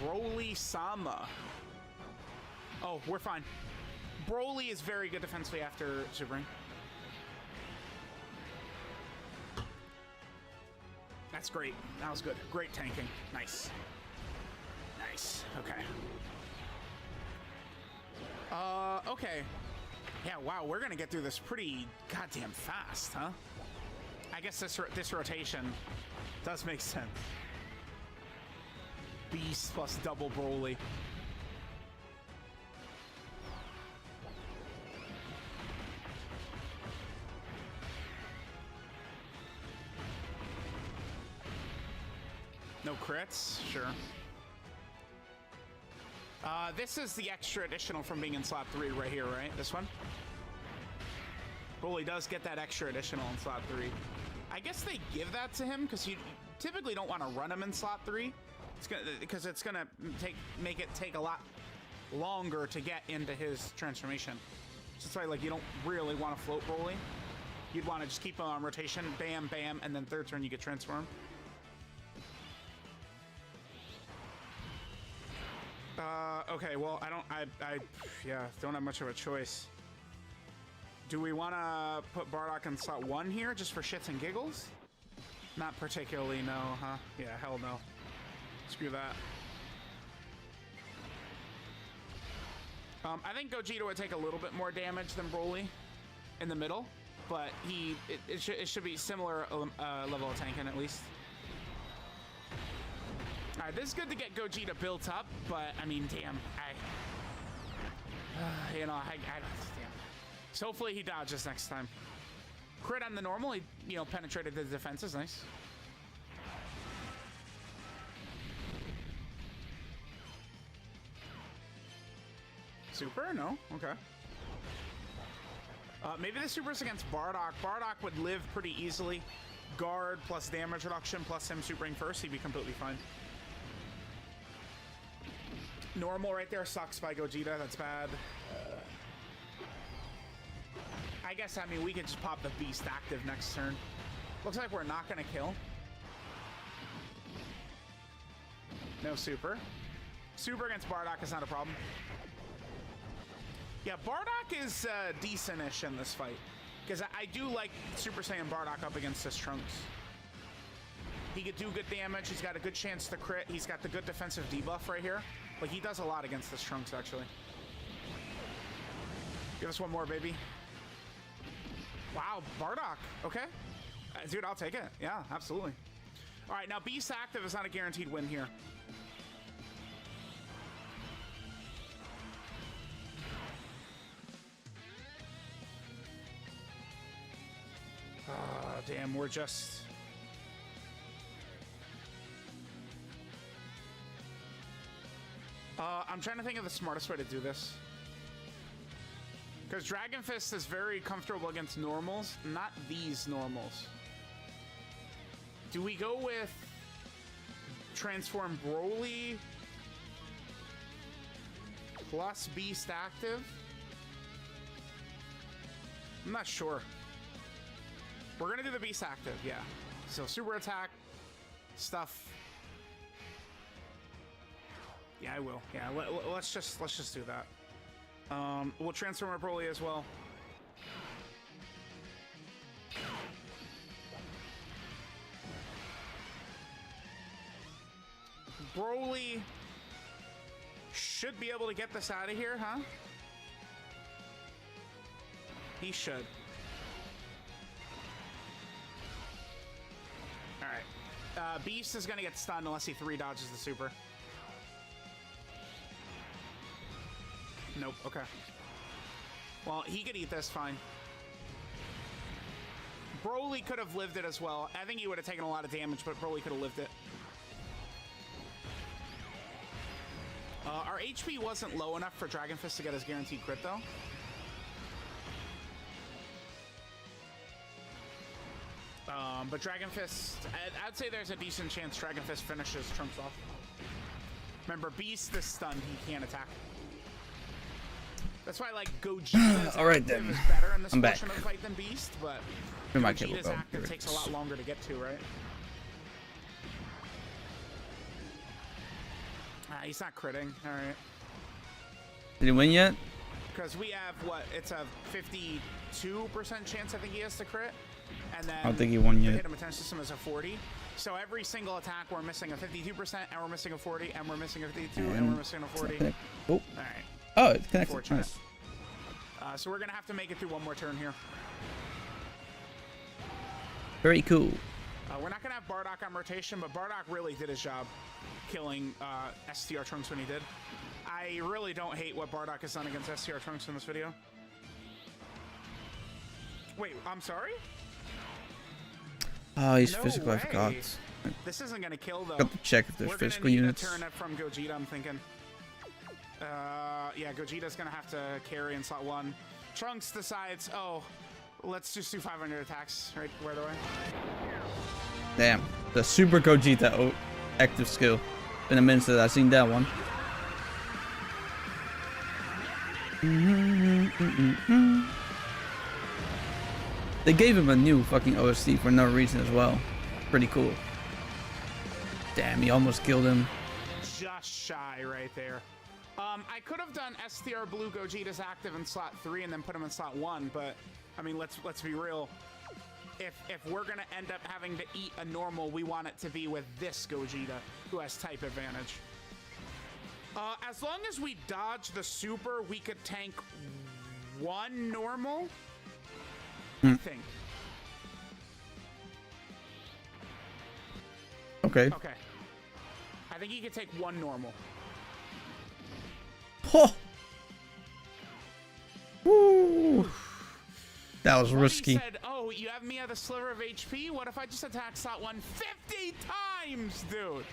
Broly-sama. Oh, we're fine. Broly is very good defensively after Super Ring. That's great. That was good. Great tanking. Nice. Nice. Okay. Okay. Yeah, wow, we're gonna get through this pretty goddamn fast, huh? I guess this rotation does make sense. Beast plus double Broly. No crits? Sure. This is the extra additional from being in slot 3 right here, right? This one? Broly does get that extra additional in slot 3. I guess they give that to him because you typically don't want to run him in slot 3. Because it's gonna make it take a lot longer to get into his transformation. So it's like you don't really want to float Broly. You'd want to just keep him on rotation, bam, bam, and then third turn you get transformed. Okay, well, I don't have much of a choice. Do we want to put Bardock in slot 1 here just for shits and giggles? Not particularly, no, huh? Yeah, hell no. Screw that. I think Gogeta would take a little bit more damage than Broly in the middle, but it should be similar level of tanking at least. All right, this is good to get Gogeta built up, but I mean, damn, you know, damn. So hopefully he dodges next time. Crit on the normal, he, you know, penetrated the defenses, nice. Super? No? Okay. Maybe the super's against Bardock. Bardock would live pretty easily. Guard plus damage reduction plus him supering first, he'd be completely fine. Normal right there sucks by Gogeta. That's bad. I guess, I mean, we could just pop the Beast active next turn. Looks like we're not going to kill. No super. Super against Bardock is not a problem. Yeah, Bardock is decent-ish in this fight. Because I do like Super Saiyan Bardock up against this Trunks. He could do good damage. He's got a good chance to crit. He's got the good defensive debuff right here. Like, he does a lot against this Trunks, actually. Give us one more, baby. Wow, Bardock. Okay. Dude, I'll take it. Yeah, absolutely. All right, now Beast active is not a guaranteed win here. Damn, we're just... I'm trying to think of the smartest way to do this. Because Dragon Fist is very comfortable against normals, not these normals. Do we go with Transform Broly plus Beast active? I'm not sure. We're gonna do the Beast active, yeah. So super attack stuff. Yeah, I will. Yeah, let's just do that. We'll transform our Broly as well. Broly should be able to get this out of here, huh? He should. All right. Beast is gonna get stunned unless he 3 dodges the super. Nope. Okay. Well, he could eat this fine. Broly could have lived it as well. I think he would have taken a lot of damage, but Broly could have lived it. Our HP wasn't low enough for Dragon Fist to get his guaranteed crit, though. But Dragon Fist, I'd say there's a decent chance Dragon Fist finishes Trunks off. Remember, Beast is stunned, he can't attack. That's why, like, Gogeta's all right, active then. is better in this I'm portion back. of the fight than Beast, but Where my cable Gogeta's go? active takes a lot longer to get to, right? He's not critting, all right. Did he win yet? Because we have, what, it's a 52% chance I think he has to crit. And then I don't think he won the yet. hit him attention system is a 40. So every single attack, we're missing a 52%, and we're missing a 40, and we're missing a 52, and we're missing a 40. Oh. All right. Oh, it's connected. Unfortunate. Nice. So we're going to have to make it through one more turn here. Very cool. We're not going to have Bardock on rotation, but Bardock really did his job killing STR Trunks when he did. I really don't hate what Bardock has done against STR Trunks in this video. Wait, I'm sorry? Oh, he's No physical. I way. forgot. This isn't going to kill, though. Got to check if there's We're physical gonna need units. a turn up from Gogeta, I'm thinking. Yeah, Gogeta's gonna have to carry in slot 1. Trunks decides, oh, let's just do 500 attacks right away. Damn. The Super Gogeta active skill. Been a minute since I've seen that one. They gave him a new fucking OST for no reason as well. Pretty cool. Damn, he almost killed him. Just shy right there. I could have done STR Blue Gogeta's active in slot 3 and then put him in slot 1, but I mean, let's be real. If we're gonna end up having to eat a normal, we want it to be with this Gogeta, who has type advantage. As long as we dodge the super, we could tank 1 normal, I think. Okay. Okay. I think he could take 1 normal. Oh. Woo. That was risky. He said, oh, you have me at a sliver of HP? What if I just attack slot 1 50 times, dude?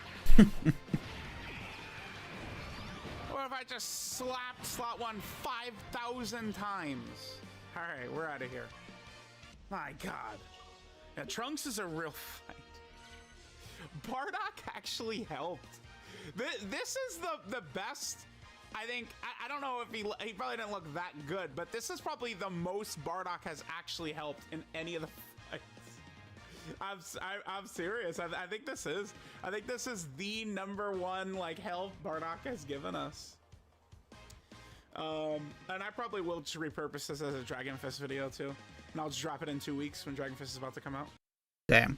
What if I just slapped slot 1 5,000 times? All right, we're out of here. My God. Yeah, Trunks is a real fight. Bardock actually helped. This is the best. I think, I don't know if he probably didn't look that good, but this is probably the most Bardock has actually helped in any of the fights. I'm serious. I think this is the #1 like help Bardock has given us. And I probably will just repurpose this as a Dragon Fist video too, and I'll just drop it in 2 weeks when Dragon Fist is about to come out. Damn.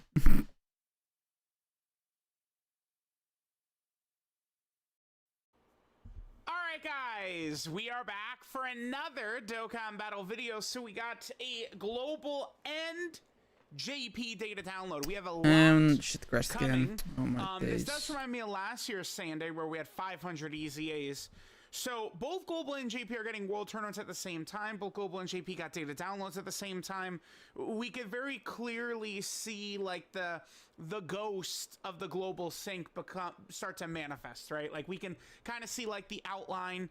Alright guys, we are back for another Dokkan Battle video. So we got a global and JP data download. We have a lot shit, crashed coming. again. Oh my This days. does remind me of last year's Sunday where we had 500 EZAs. So both Global and JP are getting World Tournaments at the same time. Both Global and JP got data downloads at the same time. We could very clearly see like the ghost of the Global Sync start to manifest, right? Like we can kind of see like the outline.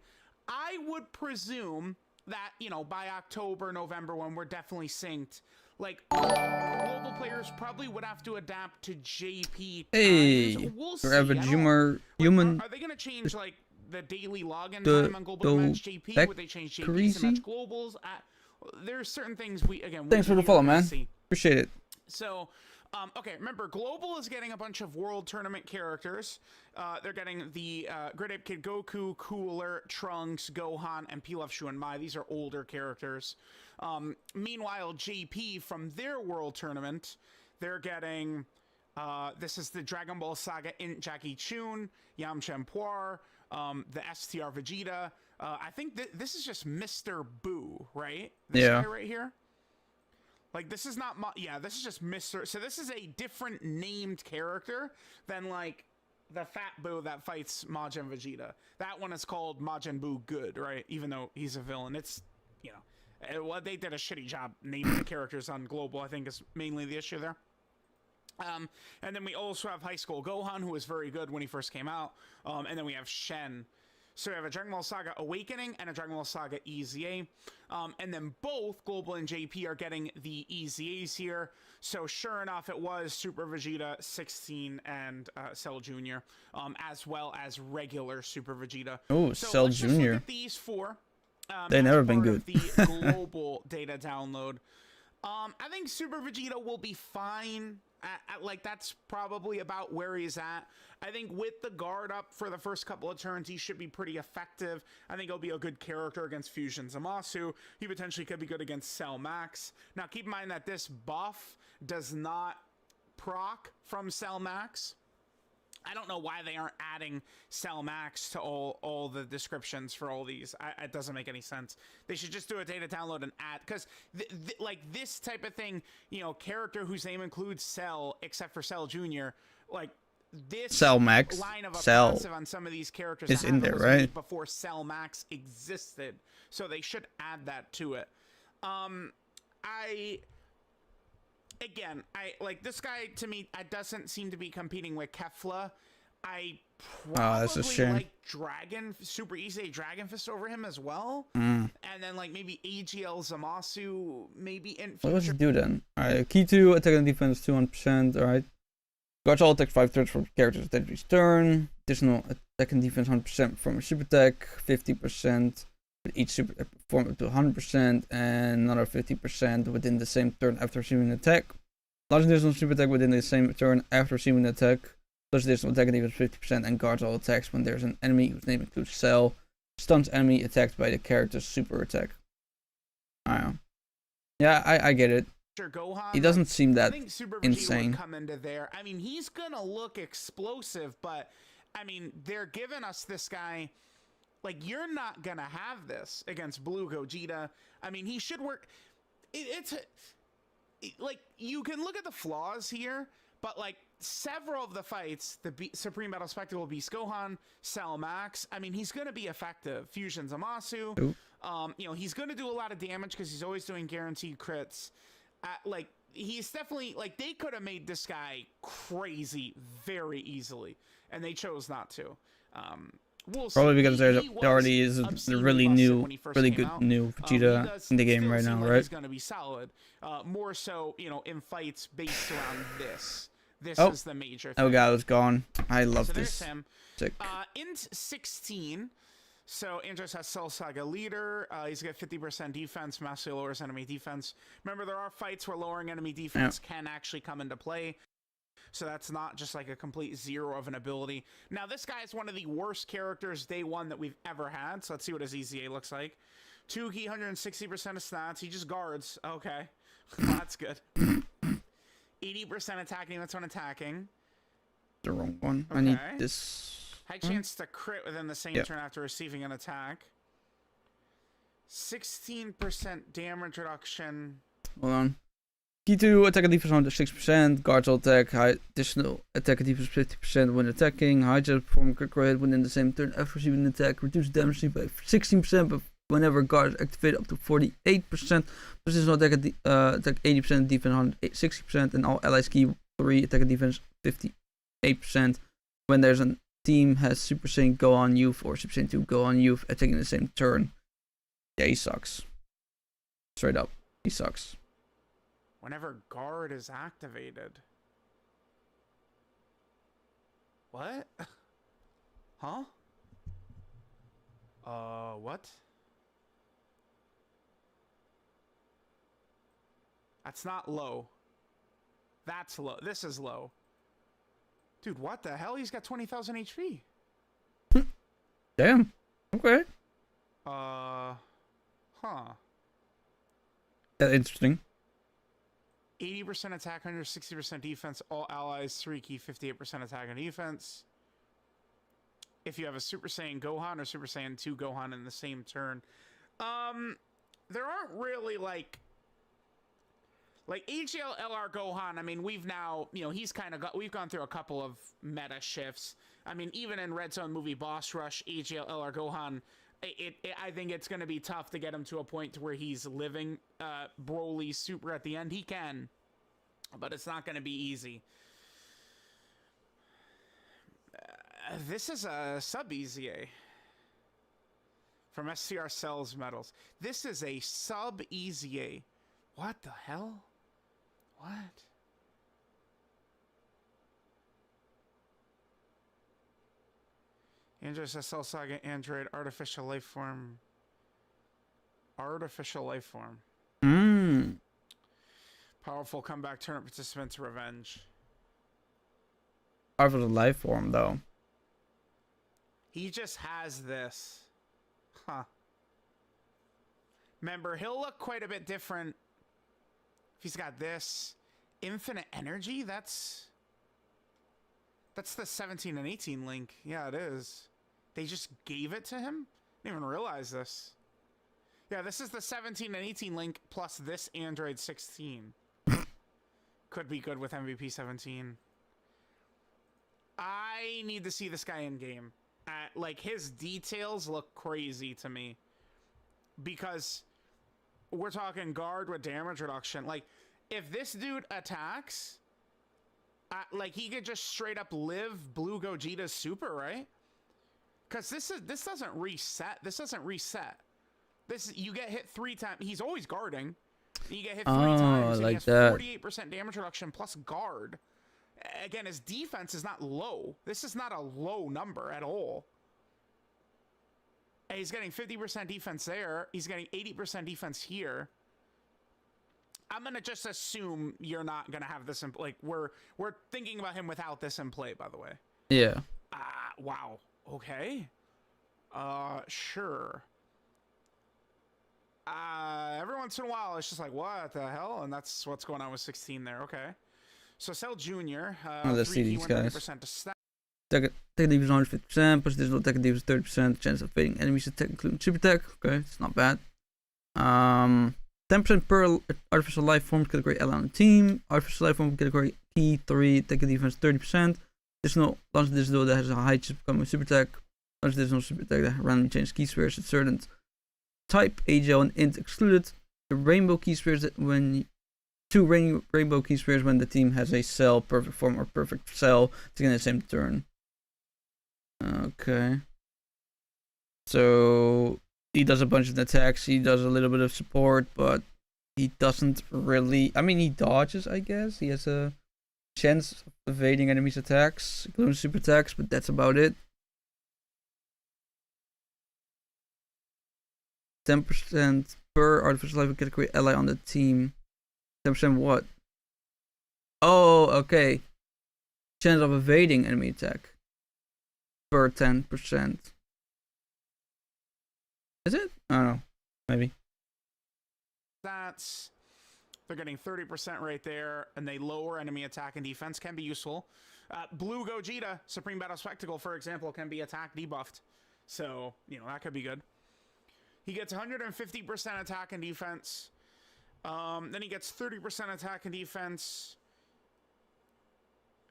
I would presume that, you know, by October, November, when we're definitely synced, like Global players probably would have to adapt to JP. Hey, we'll see. your average human. Are they going to change like the daily login time on Global to match JP? Would they change JP to match Globals? There's certain things Thanks for the follow, man. Appreciate it. So, okay, remember, Global is getting a bunch of World Tournament characters. They're getting the Great Ape Kid Goku, Cooler, Trunks, Gohan, and Pilaf Shu and Mai. These are older characters. Meanwhile, JP from their World Tournament, they're getting, this is the Dragon Ball Saga Int Jackie Chun, Yamcha Puar, the STR Vegeta. I think this is just Mr. Boo, right? This guy right here. Like, this is not, this is just Mr. So this is a different named character than, like, the Fat Boo that fights Majin Vegeta. That one is called Majin Buu Good, right? Even though he's a villain. It's, you know, well, they did a shitty job naming the characters on Global, I think, is mainly the issue there. And then we also have High School Gohan, who was very good when he first came out. And then we have Shen. So we have a Dragon Ball Saga Awakening and a Dragon Ball Saga EZA. And then both Global and JP are getting the EZAs here. So sure enough, it was Super Vegeta 16 and Cell Jr., as well as regular Super Vegeta. Oh, so Cell let's Jr. Just look at these four. They've never been good. The global data download. I think Super Vegeta will be fine. Like, that's probably about where he's at. I think with the guard up for the first couple of turns, he should be pretty effective. I think he'll be a good character against Fusion Zamasu. He potentially could be good against Cell Max. Now, keep in mind that this buff does not proc from Cell Max. I don't know why they aren't adding Cell Max to all the descriptions for all these. It doesn't make any sense. They should just do a data download and add, because like this type of thing, you know, character whose name includes Cell, except for Cell Jr., like this Cell Max line of Cell offensive on some of these characters is in there, was right? made before Cell Max existed, so they should add that to it. Again, I like this guy. To me, it doesn't seem to be competing with Kefla. I probably like Super Easy Dragon Fist over him as well. And then like maybe AGL Zamasu, maybe in future. What does he do then? Alright, key 2, attack and defense 200%, alright. Guards all attack 5 turns from characters at every turn. Additional attack and defense 100% from a super attack, 50% with each super attack performed up to 100%, and another 50% within the same turn after receiving an attack. Large additional super attack within the same turn after receiving an attack. Plus additional attack and defense 50% and guards all attacks when there's an enemy whose name includes Cell. Stuns enemy attacked by the character's super attack. I don't know. Yeah, I get it. Gohan, he doesn't seem that I think Super insane. Would come into there. I mean, he's gonna look explosive, but I mean, they're giving us this guy. Like, you're not gonna have this against Blue Gogeta. I mean, he should work. Like, you can look at the flaws here, but like several of the fights, the Supreme Battle Spectacle Beast Gohan, Cell Max, I mean, he's gonna be effective. Fusion Zamasu, you know, he's gonna do a lot of damage because he's always doing guaranteed crits. Like, he's definitely, like, they could have made this guy crazy very easily, and they chose not to. We'll Probably see. because there already is a really good new Vegeta in the game right now, right? He's going to be solid. More so, you know, in fights based around this. This is the major thing. Oh god, it's gone. I love so this. There's him. Sick. Int 16. So Andros has Cell Saga Leader. He's got 50% defense, massively lowers enemy defense. Remember, there are fights where lowering enemy defense can actually come into play. So that's not just like a complete zero of an ability. Now, this guy is one of the worst characters day one that we've ever had. So let's see what his EZA looks like. 2 key, 160% of stats. He just guards. Okay. Well, that's good. 80% attacking. That's when attacking. The wrong one. Okay. I need this. High chance to crit within the same turn after receiving an attack. 16% damage reduction. Hold on. Key 2, attack and defense 106%, guards all attack, high additional attack and defense 50% when attacking, hijack perform critical hit within the same turn after receiving an attack, reduce damage by 16%, but whenever guards activate up to 48%, additional attack, attack 80%, defense 160%, and all allies key 3, attack and defense 58%. When there's a team has Super Saiyan Gohan Youth or Super Saiyan 2 Gohan Youth attacking the same turn. Yeah, he sucks. Straight up, he sucks. Whenever guard is activated. What? Huh? What? That's not low. That's low. This is low. Dude, what the hell? He's got 20,000 HP. Damn. Okay. Huh. That's interesting. 80% attack, 160% defense. All allies 3 key 58% attack and defense. If you have a Super Saiyan Gohan or Super Saiyan 2 Gohan in the same turn. There aren't really like AGL LR Gohan. I mean, we've now, you know, he's kind of we've gone through a couple of meta shifts. I mean, even in Red Zone movie Boss Rush, AGL LR Gohan, I think it's going to be tough to get him to a point to where he's living Broly Super at the end. He can, but it's not going to be easy. This is a sub-EZA from SCR Cells Metals. This is a sub-EZA. What the hell? What? Android SL Saga Android Artificial Life Form. Artificial Life Form. Powerful comeback tournament participants revenge. Artificial life form though. He just has this. Huh. Remember, he'll look quite a bit different if he's got this. Infinite energy? That's the 17 and 18 link. Yeah, it is. They just gave it to him? Didn't even realize this. Yeah, this is the 17 and 18 link plus this Android 16. Could be good with MVP 17. I need to see this guy in game. Like, his details look crazy to me. Because we're talking guard with damage reduction. Like, if this dude attacks, like, he could just straight up live Blue Gogeta's super, right? Because this doesn't reset. This doesn't reset. This, you get hit 3 times. He's always guarding. You get hit 3 times. Like he has that. 48% damage reduction plus guard. Again, his defense is not low. This is not a low number at all. And he's getting 50% defense there. He's getting 80% defense here. I'm gonna just assume you're not gonna have this in, like, we're thinking about him without this in play, by the way. Yeah. Wow. Okay. Sure. Every once in a while, it's just like, what the hell? And that's what's going on with 16 there. Okay. So Cell Jr. Let's see these guys. To stack. Attack defense 150%, plus additional attack defense 30%, chance of fading enemies attack including super attack. Okay, it's not bad. 10% per artificial life form category ally on the team. Artificial life form category key 3, attack defense 30%. Additional launch additional that has a high chance becoming super attack. Launch additional super attack that randomly changes key spheres at certain type, AGL and int excluded. The rainbow key spheres that when 2 rainbow key spheres when the team has a cell, perfect form, or perfect cell taking the same turn. Okay. So he does a bunch of attacks, he does a little bit of support, but he doesn't really, I mean, he dodges, I guess. He has a chance of evading enemies' attacks, including super attacks, but that's about it. 10% per artificial life category ally on the team. 10% what? Oh, okay. Chance of evading enemy attack. Per 10%. Is it? I don't know. Maybe. That's, they're getting 30% right there, and they lower enemy attack and defense. Can be useful. Blue Gogeta, Supreme Battle Spectacle, for example, can be attack debuffed. So, you know, that could be good. He gets 150% attack and defense. Then he gets 30% attack and defense,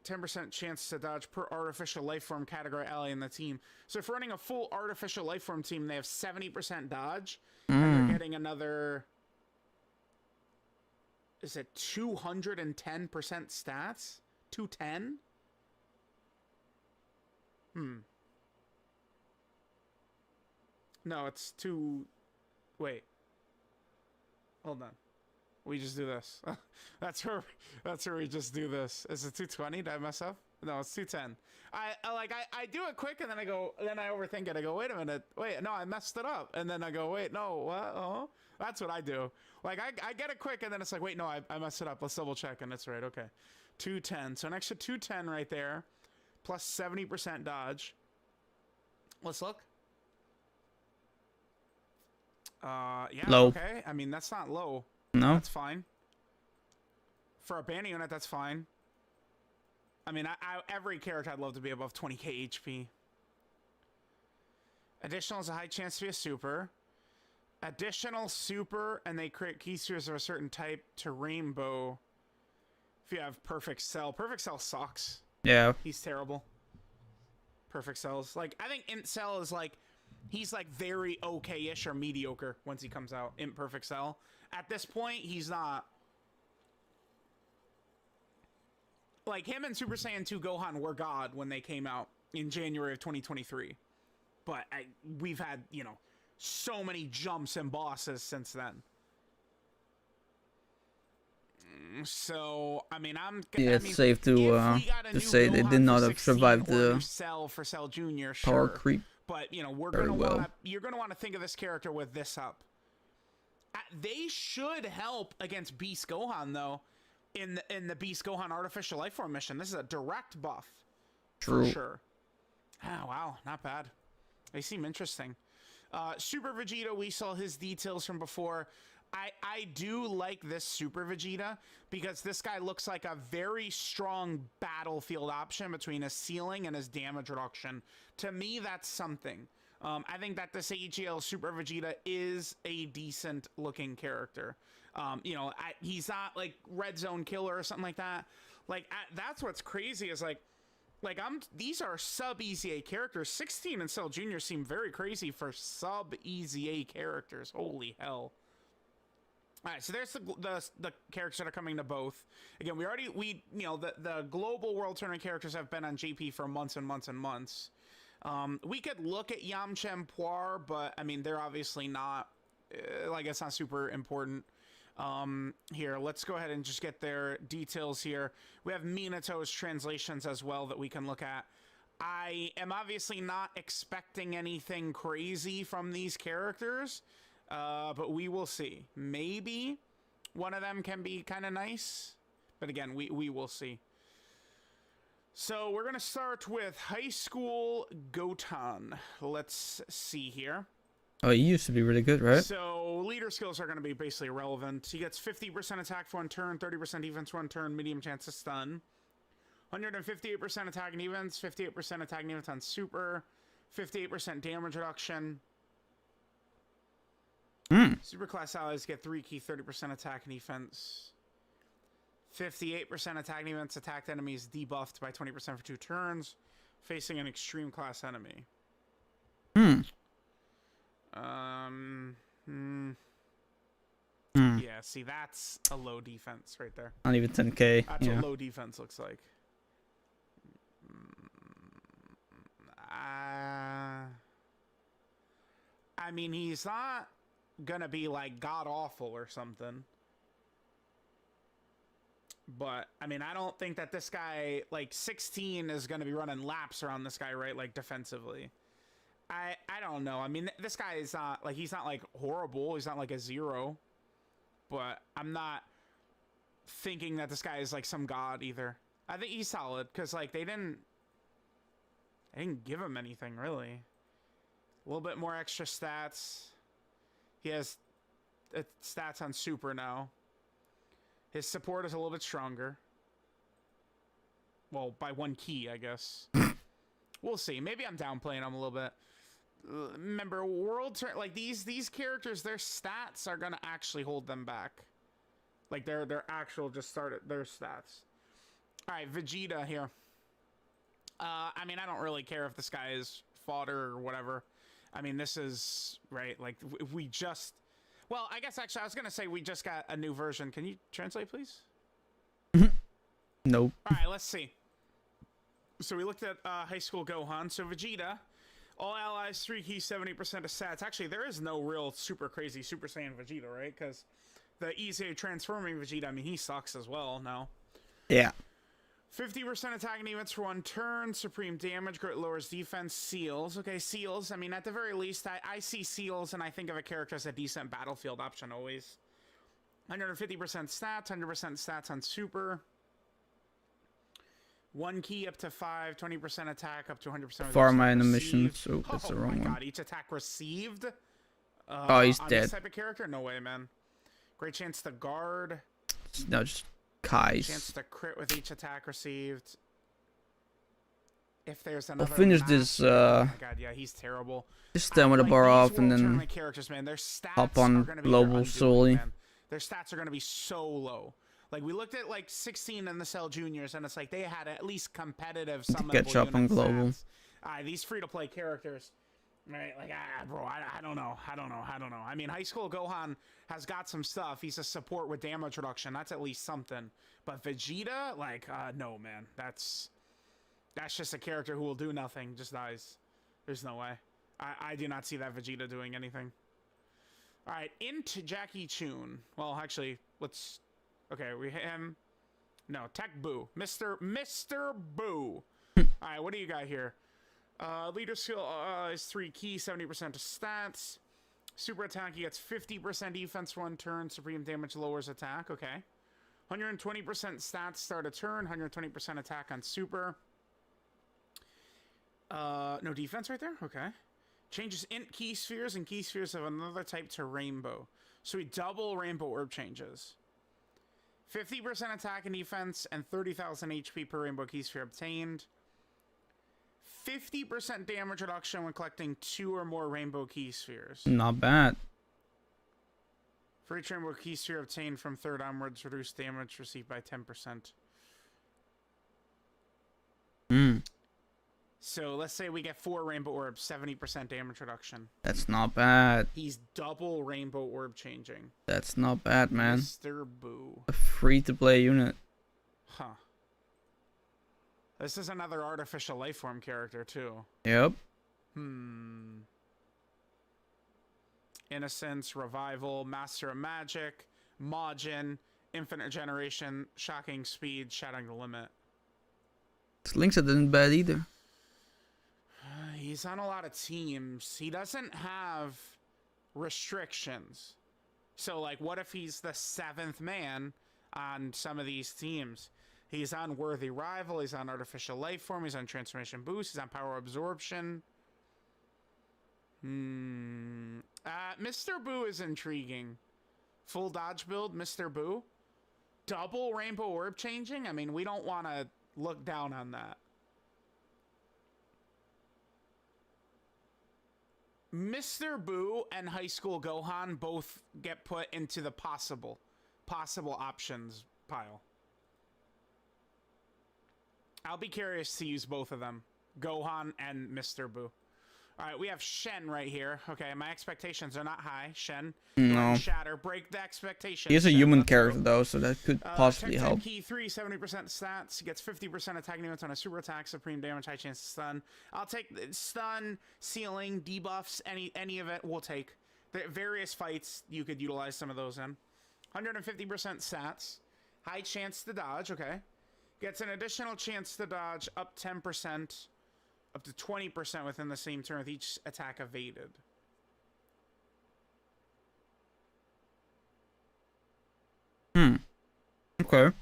10% chance to dodge per artificial life form category ally in the team. So if running a full artificial life form team, they have 70% dodge, and they're getting another, is it 210% stats? 210? No, it's wait. Hold on. We just do this. that's where we just do this. Is it 220? Did I mess up? No, it's 210. I do it quick and then I overthink it. I go, wait a minute. Wait, no, I messed it up. And then I go, wait, no, what? Oh, that's what I do. Like I get it quick and then it's like, wait, no, I messed it up. Let's double check. And it's right. Okay. 210. So an extra 210 right there, plus 70% dodge. Let's look. Yeah. Low. Okay. I mean, that's not low. No. That's fine. For a banner unit, that's fine. I mean, every character I'd love to be above 20k HP. Additional is a high chance to be a super. Additional super, and they create key spheres of a certain type to rainbow. If you have perfect cell. Perfect cell sucks. Yeah. He's terrible. Perfect cells. Like, I think int cell is like, he's like very okay-ish or mediocre once he comes out. Int perfect cell. At this point, he's not. Like, him and Super Saiyan 2 Gohan were God when they came out in January of 2023. But we've had, you know, so many jumps and bosses since then. So, I mean, it's safe to say they did not have survived the Cell for Cell Jr., power sure. creep. But, you know, you're going to want to think of this character with this up. They should help against Beast Gohan, though, in the Beast Gohan Artificial Life Form mission. This is a direct buff. True. For sure. Oh, wow. Not bad. They seem interesting. Super Vegeta, we saw his details from before. I do like this Super Vegeta because this guy looks like a very strong battlefield option between his ceiling and his damage reduction. To me, that's something. I think that this AGL Super Vegeta is a decent looking character. You know, he's not like Red Zone Killer or something like that. Like, that's what's crazy is these are sub EZA characters. 16 and Cell Jr. seem very crazy for sub EZA characters. Holy hell. All right, so there's the characters that are coming to both. Again, the global World Tournament characters have been on JP for months and months and months. We could look at Yamcha and Puar, but I mean, they're obviously not, it's not super important. Here, let's go ahead and just get their details here. We have Minato's translations as well that we can look at. I am obviously not expecting anything crazy from these characters, but we will see. Maybe one of them can be kind of nice, but again, we will see. So we're going to start with High School Goten. Let's see here. Oh, he used to be really good, right? So leader skills are going to be basically irrelevant. He gets 50% attack for 1 turn, 30% defense for 1 turn, medium chance to stun. 158% attack and defense, 58% attack and defense on super, 58% damage reduction. Super class allies get 3 key, 30% attack and defense. 58% attack and defense, attacked enemies debuffed by 20% for 2 turns, facing an extreme class enemy. Yeah, see, that's a low defense right there. Not even 10k. That's what low defense looks like. I mean, he's not gonna be like god awful or something. But I mean, I don't think that this guy, like 16, is gonna be running laps around this guy, right? Like defensively. I don't know. I mean, this guy is not like, he's not like horrible. He's not like a 0. But I'm not thinking that this guy is like some god either. I think he's solid because like they didn't give him anything really. A little bit more extra stats. He has stats on super now. His support is a little bit stronger. Well, by 1 key, I guess. We'll see. Maybe I'm downplaying him a little bit. Remember, like these characters, their stats are gonna actually hold them back. Like their actual just started their stats. All right, Vegeta here. I mean, I don't really care if this guy is fodder or whatever. I mean, this is right. Like we just. Well, I guess actually I was gonna say we just got a new version. Can you translate, please? Nope. All right, let's see. So we looked at High School Gohan. So Vegeta, all allies, 3 keys, 70% of stats. Actually, there is no real super crazy Super Saiyan Vegeta, right? Because the easy transforming Vegeta, I mean, he sucks as well now. Yeah. 50% attack and defense for 1 turn. Supreme damage, lowers defense. Seals. Okay, Seals. I mean, at the very least, I see Seals and I think of a character as a decent battlefield option always. 150% stats, 100% stats on Super. 1 key up to 5, 20% attack up to 100% of Pharma in the mission, so that's the oh wrong my one. god, each attack received? Oh, he's on dead. This type of character? No way, man. Great chance to guard. No, just Kai's. Chance to crit with each attack received. If there's another We'll finish map- this, oh my god, yeah, he's terrible. just stand with a bar These off and World then Tournament characters, man, their stats hop are on gonna be global their undoing, solely. man. Their stats are going to be so low. Like, we looked at, like, 16 in the Cell Juniors, and it's like they had at least competitive summonable catch up on unit global. stats. These free-to-play characters, right? Like, bro, I don't know. I mean, High School Gohan has got some stuff. He's a support with damage reduction. That's at least something. But Vegeta, like, no, man. That's just a character who will do nothing, just dies. There's no way. I do not see that Vegeta doing anything. All right, into Jackie Chun. Well, actually, let's... Okay, we hit him. No, Tech Boo. Mr. Boo. All right, what do you got here? Leader skill is 3 keys, 70% of stats. Super attack, he gets 50% defense 1 turn. Supreme damage lowers attack. Okay. 120% stats start a turn. 120% attack on super. No defense right there? Okay. Changes int key spheres and key spheres of another type to rainbow. So we double rainbow orb changes. 50% attack and defense and 30,000 HP per rainbow key sphere obtained. 50% damage reduction when collecting 2 or more rainbow key spheres. not bad. For each rainbow key sphere obtained from 3rd onwards, reduce damage received by 10%. So let's say we get 4 rainbow orbs, 70% damage reduction. That's not bad. He's double rainbow orb changing. That's not bad, man. Mr. Boo. A free-to-play unit. Huh. This is another artificial life form character, too. Yep. Innocence, Revival, Master of Magic, Majin, Infinite Generation, Shocking Speed, Shattering the Limit. This Link's isn't bad either. He's on a lot of teams. He doesn't have restrictions. So, like, what if he's the 7th man on some of these teams? He's on Worthy Rival, he's on Artificial Life Form, he's on Transformation Boost, he's on Power Absorption. Mr. Boo is intriguing. Full dodge build, Mr. Boo. Double Rainbow Orb changing? I mean, we don't want to look down on that. Mr. Boo and High School Gohan both get put into the possible options pile. I'll be curious to use both of them, Gohan and Mr. Boo. All right, we have Shen right here. Okay, my expectations are not high. Shen, No. shatter, break the expectations. He's a Shen, human let's character, go. though, so that could possibly Tech help. Key 3, 70% stats. He gets 50% attack units on a super attack, supreme damage, high chance to stun. I'll take stun, sealing, debuffs, any of it we'll take. The various fights, you could utilize some of those in. 150% stats. High chance to dodge, okay. Gets an additional chance to dodge up 10%, up to 20% within the same turn with each attack evaded. Okay.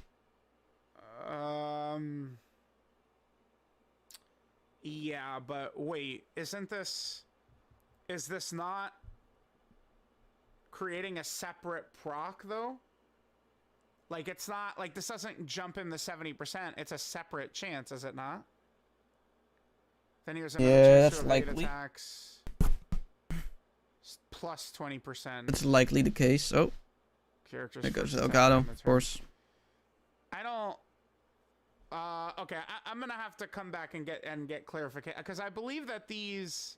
Yeah, but wait, is this not creating a separate proc though? Like, it's not, like, this doesn't jump in the 70%, it's a separate chance, is it not? Then here's another chance that's to evade likely. attacks. Plus 20%. That's likely the case. Oh, characters. There goes first attack Elgato, in the of turn. course. I don't. Okay, I'm gonna have to come back and get clarification because I believe that these.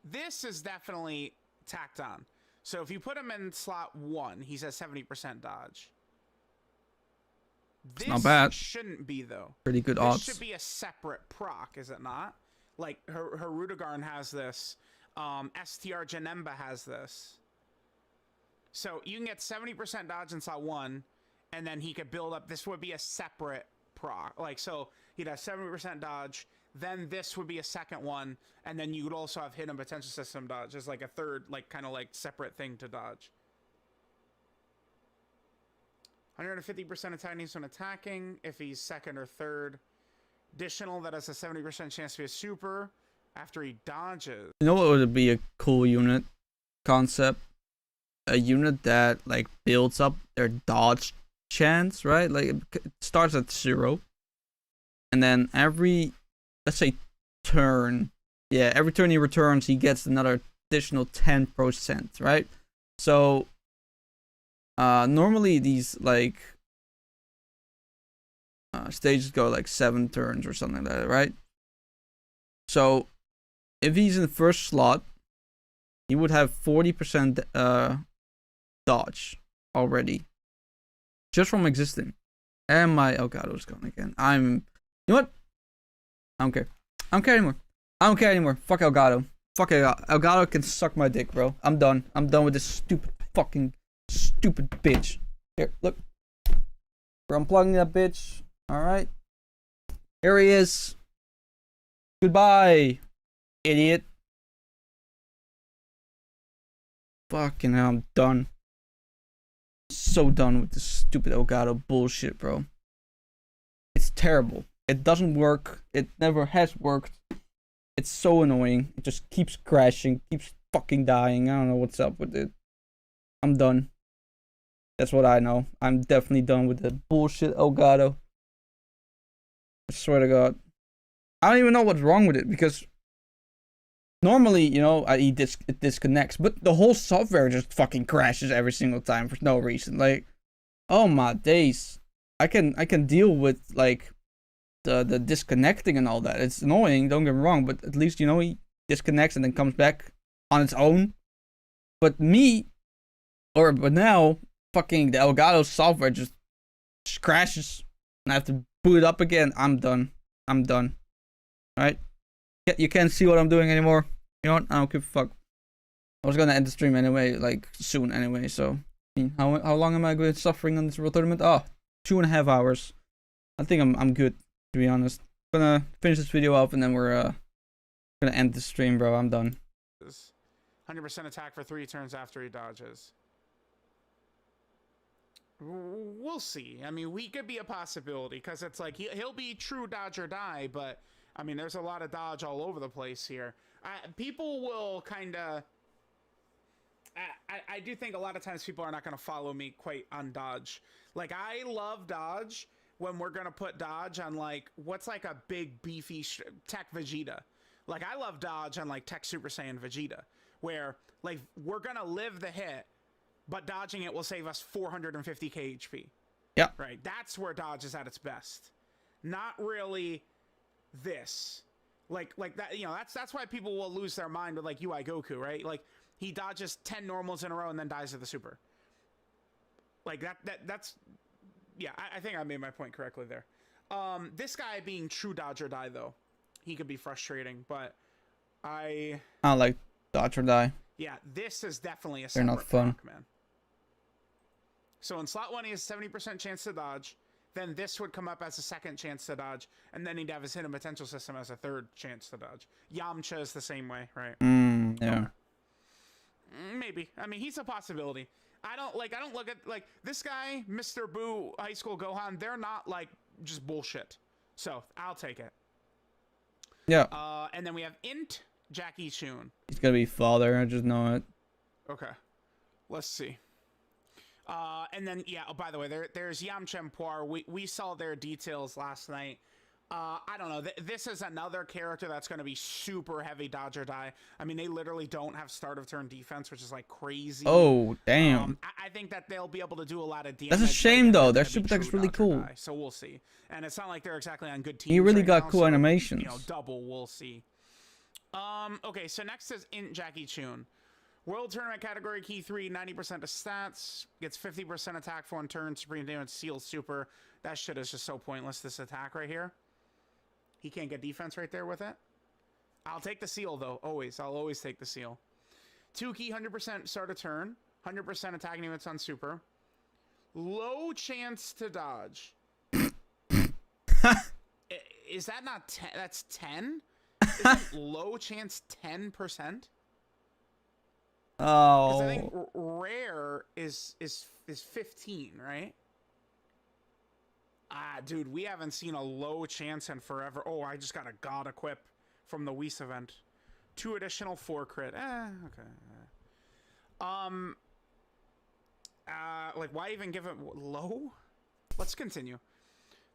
This is definitely tacked on. So if you put him in slot 1, he says 70% dodge. This not bad. shouldn't be though. Pretty good This odds. should be a separate proc, is it not? Like her Rudigarn has this. STR Janemba has this. So you can get 70% dodge in slot 1, and then he could build up. This would be a separate proc. Like, so he'd have 70% dodge, then this would be a second one, and then you would also have hidden potential system dodge as like a third, like kind of like separate thing to dodge. 150% attack needs when attacking if he's second or third. Additional, that has a 70% chance to be a super after he dodges. You know what would be a cool unit concept? A unit that like builds up their dodge chance, right? Like it starts at 0, and then every, let's say, turn, yeah, every turn he returns, he gets another additional 10%, right? So normally these like stages go like 7 turns or something like that, right? So if he's in the first slot, he would have 40% dodge already, just from existing. And my Elgato's gone again. You know what? I don't care. I don't care anymore. I don't care anymore. Fuck Elgato. Fuck Elgato. Elgato can suck my dick, bro. I'm done. I'm done with this stupid bitch. Here, look. We're unplugging that bitch. Alright. Here he is. Goodbye, idiot. Fucking hell, I'm done. So done with this stupid Elgato bullshit, bro. It's terrible. It doesn't work. It never has worked. It's so annoying. It just keeps crashing, keeps fucking dying. I don't know what's up with it. I'm done. That's what I know. I'm definitely done with the bullshit Elgato. I swear to God. I don't even know what's wrong with it, because normally, you know, it disconnects, but the whole software just fucking crashes every single time for no reason. Like, oh my days. I can deal with like the disconnecting and all that. It's annoying, don't get me wrong, but at least, you know, he disconnects and then comes back on its own. But now fucking the Elgato software just crashes and I have to boot it up again. I'm done. Alright? You can't see what I'm doing anymore. You know what? I don't give a fuck. I was gonna end the stream anyway, like soon anyway, so I mean, how long am I going to be suffering on this Worldtournament? Oh, 2.5 hours. I think I'm good, to be honest. I'm gonna finish this video off and then we're gonna end the stream, bro. I'm done. 100% attack for 3 turns after he dodges. We'll see. I mean, we could be a possibility, because it's like he'll be true dodge or die, but I mean, there's a lot of dodge all over the place here. People will kind of... I do think a lot of times people are not going to follow me quite on dodge. Like, I love dodge when we're going to put dodge on, like, what's like a big, beefy Tech Vegeta. Like, I love dodge on, like, Tech Super Saiyan Vegeta, where, like, we're going to live the hit, but dodging it will save us 450k HP. Yeah. Right? That's where dodge is at its best. Not really this. Like that, you know, that's why people will lose their mind with like UI Goku, right? Like he dodges 10 normals in a row and then dies to the super. Like that's yeah, I think I made my point correctly there. This guy being true dodge or die though, he could be frustrating, but I don't like dodge or die. Yeah, this is definitely a They're not fun, proc, man. So in slot 1 he has 70% chance to dodge. Then this would come up as a second chance to dodge, and then he'd have his hidden potential system as a third chance to dodge. Yamcha is the same way, right? Yeah. Maybe. I mean, he's a possibility. I don't look at like this guy, Mr. Boo, High School Gohan. They're not like just bullshit. So I'll take it. Yeah. And then we have Int Jackie Chun. He's gonna be father. I just know it. Okay. Let's see. And then, yeah, oh, by the way, there's Yamcha and Poir. We saw their details last night. I don't know. This is another character that's going to be super heavy dodge or die. I mean, they literally don't have start of turn defense, which is like crazy. Oh, damn. I think that they'll be able to do a lot of damage. That's a shame, though. Their super attack is really cool. So we'll see. And it's not like they're exactly on good teams. He really right got now, cool so, animations. You know, double, we'll see. Okay, so next is Int Jackie Chun. World Tournament category key 3, 90% of stats, gets 50% attack for 1 turn, supreme damage, seal super. That shit is just so pointless, this attack right here. He can't get defense right there with it. I'll take the seal, though. Always. I'll always take the seal. 2 key, 100% start a turn. 100% attacking units on super. Low chance to dodge. Is that not 10? That's 10? Isn't low chance 10%? Oh. Because I think rare is 15, right? Ah, dude, we haven't seen a low chance in forever. Oh, I just got a God equip from the Whis event. 2 additional 4 crit. Okay. Like, why even give it low? Let's continue.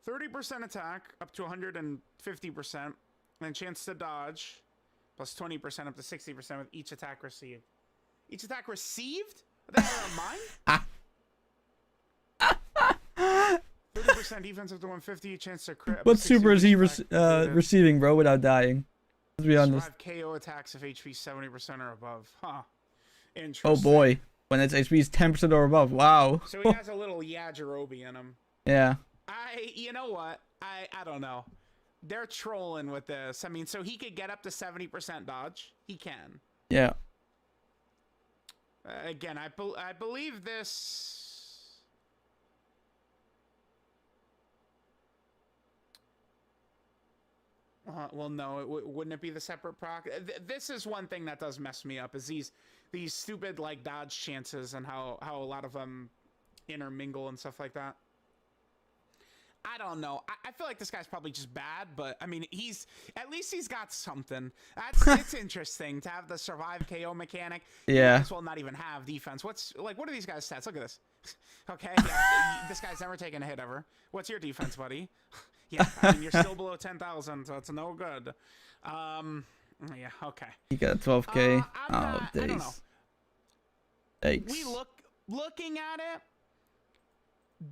30% attack up to 150%. Then chance to dodge plus 20% up to 60% with each attack received. Each attack received? Are they mine? 30% defense up to 150, chance to crit. What super is he receiving, bro, without dying? Let's be honest. 5 KO attacks if HP 70% or above. Huh. Interesting. Oh boy. When its HP is 10% or above. Wow. So he has a little Yajirobe in him. Yeah. You know what? I don't know. They're trolling with this. I mean, so he could get up to 70% dodge. He can. Yeah. Again, I believe this... well, no, wouldn't it be the separate proc? This is one thing that does mess me up, is these stupid, like, dodge chances and how a lot of them intermingle and stuff like that. I don't know. I feel like this guy's probably just bad, but I mean, at least he's got something. It's interesting to have the survive KO mechanic. Yeah. Might as well not even have defense. What are these guys' stats? Look at this. Okay, yeah, this guy's never taken a hit ever. What's your defense, buddy? Yeah, I mean, you're still below 10,000, so it's no good. Yeah, okay. You got 12k. I don't know. Thanks. Looking at it,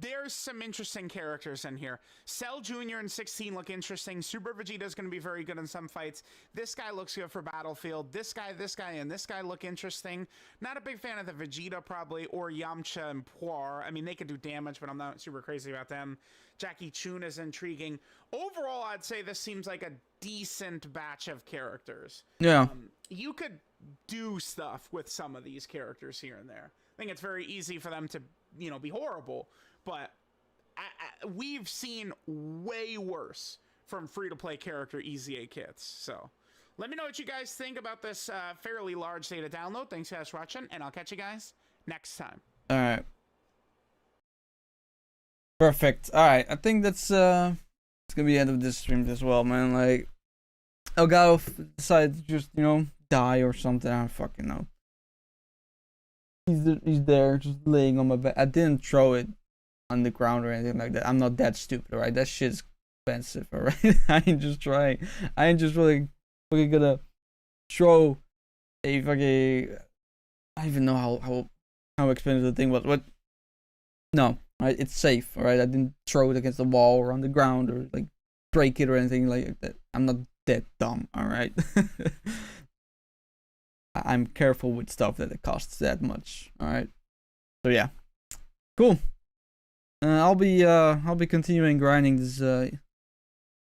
there's some interesting characters in here. Cell Jr. and 16 look interesting. Super Vegeta's going to be very good in some fights. This guy looks good for Battlefield. This guy, and this guy look interesting. Not a big fan of the Vegeta, probably, or Yamcha and Poir. I mean, they could do damage, but I'm not super crazy about them. Jackie Chun is intriguing. Overall, I'd say this seems like a decent batch of characters. Yeah. You could do stuff with some of these characters here and there. I think it's very easy for them to, be horrible. But we've seen way worse from free-to-play character EZA kits. So let me know what you guys think about this fairly large data download. Thanks guys for watching, and I'll catch you guys next time. All right. Perfect. All right. I think that's it's gonna be the end of this stream as well, man. Like, Elgato decided to just die or something. I don't fucking know. He's there just laying on my bed. I didn't throw it on the ground or anything like that. I'm not that stupid, alright? That shit's expensive, alright? I ain't just trying. I ain't just really fucking gonna throw a fucking... I don't even know how expensive the thing was. But no, alright? It's safe, alright? I didn't throw it against the wall or on the ground or like break it or anything like that. I'm not that dumb, alright? I'm careful with stuff that it costs that much, alright? So yeah. Cool. I'll be continuing grinding this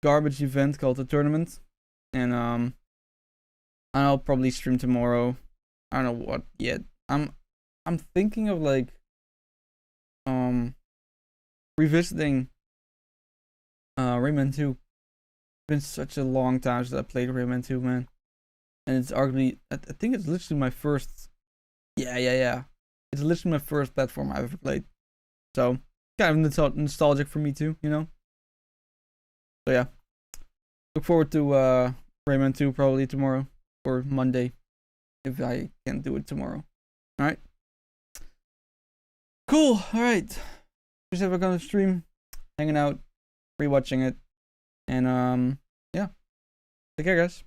garbage event called the tournament, and I'll probably stream tomorrow. I don't know what yet. I'm thinking of like revisiting Rayman 2. It's been such a long time since I played Rayman 2, man, and it's arguably I think it's literally my first. Yeah. It's literally my first platform I've ever played. So. Kind of nostalgic for me too, So yeah, look forward to Rayman 2 probably tomorrow or Monday if I can do it tomorrow. All right, cool. All right, just have a kind of stream, hanging out, rewatching it, And yeah, take care, guys.